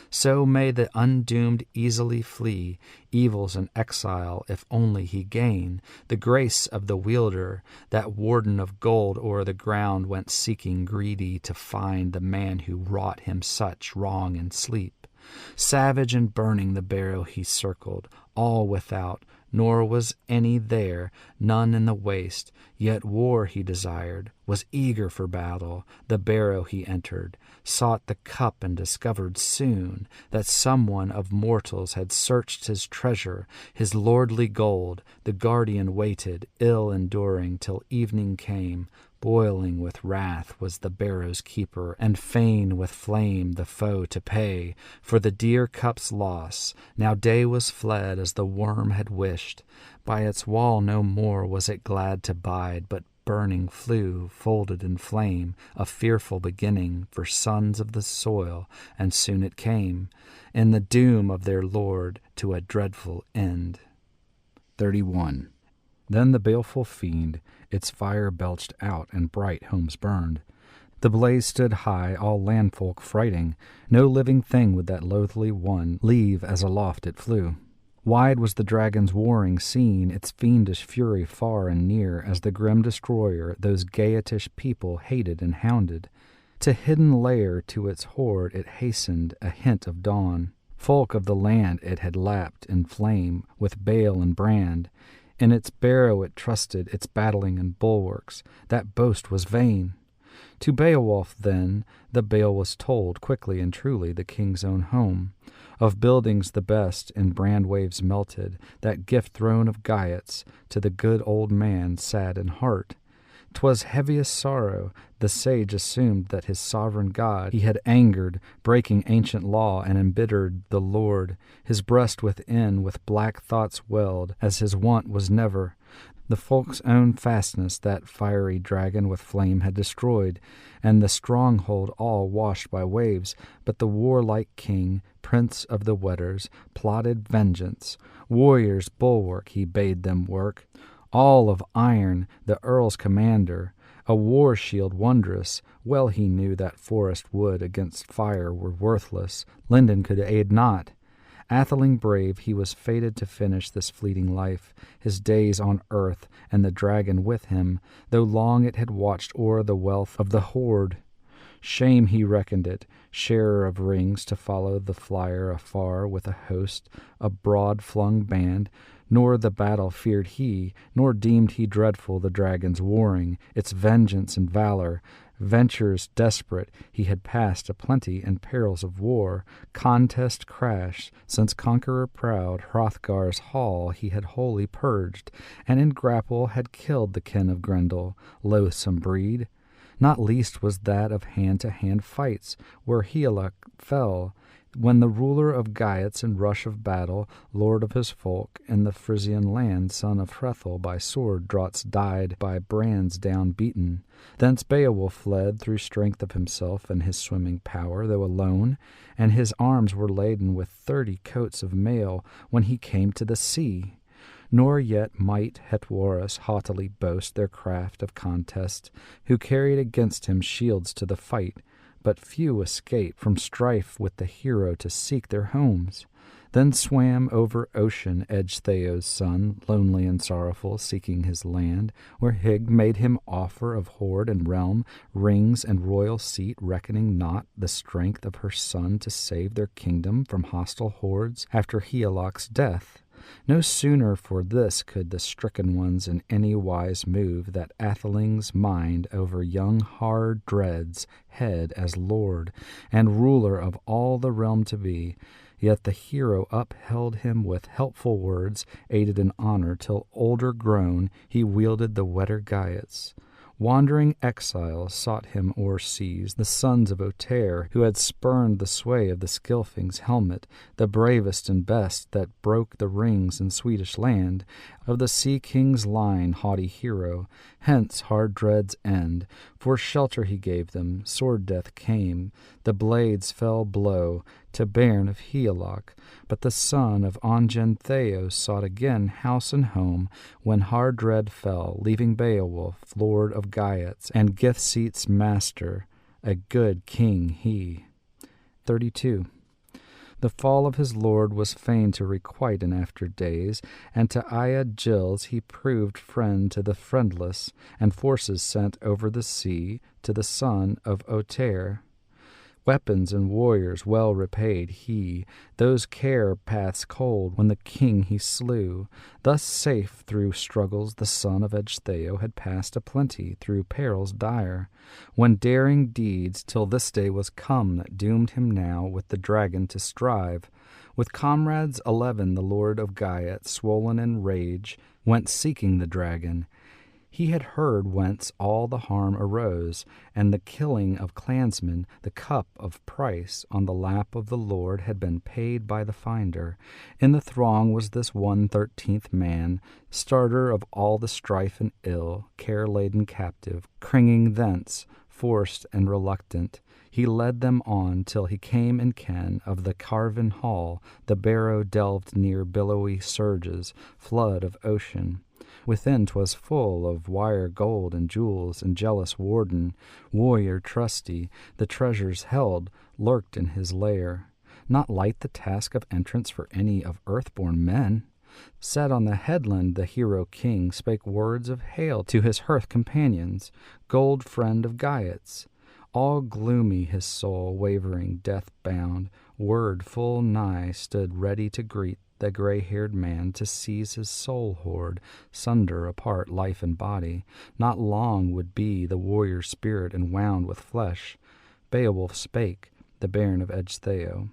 So may the undoomed easily flee evils and exile, if only he gain the grace of the wielder. That warden of gold o'er the ground went seeking greedy to find the man who wrought him such wrong in sleep. Savage and burning the barrow he circled, all without, nor was any there, none in the waste. Yet war he desired, was eager for battle. The barrow he entered, sought the cup, and discovered soon that someone of mortals had searched his treasure, his lordly gold. The guardian waited, ill enduring, till evening came. Boiling with wrath was the barrow's keeper, and fain with flame the foe to pay for the dear cup's loss. Now day was fled as the worm had wished. By its wall no more was it glad to bide, but burning flew, folded in flame, a fearful beginning for sons of the soil, and soon it came, in the doom of their lord, to a dreadful end. 31. Then the baleful fiend its fire belched out, and bright homes burned. The blaze stood high, all landfolk frighting. No living thing would that loathly one leave as aloft it flew. Wide was the dragon's warring seen, its fiendish fury far and near, as the grim destroyer those gayetish people hated and hounded. To hidden lair to its horde it hastened, a hint of dawn. Folk of the land it had lapped in flame, with bale and brand. In its barrow it trusted, its battling and bulwarks. That boast was vain. To Beowulf, then, the bale was told, quickly and truly, the king's own home. Of buildings the best, in brand waves melted, that gift throne of Geats, to the good old man, sad in heart. 'Twas heaviest sorrow. The sage assumed that his sovereign God he had angered, breaking ancient law, and embittered the Lord. His breast within with black thoughts welled, as his wont was never. The folk's own fastness that fiery dragon with flame had destroyed, and the stronghold all washed by waves. But the warlike king, prince of the Weders, plotted vengeance. Warriors' bulwark he bade them work, all of iron, the earl's commander, a war shield wondrous. Well he knew that forest wood against fire were worthless, linden could aid not. Atheling brave, he was fated to finish this fleeting life, his days on earth, and the dragon with him, though long it had watched o'er the wealth of the horde. Shame he reckoned it, sharer of rings, to follow the flyer afar with a host, a broad-flung band. Nor the battle feared he, nor deemed he dreadful the dragon's warring, its vengeance and valor. Ventures desperate he had passed aplenty, and perils of war. Contest crashed, since conqueror proud Hrothgar's hall he had wholly purged, and in grapple had killed the kin of Grendel, loathsome breed. Not least was that of hand-to-hand fights, where Hygelac fell, when the ruler of Geats in rush of battle, lord of his folk, in the Frisian land, son of Hrethel, by sword draughts died, by brands down beaten. Thence Beowulf fled through strength of himself and his swimming power, though alone, and his arms were laden with 30 coats of mail when he came to the sea. Nor yet might Hetwaras haughtily boast their craft of contest, who carried against him shields to the fight. But few escaped from strife with the hero to seek their homes. Then swam over ocean Edgetheo's son, lonely and sorrowful, seeking his land, where Hygd made him offer of hoard and realm, rings and royal seat, reckoning not the strength of her son to save their kingdom from hostile hordes after Hygelac's death. No sooner for this could the stricken ones in any wise move that Atheling's mind over young Hardred's head as lord and ruler of all the realm to be. Yet the hero upheld him with helpful words, aided in honor, till older grown he wielded the wetter Geats. Wandering exiles sought him o'er seas, the sons of Otair, who had spurned the sway of the Scylfing's helmet, the bravest and best that broke the rings in Swedish land, of the sea king's line haughty hero. Hence hard dread's end, for shelter he gave them, sword death came, the blades fell blow, to bairn of Healach, but the son of Ongen Theos sought again house and home, when hard dread fell, leaving Beowulf, lord of Geats, and Githseat's master, a good king he. 32. The fall of his lord was fain to requite in after days, and to Aya Gilles he proved friend to the friendless, and forces sent over the sea to the son of Otair. Weapons and warriors well repaid he, those care paths cold when the king he slew. Thus safe through struggles the son of Ecgtheow had passed a plenty through perils dire, when daring deeds till this day was come that doomed him now with the dragon to strive. With comrades 11 the lord of Geats, swollen in rage, went seeking the dragon. He had heard whence all the harm arose, and the killing of clansmen. The cup of price on the lap of the Lord had been paid by the finder. In the throng was this 1/13th man, starter of all the strife and ill, care-laden captive, cringing thence, forced and reluctant. He led them on till he came in ken of the carven hall, the barrow delved near billowy surges, flood of ocean. Within 'twas full of wire gold and jewels, and jealous warden, warrior trusty, the treasures held, lurked in his lair. Not light the task of entrance for any of earth-born men. Set on the headland the hero king spake words of hail to his hearth companions, gold friend of Geats. All gloomy his soul, wavering, death-bound, word full nigh stood ready to greet the gray-haired man, to seize his soul-hoard, sunder apart life and body. Not long would be the warrior spirit enwound with flesh. Beowulf spake, the bairn of Ecgtheow.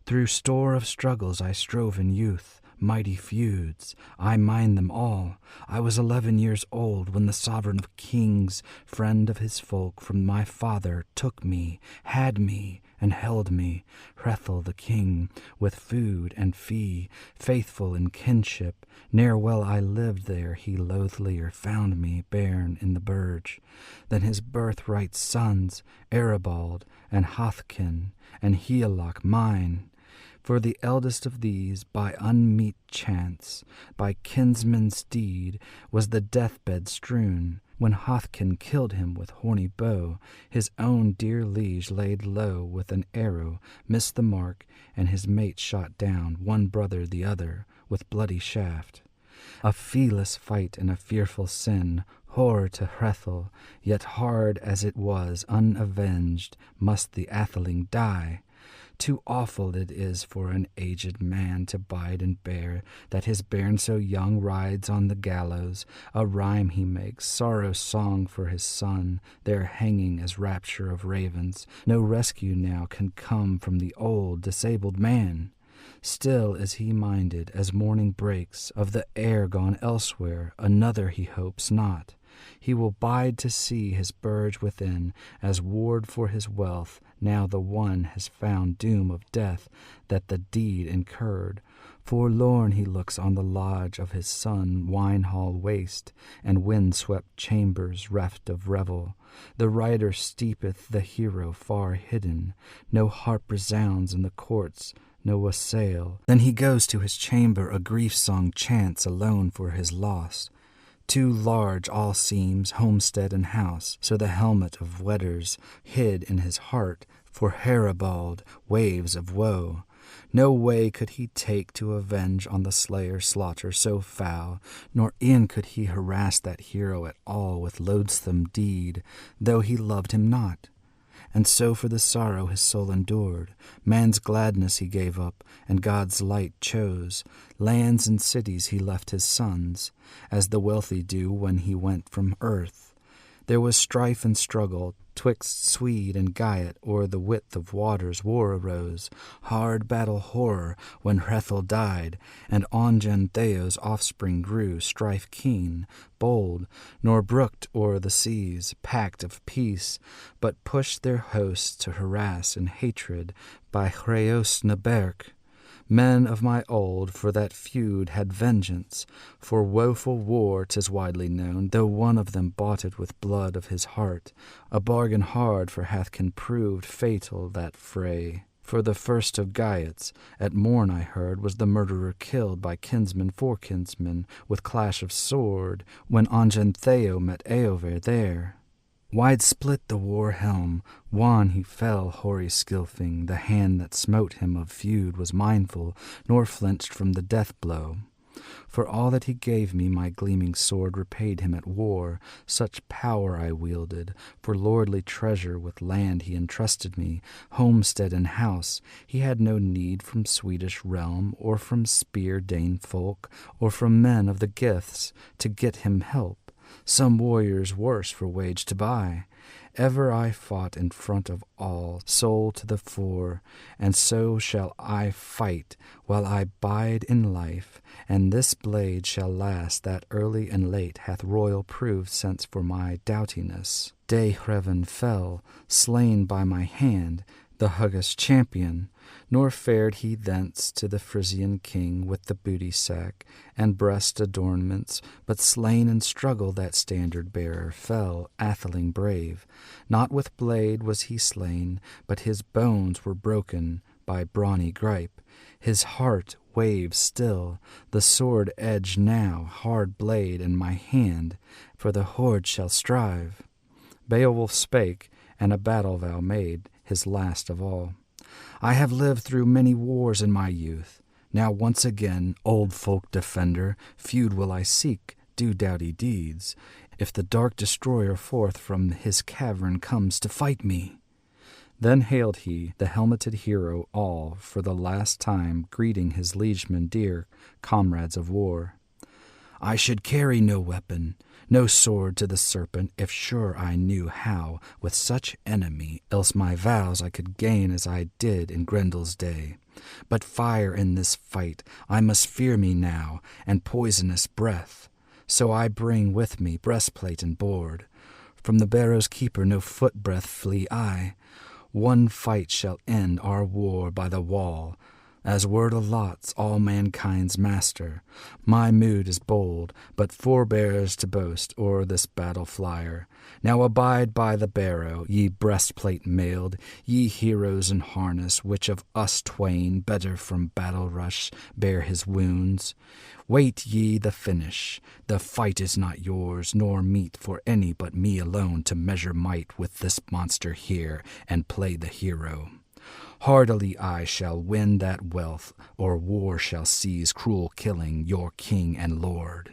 Through store of struggles I strove in youth, mighty feuds, I mind them all. I was 11 years old when the sovereign of kings, friend of his folk, from my father took me, had me, and held me, Hrethel the king, with food and fee, faithful in kinship. Ne'er well I lived there, he loathlier found me, bairn in the burge, than his birthright sons, Aribald and Hathkin, and Healach mine. For the eldest of these, by unmeet chance, by kinsman's deed, was the deathbed strewn, when Hathkin killed him with horny bow. His own dear liege laid low with an arrow, missed the mark, and his mate shot down, one brother the other, with bloody shaft. A feeless fight and a fearful sin, horror to Hrethel, yet hard as it was, unavenged, must the atheling die. Too awful it is for an aged man to bide and bear, that his bairn so young rides on the gallows. A rhyme he makes, sorrow song for his son, there hanging as rapture of ravens. No rescue now can come from the old disabled man. Still is he minded, as morning breaks, of the heir gone elsewhere, another he hopes not. He will bide to see his burge within, as ward for his wealth. Now the one has found doom of death that the deed incurred. Forlorn he looks on the lodge of his son, wine-hall waste, and wind-swept chambers reft of revel. The rider steepeth the hero far hidden. No harp resounds in the courts, no wassail. Then he goes to his chamber, a grief-song chants alone for his loss. Too large all seems, homestead and house, so the helmet of Wedders hid in his heart for Haribald waves of woe. No way could he take to avenge on the slayer slaughter so foul, nor e'en could he harass that hero at all with loathsome deed, though he loved him not. And so for the sorrow his soul endured, man's gladness he gave up, and God's light chose. Lands and cities he left his sons, as the wealthy do when he went from earth. There was strife and struggle, twixt Swede and Geat, o'er the width of waters war arose, hard battle horror, when Hrethel died, and Ongen Theo's offspring grew, strife keen, bold, nor brooked o'er the seas, pact of peace, but pushed their hosts to harass and hatred by Hreosnaberg. Men of my old for that feud had vengeance, for woeful war 'tis widely known, though one of them bought it with blood of his heart, a bargain hard, for Hathkin proved fatal that fray. For the first of Geats, at morn I heard, was the murderer killed by kinsman for kinsman, with clash of sword, when Ongen Theo met Eover there. Wide split the war helm, wan he fell, hoary Skilfing, the hand that smote him of feud was mindful, nor flinched from the death blow. For all that he gave me, my gleaming sword repaid him at war, such power I wielded, for lordly treasure with land he entrusted me, homestead and house, he had no need from Swedish realm, or from spear Dane folk, or from men of the gifts, to get him help. Some warriors worse for wage to buy. Ever I fought in front of all, soul to the fore, and so shall I fight while I bide in life, and this blade shall last that early and late hath royal proved sense for my doughtiness. Dehreven fell, slain by my hand, the Hugas champion, nor fared he thence to the Frisian king with the booty sack and breast adornments, but slain in struggle that standard-bearer fell, Atheling brave. Not with blade was he slain, but his bones were broken by brawny gripe. His heart waves still, the sword edge now, hard blade in my hand, for the horde shall strive. Beowulf spake, and a battle vow made, his last of all. I have lived through many wars in my youth. Now once again, old folk defender, feud will I seek, do doughty deeds, if the dark destroyer forth from his cavern comes to fight me. Then hailed he, the helmeted hero, all, for the last time, greeting his liegemen dear, comrades of war. I should carry no weapon, no sword to the serpent, if sure I knew how, with such enemy, else my vows I could gain as I did in Grendel's day. But fire in this fight, I must fear me now, and poisonous breath. So I bring with me breastplate and board. From the barrow's keeper no foot breath flee I. One fight shall end our war by the wall, as word allots all mankind's master. My mood is bold, but forbears to boast o'er this battle flyer. Now abide by the barrow, ye breastplate mailed, ye heroes in harness, which of us twain better from battle rush bear his wounds. Wait ye the finish. The fight is not yours, nor meet for any but me alone to measure might with this monster here and play the hero. Hardily I shall win that wealth, or war shall seize cruel killing your king and lord.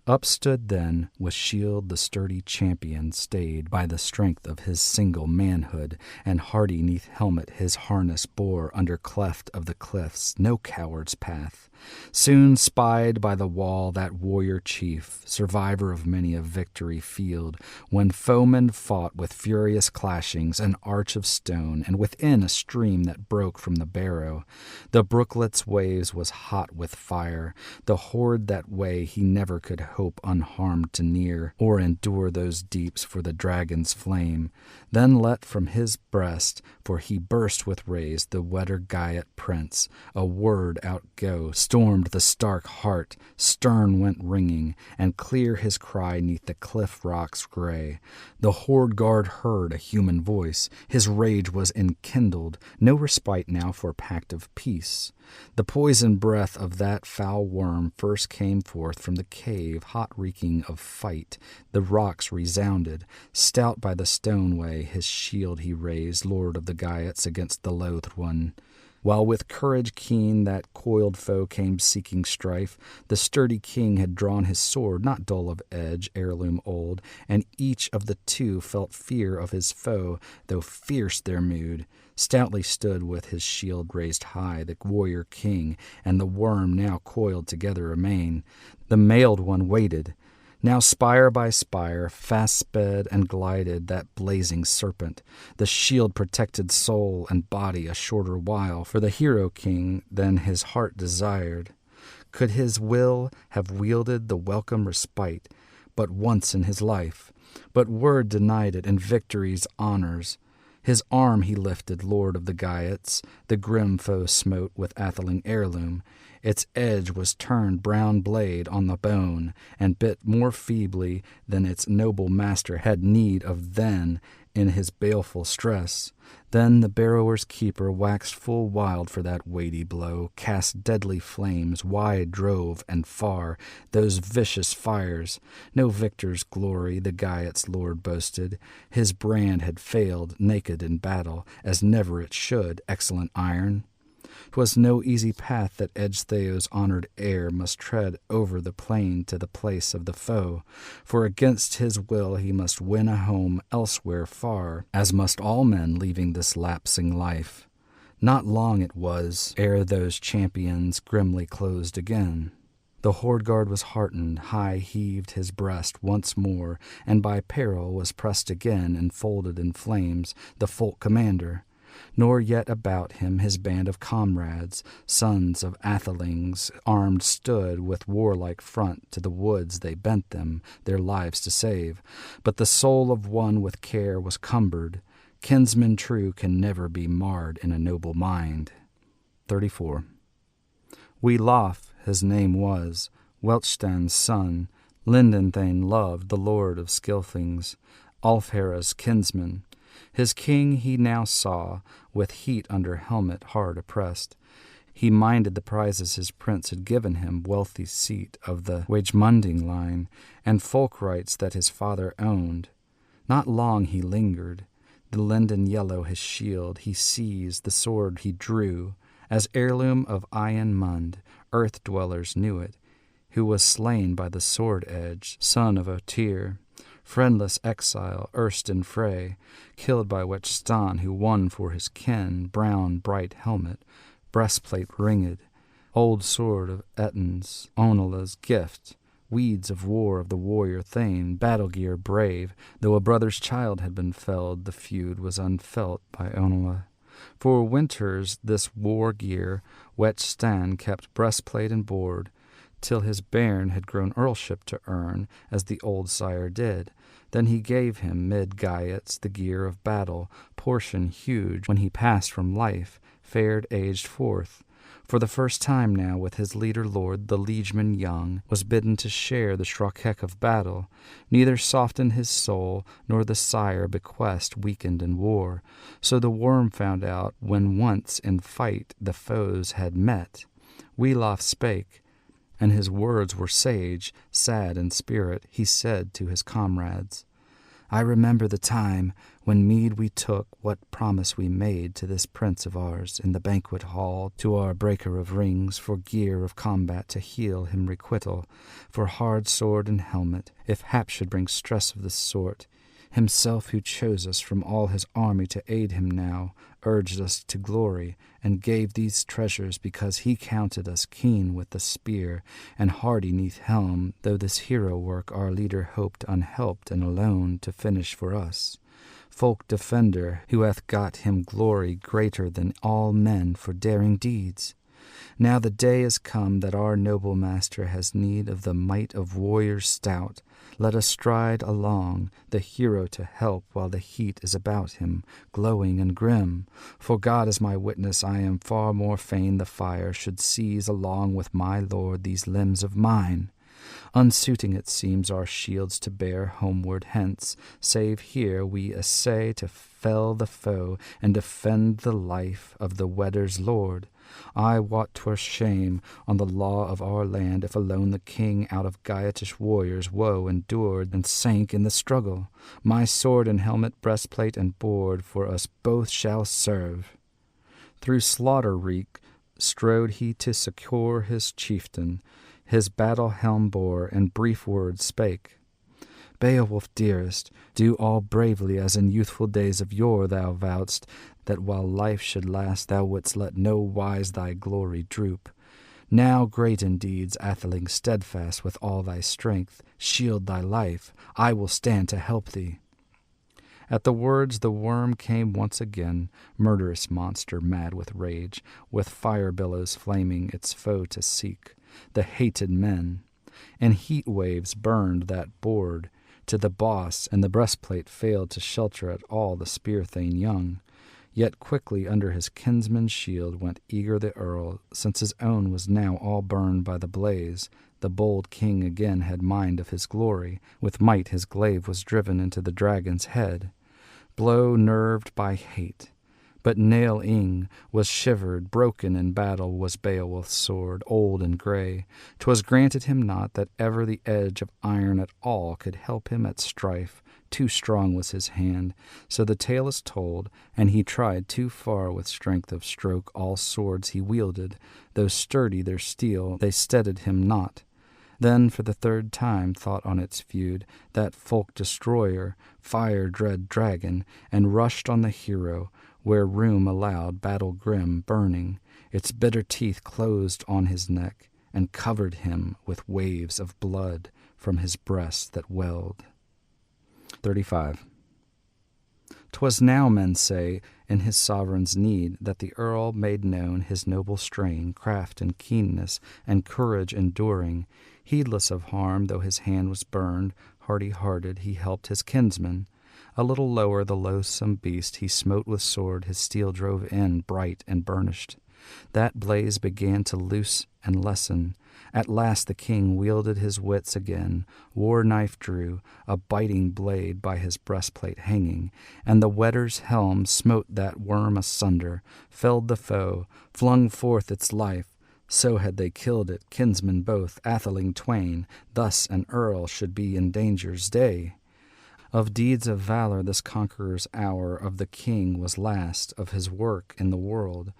Up stood then with shield the sturdy champion, stayed by the strength of his single manhood, and hardy neath helmet his harness bore under cleft of the cliffs no coward's path. Soon spied by the wall that warrior chief, survivor of many a victory field, when foemen fought with furious clashings, an arch of stone, and within a stream that broke from the barrow. The brooklet's waves was hot with fire, the horde that way he never could hope unharmed to near, or endure those deeps for the dragon's flame. Then let from his breast, for he burst with rage, the wetter Geat prince, a word outgo, stormed the stark heart, stern went ringing, and clear his cry neath the cliff rocks gray. The horde guard heard a human voice, his rage was enkindled, no respite now for pact of peace. The poison breath of that foul worm first came forth from the cave, hot reeking of fight. The rocks resounded. Stout by the stoneway his shield he raised, lord of the Geats, against the loathed one. While with courage keen that coiled foe came seeking strife, the sturdy king had drawn his sword, not dull of edge, heirloom old, and each of the two felt fear of his foe, though fierce their mood. Stoutly stood with his shield raised high the warrior king, and the worm now coiled together amain. The mailed one waited. Now spire by spire fast sped and glided that blazing serpent, the shield-protected soul and body a shorter while for the hero king than his heart desired. Could his will have wielded the welcome respite but once in his life, but word denied it in victory's honors. His arm he lifted, lord of the Geats, the grim foe smote with atheling heirloom. Its edge was turned brown blade on the bone, and bit more feebly than its noble master had need of then in his baleful stress. Then the barrower's keeper waxed full wild for that weighty blow, cast deadly flames, wide drove and far, those vicious fires. No victor's glory the Geats' lord boasted. His brand had failed, naked in battle, as never it should, excellent iron. 'Twas no easy path that Ecgtheow's honored heir must tread over the plain to the place of the foe, for against his will he must win a home elsewhere far, as must all men leaving this lapsing life. Not long it was ere those champions grimly closed again. The horde-guard was heartened, high heaved his breast once more, and by peril was pressed again, enfolded in flames, the folk commander. Nor yet about him his band of comrades, sons of athelings, armed stood with warlike front, to the woods they bent them, their lives to save. But the soul of one with care was cumbered. Kinsman true can never be marred in a noble mind. 34. Beowulf his name was, Welchstan's son, Lindenthane loved, the lord of Skilfings, Alfhera's kinsman. His king he now saw, with heat under helmet hard oppressed. He minded the prizes his prince had given him, wealthy seat of the Wagemunding line, and folk rights that his father owned. Not long he lingered. The linden yellow his shield he seized, the sword he drew, as heirloom of Ian Mund, earth-dwellers knew it, who was slain by the sword edge, son of Otyr. Friendless exile, erst in fray, killed by Wechstan, who won for his kin brown bright helmet, breastplate ringed, old sword of Ettin's, Onela's gift, weeds of war of the warrior Thane, battle gear brave. Though a brother's child had been felled, the feud was unfelt by Onela. For winters this war gear Wechstan kept breastplate and board, till his bairn had grown earlship to earn, as the old sire did. Then he gave him, mid Geats, the gear of battle, portion huge, when he passed from life, fared aged forth. For the first time now with his leader lord, the liegeman young, was bidden to share the shrockheck of battle. Neither softened his soul, nor the sire bequest weakened in war. So the worm found out, when once in fight the foes had met. Beowulf spake, and his words were sage, sad in spirit. He said to his comrades, I remember the time when mead we took, what promise we made to this prince of ours in the banquet hall, to our breaker of rings, for gear of combat to heal him requital, for hard sword and helmet, if hap should bring stress of this sort. Himself who chose us from all his army to aid him now, urged us to glory, and gave these treasures because he counted us keen with the spear, and hardy neath helm, though this hero work our leader hoped unhelped and alone to finish for us. Folk defender, who hath got him glory greater than all men for daring deeds. Now the day is come that our noble master has need of the might of warriors stout. Let us stride along, the hero to help while the heat is about him, glowing and grim. For God is my witness, I am far more fain the fire should seize along with my lord these limbs of mine. Unsuiting it seems our shields to bear homeward hence, save here we essay to fell the foe and defend the life of the Wedder's lord. I wot 'twere shame on the law of our land if alone the king out of Geatish warriors woe endured and sank in the struggle. My sword and helmet, breastplate and board for us both shall serve. Through slaughter reek strode he to succour his chieftain, his battle helm bore, and brief words spake. Beowulf, dearest, do all bravely as in youthful days of yore thou vowedst, that while life should last thou wouldst let no wise thy glory droop. Now great in deeds, Atheling, steadfast with all thy strength, shield thy life, I will stand to help thee. At the words the worm came once again, murderous monster, mad with rage, with fire billows flaming its foe to seek, the hated men. And heat waves burned that board to the boss, and the breastplate failed to shelter at all the spear-thane young. Yet quickly under his kinsman's shield went eager the earl, since his own was now all burned by the blaze. The bold king again had mind of his glory. With might his glaive was driven into the dragon's head, blow nerved by hate. But nail-ing was shivered, broken in battle was Beowulf's sword, old and grey. 'Twas granted him not that ever the edge of iron at all could help him at strife. Too strong was his hand, so the tale is told, and he tried too far with strength of stroke. All swords he wielded, though sturdy their steel, they steadied him not. Then for the third time thought on its feud, that folk-destroyer, fire-dread dragon, and rushed on the hero, where room allowed, battle grim, burning. Its bitter teeth closed on his neck, and covered him with waves of blood from his breast that welled. 35. 'Twas now, men say, in his sovereign's need, that the earl made known his noble strain, craft and keenness, and courage enduring. Heedless of harm, though his hand was burned, hardy-hearted he helped his kinsman. A little lower the loathsome beast he smote with sword, his steel drove in, bright and burnished. That blaze began to loose and lessen. At last the king wielded his wits again, war-knife drew, a biting blade by his breastplate hanging, and the wetter's helm smote that worm asunder, felled the foe, flung forth its life. So had they killed it, kinsmen both, atheling twain. Thus an earl should be in danger's day. Of deeds of valor this conqueror's hour of the king was last of his work in the world.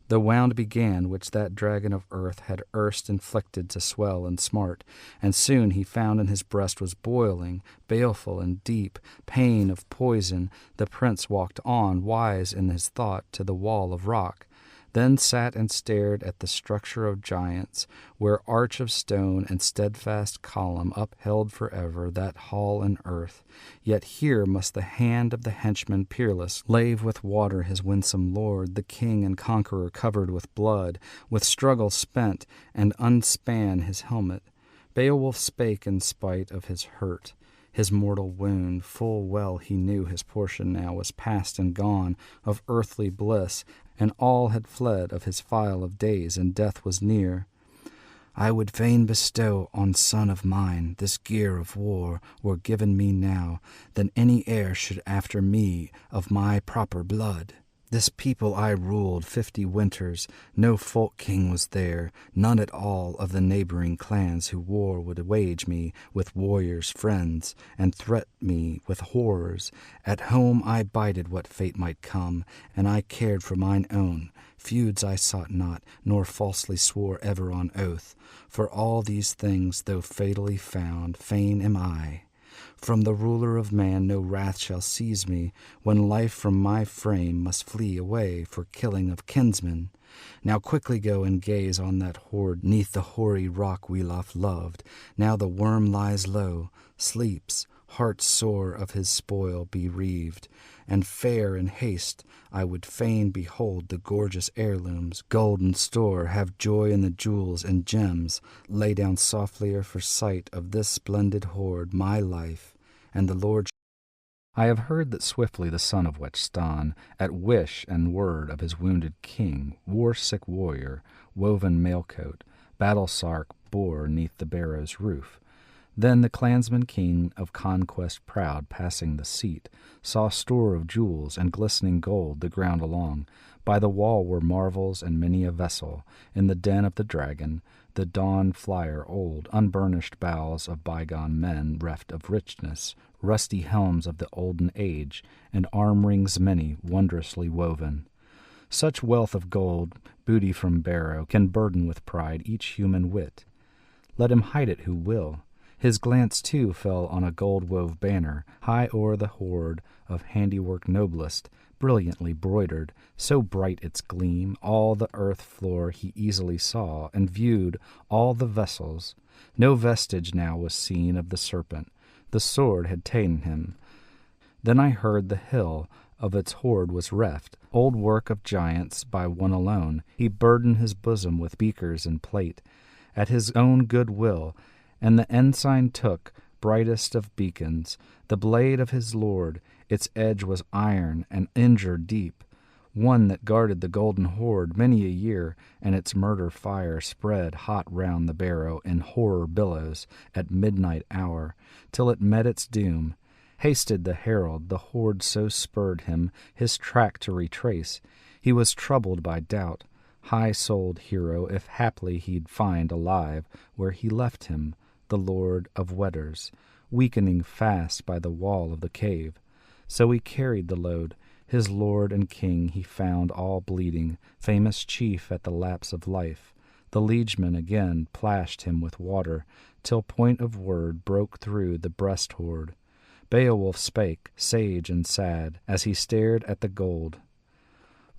The wound began which that dragon of earth had erst inflicted to swell and smart, and soon he found in his breast was boiling, baleful and deep, pain of poison. The prince walked on, wise in his thought, to the wall of rock. Then sat and stared at the structure of giants, where arch of stone and steadfast column upheld forever that hall in earth. Yet here must the hand of the henchman peerless lave with water his winsome lord, the king and conqueror covered with blood, with struggle spent, and unspan his helmet. Beowulf spake in spite of his hurt, his mortal wound. Full well he knew his portion now was past and gone of earthly bliss, and all had fled of his file of days, and death was near. I would fain bestow on son of mine this gear of war, were given me now, than any heir should after me of my proper blood. This people I ruled 50 winters, no folk king was there, none at all of the neighboring clans who war would wage me with warriors' friends, and threat me with horrors. At home I bided what fate might come, and I cared for mine own. Feuds I sought not, nor falsely swore ever on oath. For all these things, though fatally found, fain am I. From the ruler of man no wrath shall seize me, when life from my frame must flee away for killing of kinsmen. Now quickly go and gaze on that hoard 'neath the hoary rock we oft loved. Now the worm lies low, sleeps, heart sore of his spoil bereaved, and fair in haste I would fain behold the gorgeous heirlooms, golden store, have joy in the jewels and gems, lay down softlier for sight of this splendid hoard my life, and the Lord. I have heard that swiftly the son of Whetstone, at wish and word of his wounded king, war-sick warrior, woven mailcoat, battle-sark bore 'neath the barrow's roof. Then the clansman king of conquest proud, passing the seat, saw store of jewels and glistening gold the ground along. By the wall were marvels and many a vessel. In the den of the dragon, the dawn flyer old, unburnished bowels of bygone men reft of richness, rusty helms of the olden age, and arm rings many, wondrously woven. Such wealth of gold, booty from barrow, can burden with pride each human wit. Let him hide it who will. His glance, too, fell on a gold-wove banner, high o'er the hoard of handiwork noblest, brilliantly broidered, so bright its gleam, all the earth floor he easily saw, and viewed all the vessels. No vestige now was seen of the serpent. The sword had ta'en him. Then I heard the hill of its hoard was reft, old work of giants, by one alone. He burdened his bosom with beakers and plate, at his own good will, and the ensign took, brightest of beacons, the blade of his lord. Its edge was iron, and injured deep, one that guarded the golden hoard many a year, and its murder fire spread hot round the barrow in horror billows at midnight hour, till it met its doom. Hasted the herald, the hoard so spurred him his track to retrace. He was troubled by doubt, high-souled hero, if haply he'd find alive where he left him, the lord of Weders, weakening fast by the wall of the cave. So he carried the load. His lord and king he found all bleeding, famous chief at the lapse of life. The liegeman again plashed him with water, till point of word broke through the breast-hoard. Beowulf spake, sage and sad, as he stared at the gold.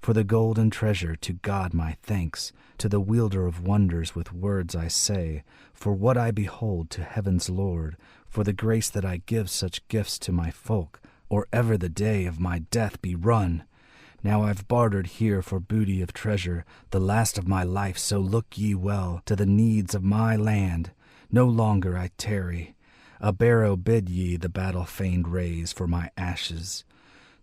For the golden treasure to God my thanks, to the wielder of wonders with words I say, for what I behold to heaven's Lord, for the grace that I give such gifts to my folk, or ever the day of my death be run. Now I've bartered here for booty of treasure, the last of my life, so look ye well to the needs of my land. No longer I tarry. A barrow bid ye the battle-famed raise for my ashes.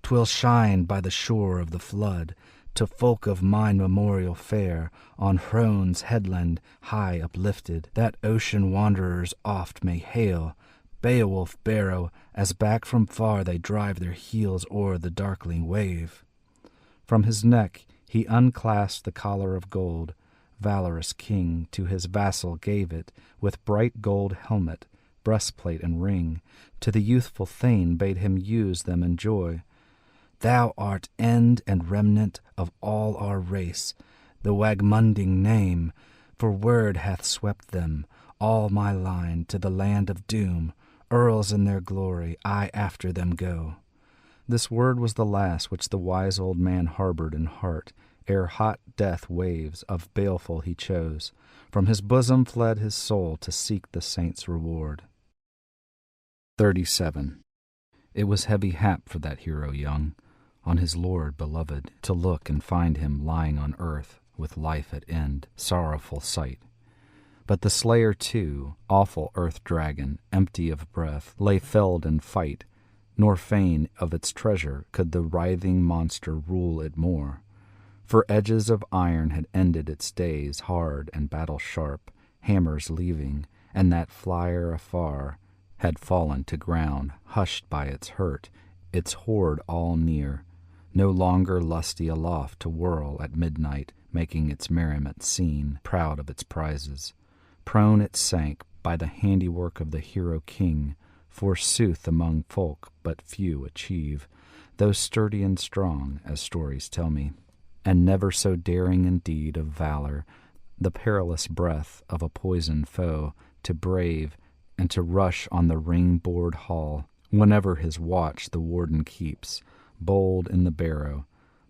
'Twill shine by the shore of the flood, to folk of mine memorial fair, on Hrone's headland high uplifted, that ocean wanderers oft may hail Beowulf barrow, as back from far they drive their heels o'er the darkling wave. From his neck he unclasped the collar of gold. Valorous king to his vassal gave it, with bright gold helmet, breastplate and ring. To the youthful thane bade him use them in joy. Thou art end and remnant of all our race, the Wagmunding name, for word hath swept them, all my line, to the land of doom. Earls in their glory, I after them go. This word was the last which the wise old man harbored in heart, ere hot death waves of baleful he chose. From his bosom fled his soul to seek the saint's reward. 37. It was heavy hap for that hero young, on his lord beloved, to look and find him lying on earth, with life at end, sorrowful sight. But the slayer too, awful earth-dragon, empty of breath, lay felled in fight, nor fain of its treasure could the writhing monster rule it more. For edges of iron had ended its days hard and battle-sharp, hammers leaving, and that flyer afar had fallen to ground, hushed by its hurt, its hoard all near, no longer lusty aloft to whirl at midnight, making its merriment seen, proud of its prizes. Prone it sank by the handiwork of the hero king, forsooth among folk but few achieve, though sturdy and strong, as stories tell me, and never so daring in deed of valor, the perilous breath of a poisoned foe to brave and to rush on the ring-board hall, whenever his watch the warden keeps, bold in the barrow.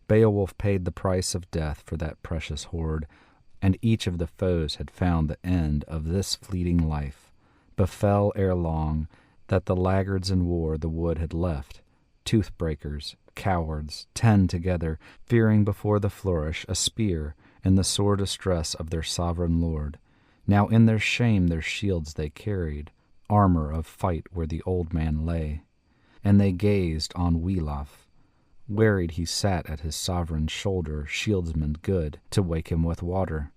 Beowulf paid the price of death for that precious hoard, and each of the foes had found the end of this fleeting life. Befell ere long that the laggards in war the wood had left, tooth-breakers, cowards, 10 together, fearing before the flourish a spear in the sore distress of their sovereign lord. Now in their shame their shields they carried, armor of fight where the old man lay. And they gazed on Beowulf. Wearied he sat at his sovereign's shoulder, shieldsman good, to wake him with water.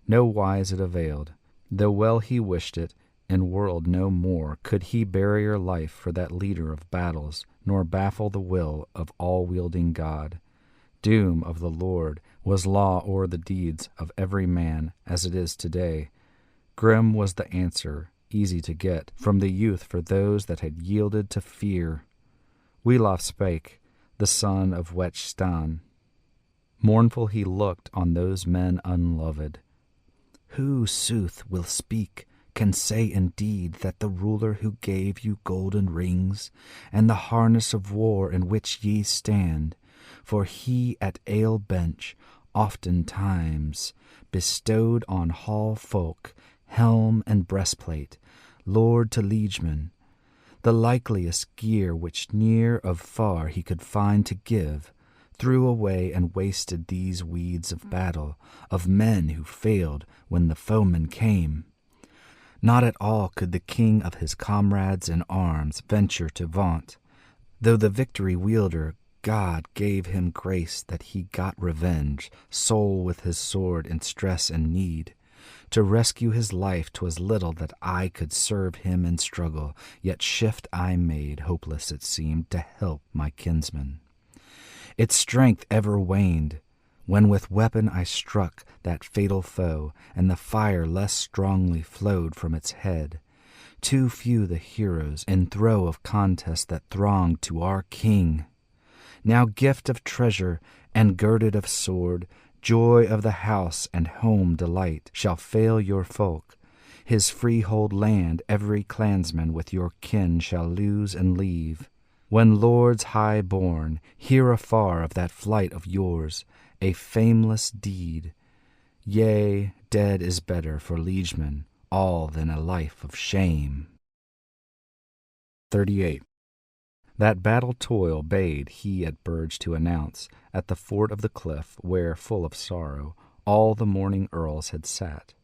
No wise it availed, though well he wished it, in world no more could he barrier life for that leader of battles, nor baffle the will of all-wielding God. Doom of the Lord was law o'er the deeds of every man, as it is today. Grim was the answer, easy to get, from the youth for those that had yielded to fear. Beowulf spake, the son of Wechstan. Mournful he looked on those men unloved. Who, sooth, will speak, can say indeed that the ruler who gave you golden rings, and the harness of war in which ye stand, For he at ale bench oftentimes bestowed on hall folk helm and breastplate, lord to liegemen, the likeliest gear which near of far he could find to give, threw away and wasted these weeds of battle, of men who failed when the foeman came. Not at all could the king of his comrades in arms venture to vaunt, though the victory wielder God gave him grace that he got revenge, sole with his sword in stress and need. To rescue his life 'twas little that I could serve him in struggle, yet shift I made, hopeless it seemed, to help my kinsman. Its strength ever waned, when with weapon I struck that fatal foe, and the fire less strongly flowed from its head. Too few the heroes in throe of contest that thronged to our king. Now gift of treasure and girded of sword, joy of the house and home delight, shall fail your folk. His freehold land every clansman with your kin shall lose and leave. When lords high born hear afar of that flight of yours, a fameless deed, yea, dead is better for liegemen all than a life of shame. 38. That battle toil bade he at Burge to announce, at the fort of the cliff, where, full of sorrow, all the morning earls had sat,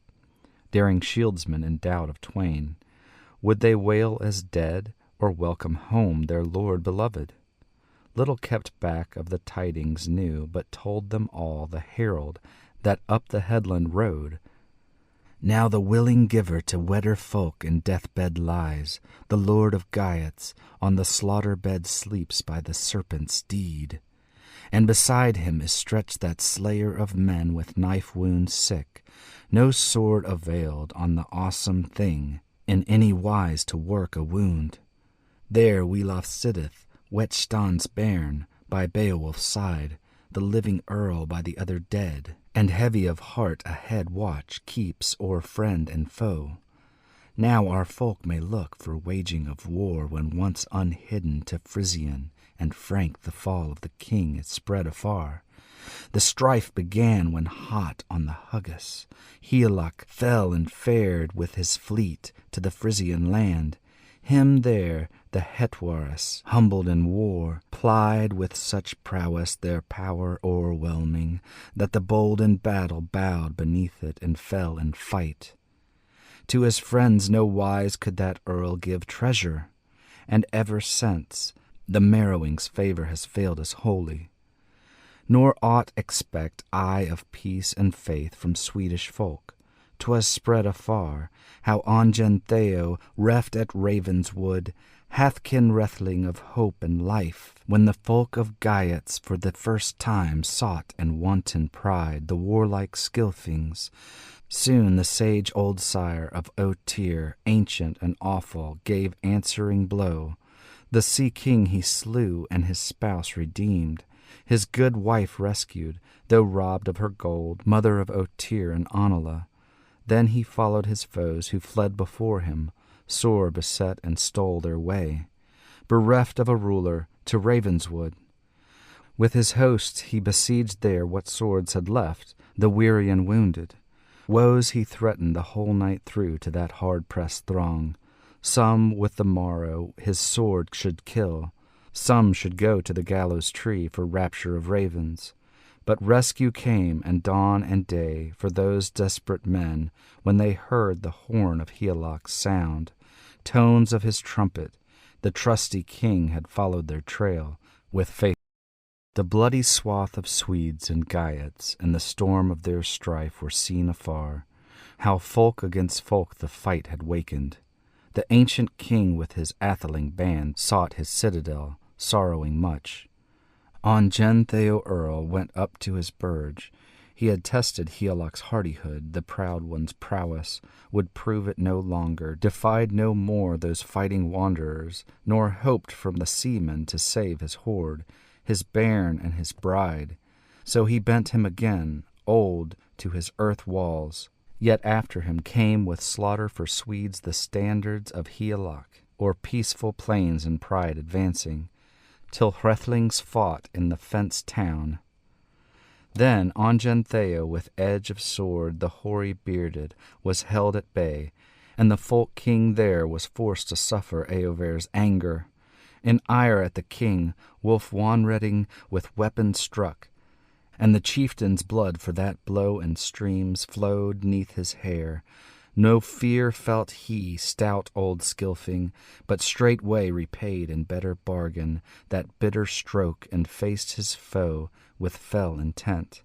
daring shieldsmen in doubt of twain. Would they wail as dead, or welcome home their lord beloved? Little kept back of the tidings knew, but told them all the herald that up the headland rode. Now the willing giver to wedder folk in deathbed lies, the lord of Geats on the slaughter bed sleeps by the serpent's deed. And beside him is stretched that slayer of men with knife wounds sick. No sword availed on the awesome thing in any wise to work a wound. There Beowulf sitteth, Whetstan's bairn, by Beowulf's side, the living earl by the other dead, and heavy of heart a head watch keeps o'er friend and foe. Now our folk may look for waging of war when once unhidden to Frisian and Frank the fall of the king is spread afar. The strife began when hot on the Hugas Higelac fell and fared with his fleet to the Frisian land. Him there the Hetwaras, humbled in war, plied with such prowess their power o'erwhelming, that the bold in battle bowed beneath it and fell in fight. To his friends no wise could that earl give treasure, and ever since the Merowing's favor has failed us wholly. Nor aught expect I of peace and faith from Swedish folk. 'Twas spread afar, how Ongen Theo, reft at Ravenswood, hath kinrethling of hope and life, when the folk of Geats for the first time sought in wanton pride the warlike Skilfings. Soon the sage old sire of Otyr, ancient and awful, gave answering blow. The sea-king he slew and his spouse redeemed, his good wife rescued, though robbed of her gold, mother of Otyr and Onela. Then he followed his foes who fled before him, sore beset and stole their way, bereft of a ruler, to Ravenswood. With his hosts he besieged there what swords had left, the weary and wounded. Woes he threatened the whole night through to that hard-pressed throng. Some with the morrow his sword should kill, some should go to the gallows tree for rapture of ravens. But rescue came, and dawn and day, for those desperate men, when they heard the horn of Higelac sound, tones of his trumpet. The trusty king had followed their trail with faith. The bloody swath of Swedes and Geats and the storm of their strife were seen afar, how folk against folk the fight had wakened. The ancient king with his atheling band sought his citadel, sorrowing much. Ongen Theo Earl went up to his burge. He had tested Higelac hardihood, the proud one's prowess, would prove it no longer, defied no more those fighting wanderers, nor hoped from the seamen to save his hoard, his bairn and his bride. So he bent him again, old, to his earth walls. Yet after him came with slaughter for Swedes the standards of Higelac, o'er peaceful plains in pride advancing. till Hrethelings fought in the fenced town. Then Ongentheow with edge of sword, the hoary bearded, was held at bay, and the folk king there was forced to suffer Eover's anger. In ire at the king, Wulf Wonreding with weapon struck, and the chieftain's blood for that blow in streams flowed neath his hair. No fear felt he, stout old Skilfing, but straightway repaid in better bargain that bitter stroke, and faced his foe with fell intent.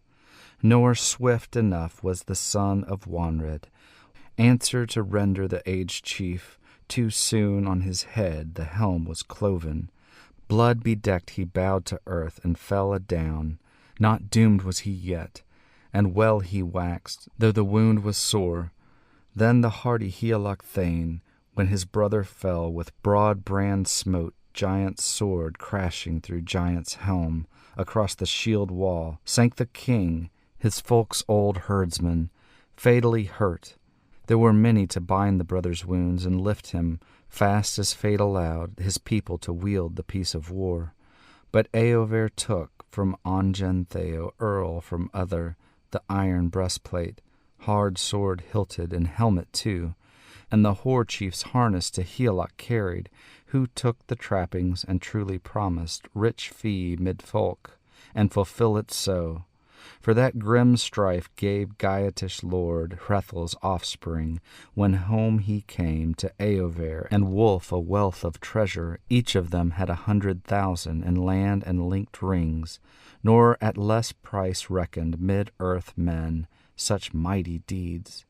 Nor swift enough was the son of Wonred answer to render the aged chief. Too soon on his head the helm was cloven. Blood bedecked he bowed to earth and fell adown. Not doomed was he yet, and well he waxed, though the wound was sore. Then the hardy Higelac Thane, when his brother fell, with broad brand smote giant's sword crashing through giant's helm. Across the shield wall sank the king, his folk's old herdsman, fatally hurt. There were many to bind the brother's wounds and lift him, fast as fate allowed, his people to wield the peace of war. But Eover took from Ongentheow, earl from other, the iron breastplate, hard sword hilted, and helmet too, and the hoar chief's harness to Higelac carried, who took the trappings and truly promised rich fee mid folk, and fulfill it so. For that grim strife gave Geatish lord Hrethel's offspring, when home he came to Eover, and Wulf a wealth of treasure. Each of them had 100,000 in land and linked rings, nor at less price reckoned mid earth men such mighty deeds.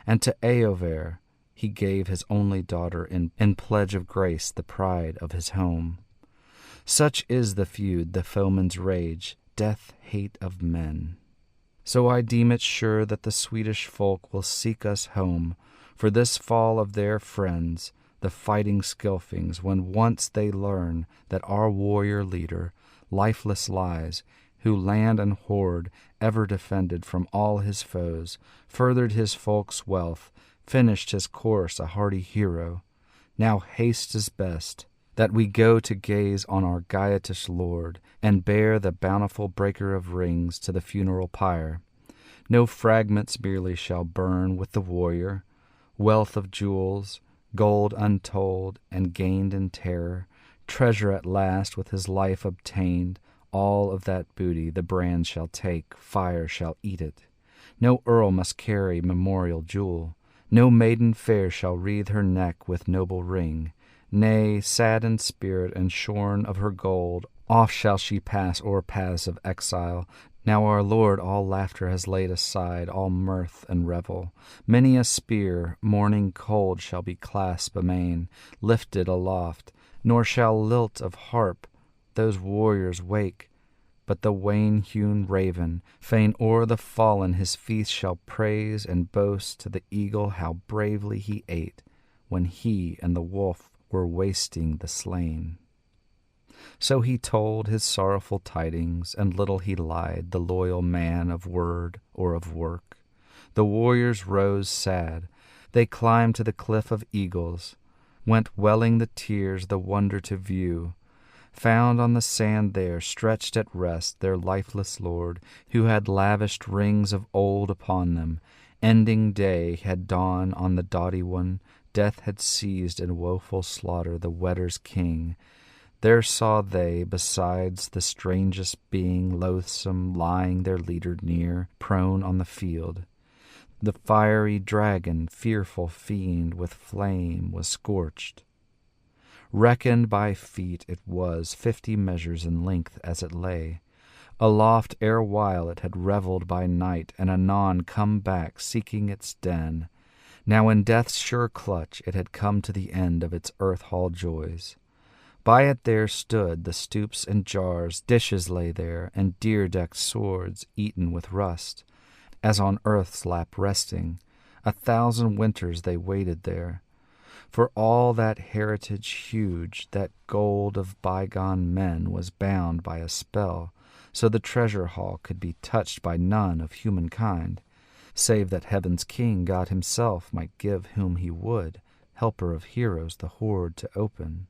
And to Eover he gave his only daughter in pledge of grace, the pride of his home. Such is the feud, the foeman's rage, death hate of men. So I deem it sure that the Swedish folk will seek us home for this fall of their friends, the fighting Skilfings, when once they learn that our warrior leader lifeless lies, who land and hoard ever defended from all his foes, furthered his folk's wealth, finished his course a hardy hero. Now haste is best, that we go to gaze on our Geatish lord, and bear the bountiful breaker of rings to the funeral pyre. No fragments merely shall burn with the warrior, wealth of jewels, gold untold and gained in terror, treasure at last with his life obtained. All of that booty the brand shall take, fire shall eat it. No earl must carry memorial jewel, no maiden fair shall wreathe her neck with noble ring. Nay, sad in spirit and shorn of her gold, oft shall she pass o'er paths of exile. Now our Lord all laughter has laid aside, all mirth and revel. Many a spear, mourning cold, shall be clasped amain, lifted aloft, nor shall lilt of harp those warriors wake. But the wane-hewn raven, fain o'er the fallen, his feast shall praise and boast to the eagle how bravely he ate, when he and the wolf were wasting the slain. So he told his sorrowful tidings, and little he lied, the loyal man of word or of work. The warriors rose sad. They climbed to the cliff of eagles, went welling the tears, the wonder to view. Found on the sand there, stretched at rest, their lifeless lord, who had lavished rings of old upon them. Ending day had dawned on the doughty one. Death had seized in woeful slaughter the Weders' king. There saw they, besides the strangest being, loathsome, lying their leader near, prone on the field. The fiery dragon, fearful fiend, with flame was scorched. Reckoned by feet it was 50 measures in length as it lay. Aloft erewhile it had revelled by night, and anon come back, seeking its den. Now in death's sure clutch it had come to the end of its earth-hall joys. By it there stood the stoups and jars, dishes lay there, and deer-decked swords eaten with rust. As on earth's lap resting, 1,000 winters they waited there. For all that heritage huge, that gold of bygone men, was bound by a spell, so the treasure hall could be touched by none of humankind, save that heaven's king, God himself, might give whom he would, helper of heroes, the hoard to open.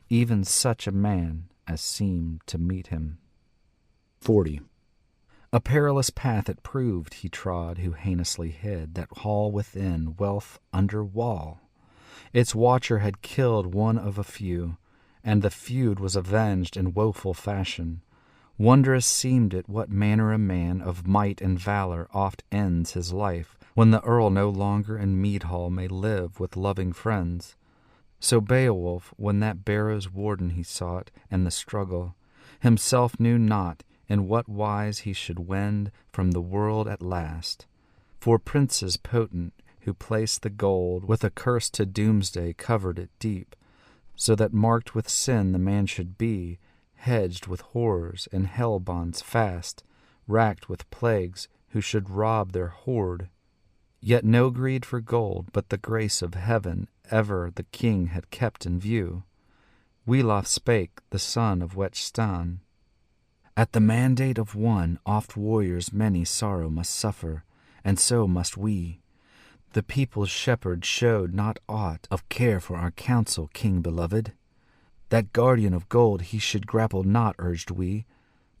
Even such a man, as seemed to meet him. 40. A perilous path it proved he trod who heinously hid that hall within, wealth under wall. Its watcher had killed one of a few, and the feud was avenged in woeful fashion. Wondrous seemed it what manner a man of might and valor oft ends his life, when the earl no longer in mead hall may live with loving friends. So Beowulf, when that barrow's warden he sought, and the struggle, himself knew not in what wise he should wend from the world at last. For princes potent, who placed the gold with a curse to doomsday, covered it deep, so that marked with sin the man should be, hedged with horrors and hell bonds fast, racked with plagues who should rob their hoard. Yet no greed for gold, but the grace of heaven ever the king had kept in view. Beowulf spake, the son of Wechstan. At the mandate of one, oft warriors many sorrow must suffer, and so must we. The people's shepherd showed not aught of care for our counsel, king beloved. That guardian of gold he should grapple not, urged we,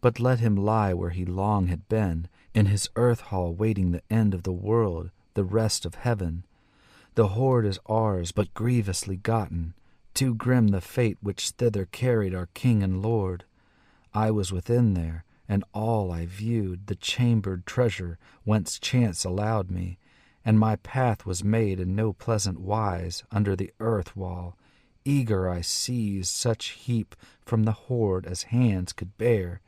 but let him lie where he long had been, in his earth hall waiting the end of the world, the rest of heaven. The hoard is ours, but grievously gotten, too grim the fate which thither carried our king and lord. I was within there, and all I viewed, the chambered treasure whence chance allowed me, and my path was made in no pleasant wise under the earth wall. Eager I seized such heap from the hoard as hands could bear,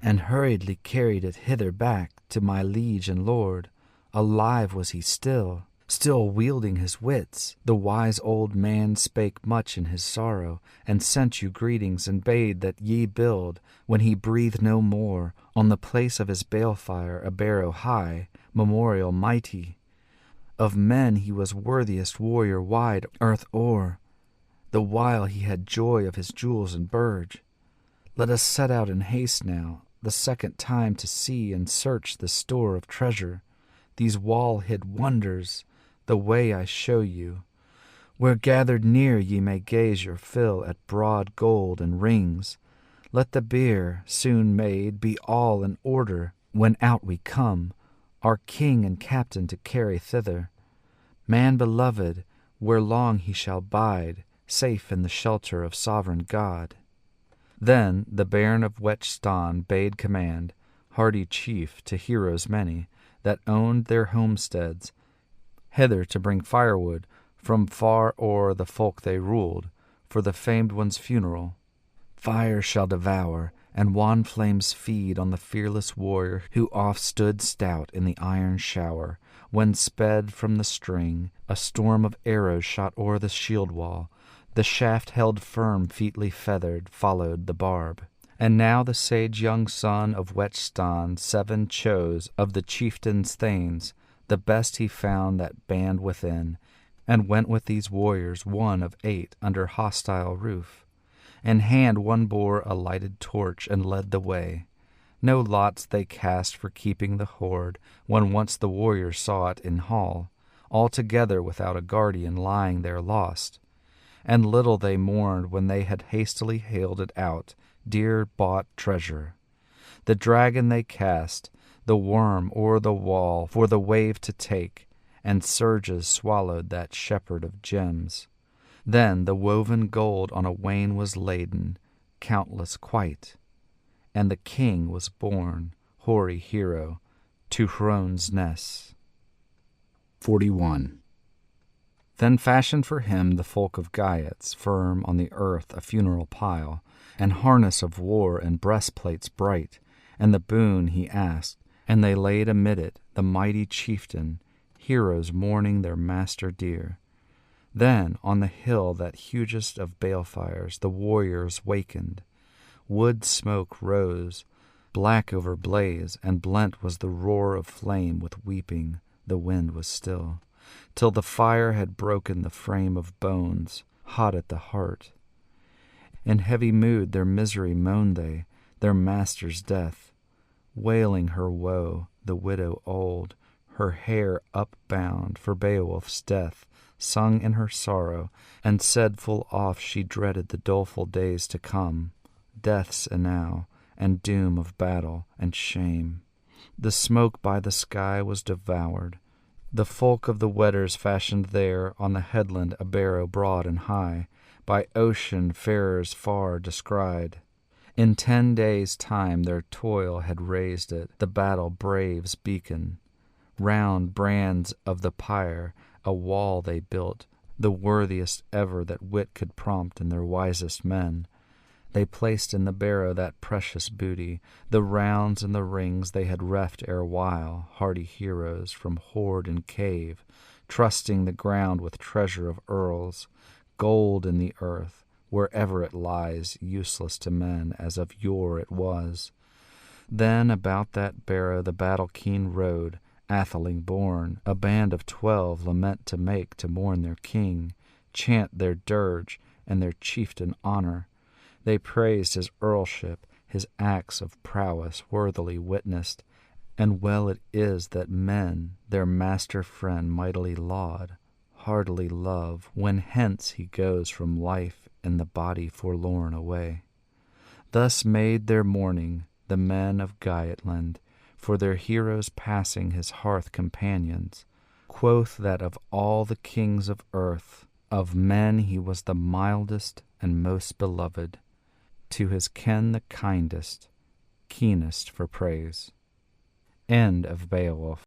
and hurriedly carried it hither back to my liege and lord. Alive was he still wielding his wits. The wise old man spake much in his sorrow, and sent you greetings, and bade that ye build, when he breathed no more, on the place of his balefire a barrow high, memorial mighty. Of men he was worthiest warrior wide earth o'er, the while he had joy of his jewels and burge. Let us set out in haste now, the second time to see and search the store of treasure, these wall-hid wonders, the way I show you, where gathered near ye may gaze your fill at broad gold and rings. Let the bier, soon made, be all in order, when out we come, our king and captain to carry thither. Man beloved, where long he shall bide, safe in the shelter of sovereign God. Then the Baron of Wechstan bade command, hardy chief to heroes many, that owned their homesteads, hither to bring firewood from far o'er the folk they ruled, for the famed one's funeral. Fire shall devour, and wan flames feed on the fearless warrior who oft stood stout in the iron shower, when sped from the string a storm of arrows shot o'er the shield wall. The shaft held firm, featly feathered, followed the barb. And now the sage young son of Wechstan 7 chose of the chieftain's thanes, the best he found that band within, and went with these warriors, one of 8, under hostile roof. In hand one bore a lighted torch and led the way. No lots they cast for keeping the hoard, when once the warriors saw it in hall, altogether without a guardian lying there lost. And little they mourned when they had hastily haled it out, dear-bought treasure. The dragon they cast, the worm o'er the wall for the wave to take, and surges swallowed that shepherd of gems. Then the woven gold on a wain was laden, countless quite, and the king was born, hoary hero, to Hrone's ness. 41. Then fashioned for him the folk of Geats firm on the earth a funeral pile, and harness of war and breastplates bright, and the boon he asked, and they laid amid it the mighty chieftain, heroes mourning their master dear. Then on the hill that hugest of balefires the warriors wakened. Wood smoke rose, black over blaze, and blent was the roar of flame with weeping. The wind was still, till the fire had broken the frame of bones, hot at the heart. In heavy mood their misery moaned they, their master's death, wailing her woe, the widow old, her hair upbound for Beowulf's death, sung in her sorrow, and said full oft she dreaded the doleful days to come. death's enow, and doom of battle and shame. The smoke by the sky was devoured. The folk of the Weders fashioned there on the headland a barrow broad and high, by ocean farers far descried. In 10 days' time their toil had raised it, the battle braves' beacon. Round brands of the pyre a wall they built, the worthiest ever that wit could prompt in their wisest men. They placed in the barrow that precious booty, the rounds and the rings they had reft erewhile, hardy heroes from hoard and cave, trusting the ground with treasure of earls, gold in the earth, wherever it lies, useless to men as of yore it was. Then about that barrow the battle-keen rode, Atheling born, a band of 12 lament to make to mourn their king, chant their dirge and their chieftain honor. They praised his earlship, his acts of prowess worthily witnessed, and well it is that men their master friend mightily laud, heartily love, when hence he goes from life in the body forlorn away. Thus made their mourning the men of Geatland, for their heroes passing his hearth companions. Quoth that of all the kings of earth, of men he was the mildest and most beloved, to his ken the kindest, keenest for praise. End of Beowulf.